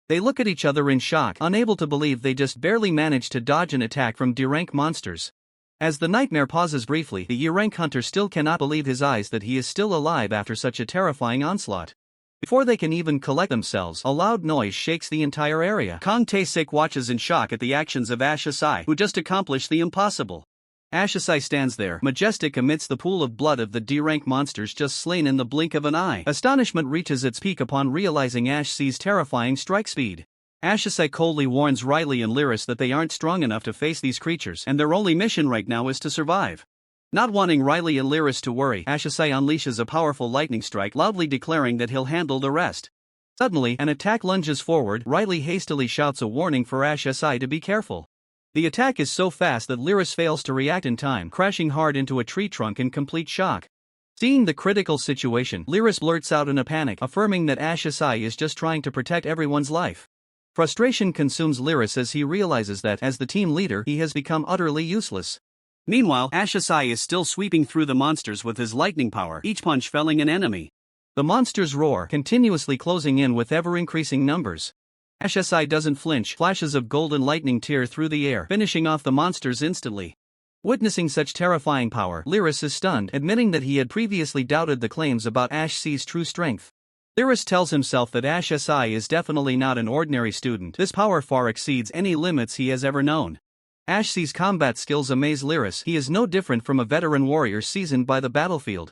They look at each other in shock, unable to believe they just barely managed to dodge an attack from D-rank monsters. As the nightmare pauses briefly, the E-rank hunter still cannot believe his eyes that he is still alive after such a terrifying onslaught. Before they can even collect themselves, a loud noise shakes the entire area. Kong Tae-sik watches in shock at the actions of Ashasai, who just accomplished the impossible. Ashasai stands there, majestic amidst the pool of blood of the D-rank monsters just slain in the blink of an eye. Astonishment reaches its peak upon realizing Ashasai's terrifying strike speed. Ashasai coldly warns Riley and Lyris that they aren't strong enough to face these creatures, and their only mission right now is to survive. Not wanting Riley and Lyris to worry, Ashasai unleashes a powerful lightning strike, loudly declaring that he'll handle the rest. Suddenly, an attack lunges forward. Riley hastily shouts a warning for Ashasai to be careful. The attack is so fast that Lyris fails to react in time, crashing hard into a tree trunk in complete shock. Seeing the critical situation, Lyris blurts out in a panic, affirming that Ashasai is just trying to protect everyone's life. Frustration consumes Lyris as he realizes that, as the team leader, he has become utterly useless. Meanwhile, Ashasai is still sweeping through the monsters with his lightning power, each punch felling an enemy. The monsters roar, continuously closing in with ever-increasing numbers. Ashasai doesn't flinch, flashes of golden lightning tear through the air, finishing off the monsters instantly. Witnessing such terrifying power, Lyris is stunned, admitting that he had previously doubted the claims about Ashasai's true strength. Lyris tells himself that Ashasai is definitely not an ordinary student. This power far exceeds any limits he has ever known. Ashasai's combat skills amaze Lyris. He is no different from a veteran warrior seasoned by the battlefield.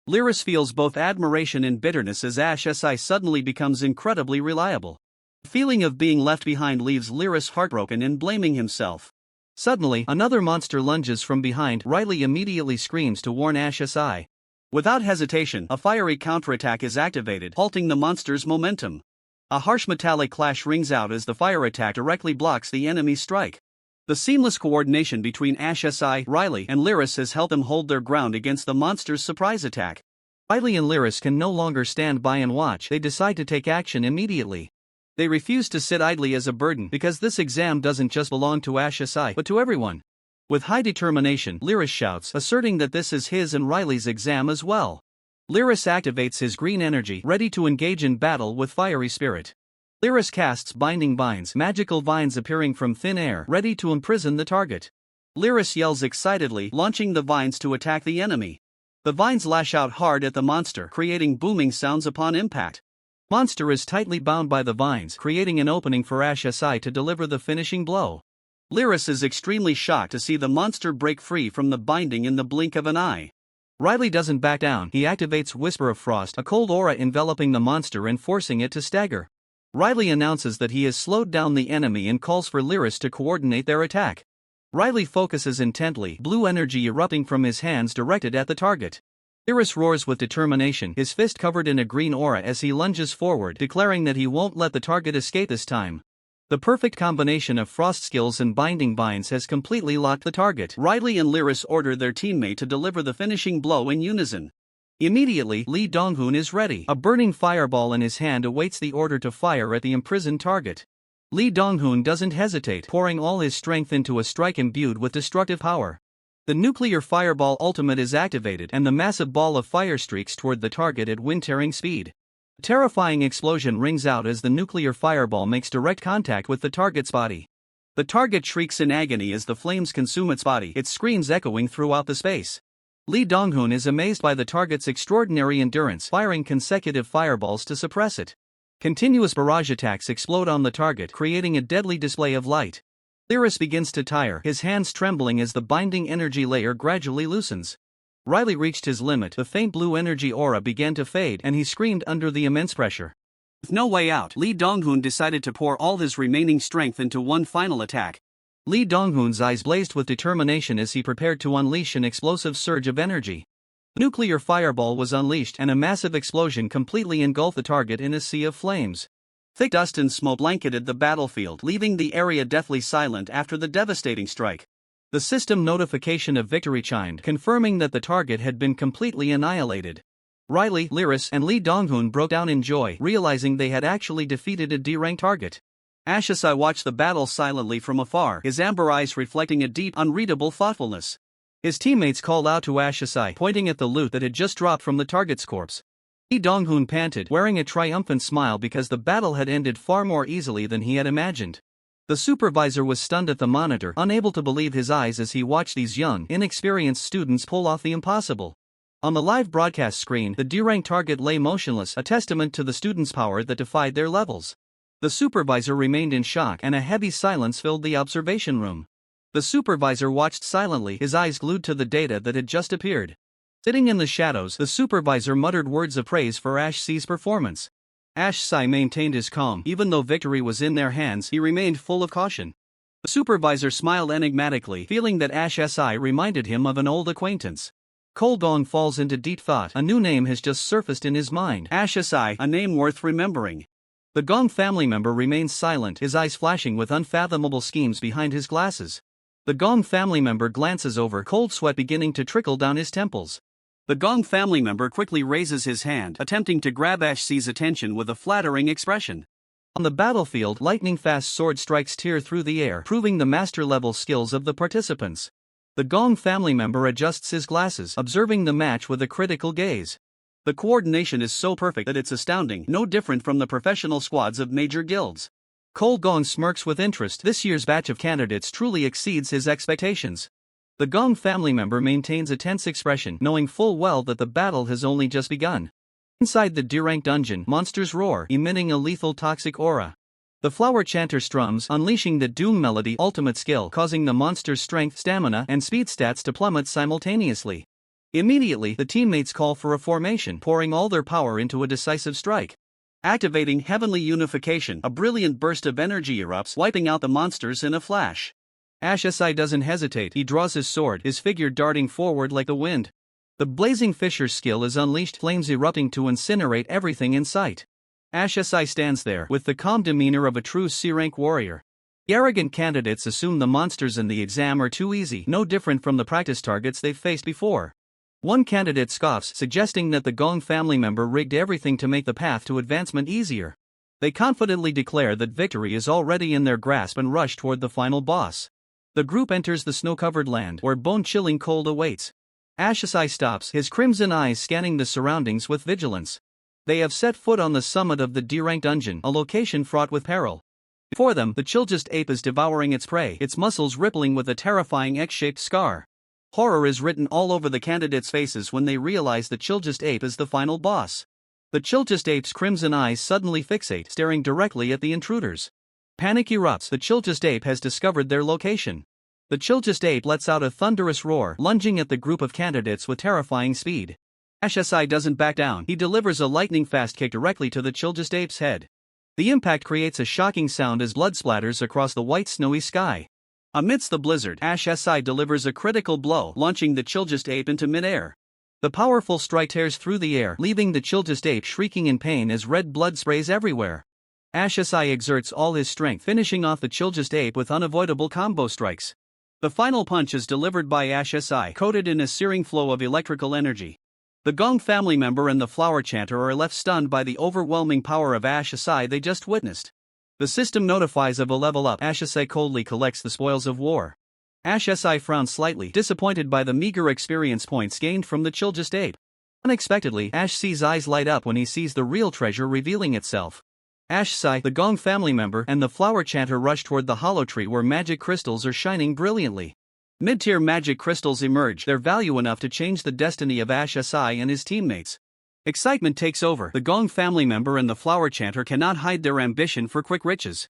Lyris feels both admiration and bitterness as Ashasai suddenly becomes incredibly reliable. The feeling of being left behind leaves Lyris heartbroken and blaming himself. Suddenly, another monster lunges from behind. Riley immediately screams to warn Ashasai. Without hesitation, a fiery counterattack is activated, halting the monster's momentum. A harsh metallic clash rings out as the fire attack directly blocks the enemy's strike. The seamless coordination between Ashasai, Riley, and Lyris has helped them hold their ground against the monster's surprise attack. Riley and Lyris can no longer stand by and watch. They decide to take action immediately. They refuse to sit idly as a burden, because this exam doesn't just belong to Ashasai, but to everyone. With high determination, Lyris shouts, asserting that this is his and Riley's exam as well. Lyris activates his green energy, ready to engage in battle with fiery spirit. Lyris casts binding vines, magical vines appearing from thin air, ready to imprison the target. Lyris yells excitedly, launching the vines to attack the enemy. The vines lash out hard at the monster, creating booming sounds upon impact. Monster is tightly bound by the vines, creating an opening for Ashasai to deliver the finishing blow. Lyris is extremely shocked to see the monster break free from the binding in the blink of an eye. Riley doesn't back down. He activates Whisper of Frost, a cold aura enveloping the monster and forcing it to stagger. Riley announces that he has slowed down the enemy and calls for Lyris to coordinate their attack. Riley focuses intently, blue energy erupting from his hands directed at the target. Lyris roars with determination, his fist covered in a green aura as he lunges forward, declaring that he won't let the target escape this time. The perfect combination of frost skills and binding vines has completely locked the target. Riley and Lyris order their teammate to deliver the finishing blow in unison. Immediately, Lee Donghoon is ready. A burning fireball in his hand awaits the order to fire at the imprisoned target. Lee Donghoon doesn't hesitate, pouring all his strength into a strike imbued with destructive power. The nuclear fireball ultimate is activated, and the massive ball of fire streaks toward the target at wind-tearing speed. A terrifying explosion rings out as the nuclear fireball makes direct contact with the target's body. The target shrieks in agony as the flames consume its body, its screams echoing throughout the space. Lee Donghoon is amazed by the target's extraordinary endurance, firing consecutive fireballs to suppress it. Continuous barrage attacks explode on the target, creating a deadly display of light. Lyris begins to tire, his hands trembling as the binding energy layer gradually loosens. Riley reached his limit, the faint blue energy aura began to fade, and he screamed under the immense pressure. With no way out, Lee Donghoon decided to pour all his remaining strength into one final attack. Lee Donghoon's eyes blazed with determination as he prepared to unleash an explosive surge of energy. Nuclear fireball was unleashed, and a massive explosion completely engulfed the target in a sea of flames. Thick dust and smoke blanketed the battlefield, leaving the area deathly silent after the devastating strike. The system notification of victory chimed, confirming that the target had been completely annihilated. Riley, Lyris, and Lee Donghoon broke down in joy, realizing they had actually defeated a D-rank target. Ashasai watched the battle silently from afar, his amber eyes reflecting a deep, unreadable thoughtfulness. His teammates called out to Ashasai, pointing at the loot that had just dropped from the target's corpse. Lee Donghoon panted, wearing a triumphant smile because the battle had ended far more easily than he had imagined. The supervisor was stunned at the monitor, unable to believe his eyes as he watched these young, inexperienced students pull off the impossible. On the live broadcast screen, the D-rank target lay motionless, a testament to the students' power that defied their levels. The supervisor remained in shock, and a heavy silence filled the observation room. The supervisor watched silently, his eyes glued to the data that had just appeared. Sitting in the shadows, the supervisor muttered words of praise for Ashsai's performance. Ashsai maintained his calm. Even though victory was in their hands, he remained full of caution. The supervisor smiled enigmatically, feeling that Ashsai reminded him of an old acquaintance. Cole Dong falls into deep thought. A new name has just surfaced in his mind. Ashsai, a name worth remembering. The Gong family member remains silent, his eyes flashing with unfathomable schemes behind his glasses. The Gong family member glances over, cold sweat beginning to trickle down his temples. The Gong family member quickly raises his hand, attempting to grab Ashsai's attention with a flattering expression. On the battlefield, lightning-fast sword strikes tear through the air, proving the master-level skills of the participants. The Gong family member adjusts his glasses, observing the match with a critical gaze. The coordination is so perfect that it's astounding, no different from the professional squads of major guilds. Cole Gong smirks with interest. This year's batch of candidates truly exceeds his expectations. The Gong family member maintains a tense expression, knowing full well that the battle has only just begun. Inside the D-rank dungeon, monsters roar, emitting a lethal toxic aura. The flower chanter strums, unleashing the Doom Melody ultimate skill, causing the monster's strength, stamina, and speed stats to plummet simultaneously. Immediately, the teammates call for a formation, pouring all their power into a decisive strike. Activating Heavenly Unification, a brilliant burst of energy erupts, wiping out the monsters in a flash. Ashsai doesn't hesitate, he draws his sword, his figure darting forward like the wind. The Blazing Fisher skill is unleashed, flames erupting to incinerate everything in sight. Ashsai stands there, with the calm demeanor of a true C-rank warrior. The arrogant candidates assume the monsters in the exam are too easy, no different from the practice targets they've faced before. One candidate scoffs, suggesting that the Gong family member rigged everything to make the path to advancement easier. They confidently declare that victory is already in their grasp and rush toward the final boss. The group enters the snow-covered land, where bone-chilling cold awaits. Ashsai stops, his crimson eyes scanning the surroundings with vigilance. They have set foot on the summit of the D-rank dungeon, a location fraught with peril. Before them, the Chilgist ape is devouring its prey, its muscles rippling with a terrifying X-shaped scar. Horror is written all over the candidates' faces when they realize the Chilgist ape is the final boss. The Chilgist ape's crimson eyes suddenly fixate, staring directly at the intruders. Panic erupts. The Chilgist ape has discovered their location. The Chilgist ape lets out a thunderous roar, lunging at the group of candidates with terrifying speed. Ashsai doesn't back down, he delivers a lightning-fast kick directly to the Chilgist ape's head. The impact creates a shocking sound as blood splatters across the white snowy sky. Amidst the blizzard, Ashsai delivers a critical blow, launching the Chilgist ape into midair. The powerful strike tears through the air, leaving the Chilgist ape shrieking in pain as red blood sprays everywhere. Ashsai exerts all his strength, finishing off the Chilgist ape with unavoidable combo strikes. The final punch is delivered by Ashsai, coated in a searing flow of electrical energy. The Gong family member and the flower chanter are left stunned by the overwhelming power of Ash Asai they just witnessed. The system notifies of a level up. Ash Asai coldly collects the spoils of war. Ash Asai frowns slightly, disappointed by the meager experience points gained from the Chilgist ape. Unexpectedly, Ash C's eyes light up when he sees the real treasure revealing itself. Ash Sai, the Gong family member, and the flower chanter rush toward the hollow tree where magic crystals are shining brilliantly. Mid-tier magic crystals emerge, their value enough to change the destiny of Ash Asai and his teammates. Excitement takes over. The Gong family member and the flower chanter cannot hide their ambition for quick riches.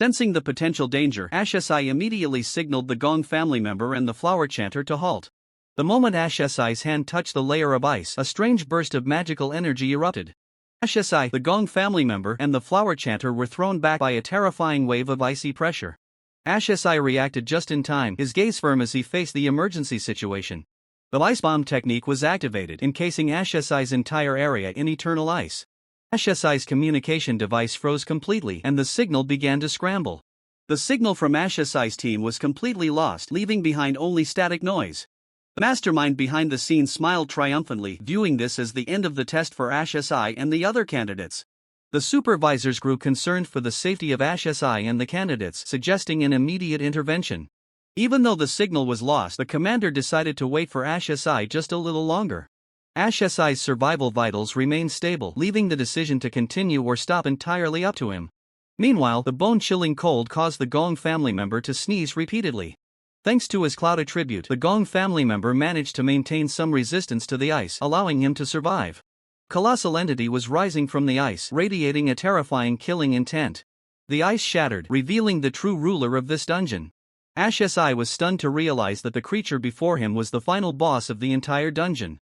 Sensing the potential danger, Ash Asai immediately signaled the Gong family member and the flower chanter to halt. The moment Ash Asai's hand touched the layer of ice, a strange burst of magical energy erupted. Ash Asai, the Gong family member, and the flower chanter were thrown back by a terrifying wave of icy pressure. Ash Asai reacted just in time, his gaze firm as he faced the emergency situation. The ice bomb technique was activated, encasing Ash Asai's entire area in eternal ice. Ash Asai's communication device froze completely, and the signal began to scramble. The signal from Ash Asai's team was completely lost, leaving behind only static noise. The mastermind behind the scenes smiled triumphantly, viewing this as the end of the test for Ash Asai and the other candidates. The supervisors grew concerned for the safety of Ash Asai and the candidates, suggesting an immediate intervention. Even though the signal was lost, the commander decided to wait for Ash Asai just a little longer. Ash Asai's survival vitals remained stable, leaving the decision to continue or stop entirely up to him. Meanwhile, the bone-chilling cold caused the Gong family member to sneeze repeatedly. Thanks to his cloud attribute, the Gong family member managed to maintain some resistance to the ice, allowing him to survive. Colossal entity was rising from the ice, radiating a terrifying killing intent. The ice shattered, revealing the true ruler of this dungeon. Ash Asai was stunned to realize that the creature before him was the final boss of the entire dungeon.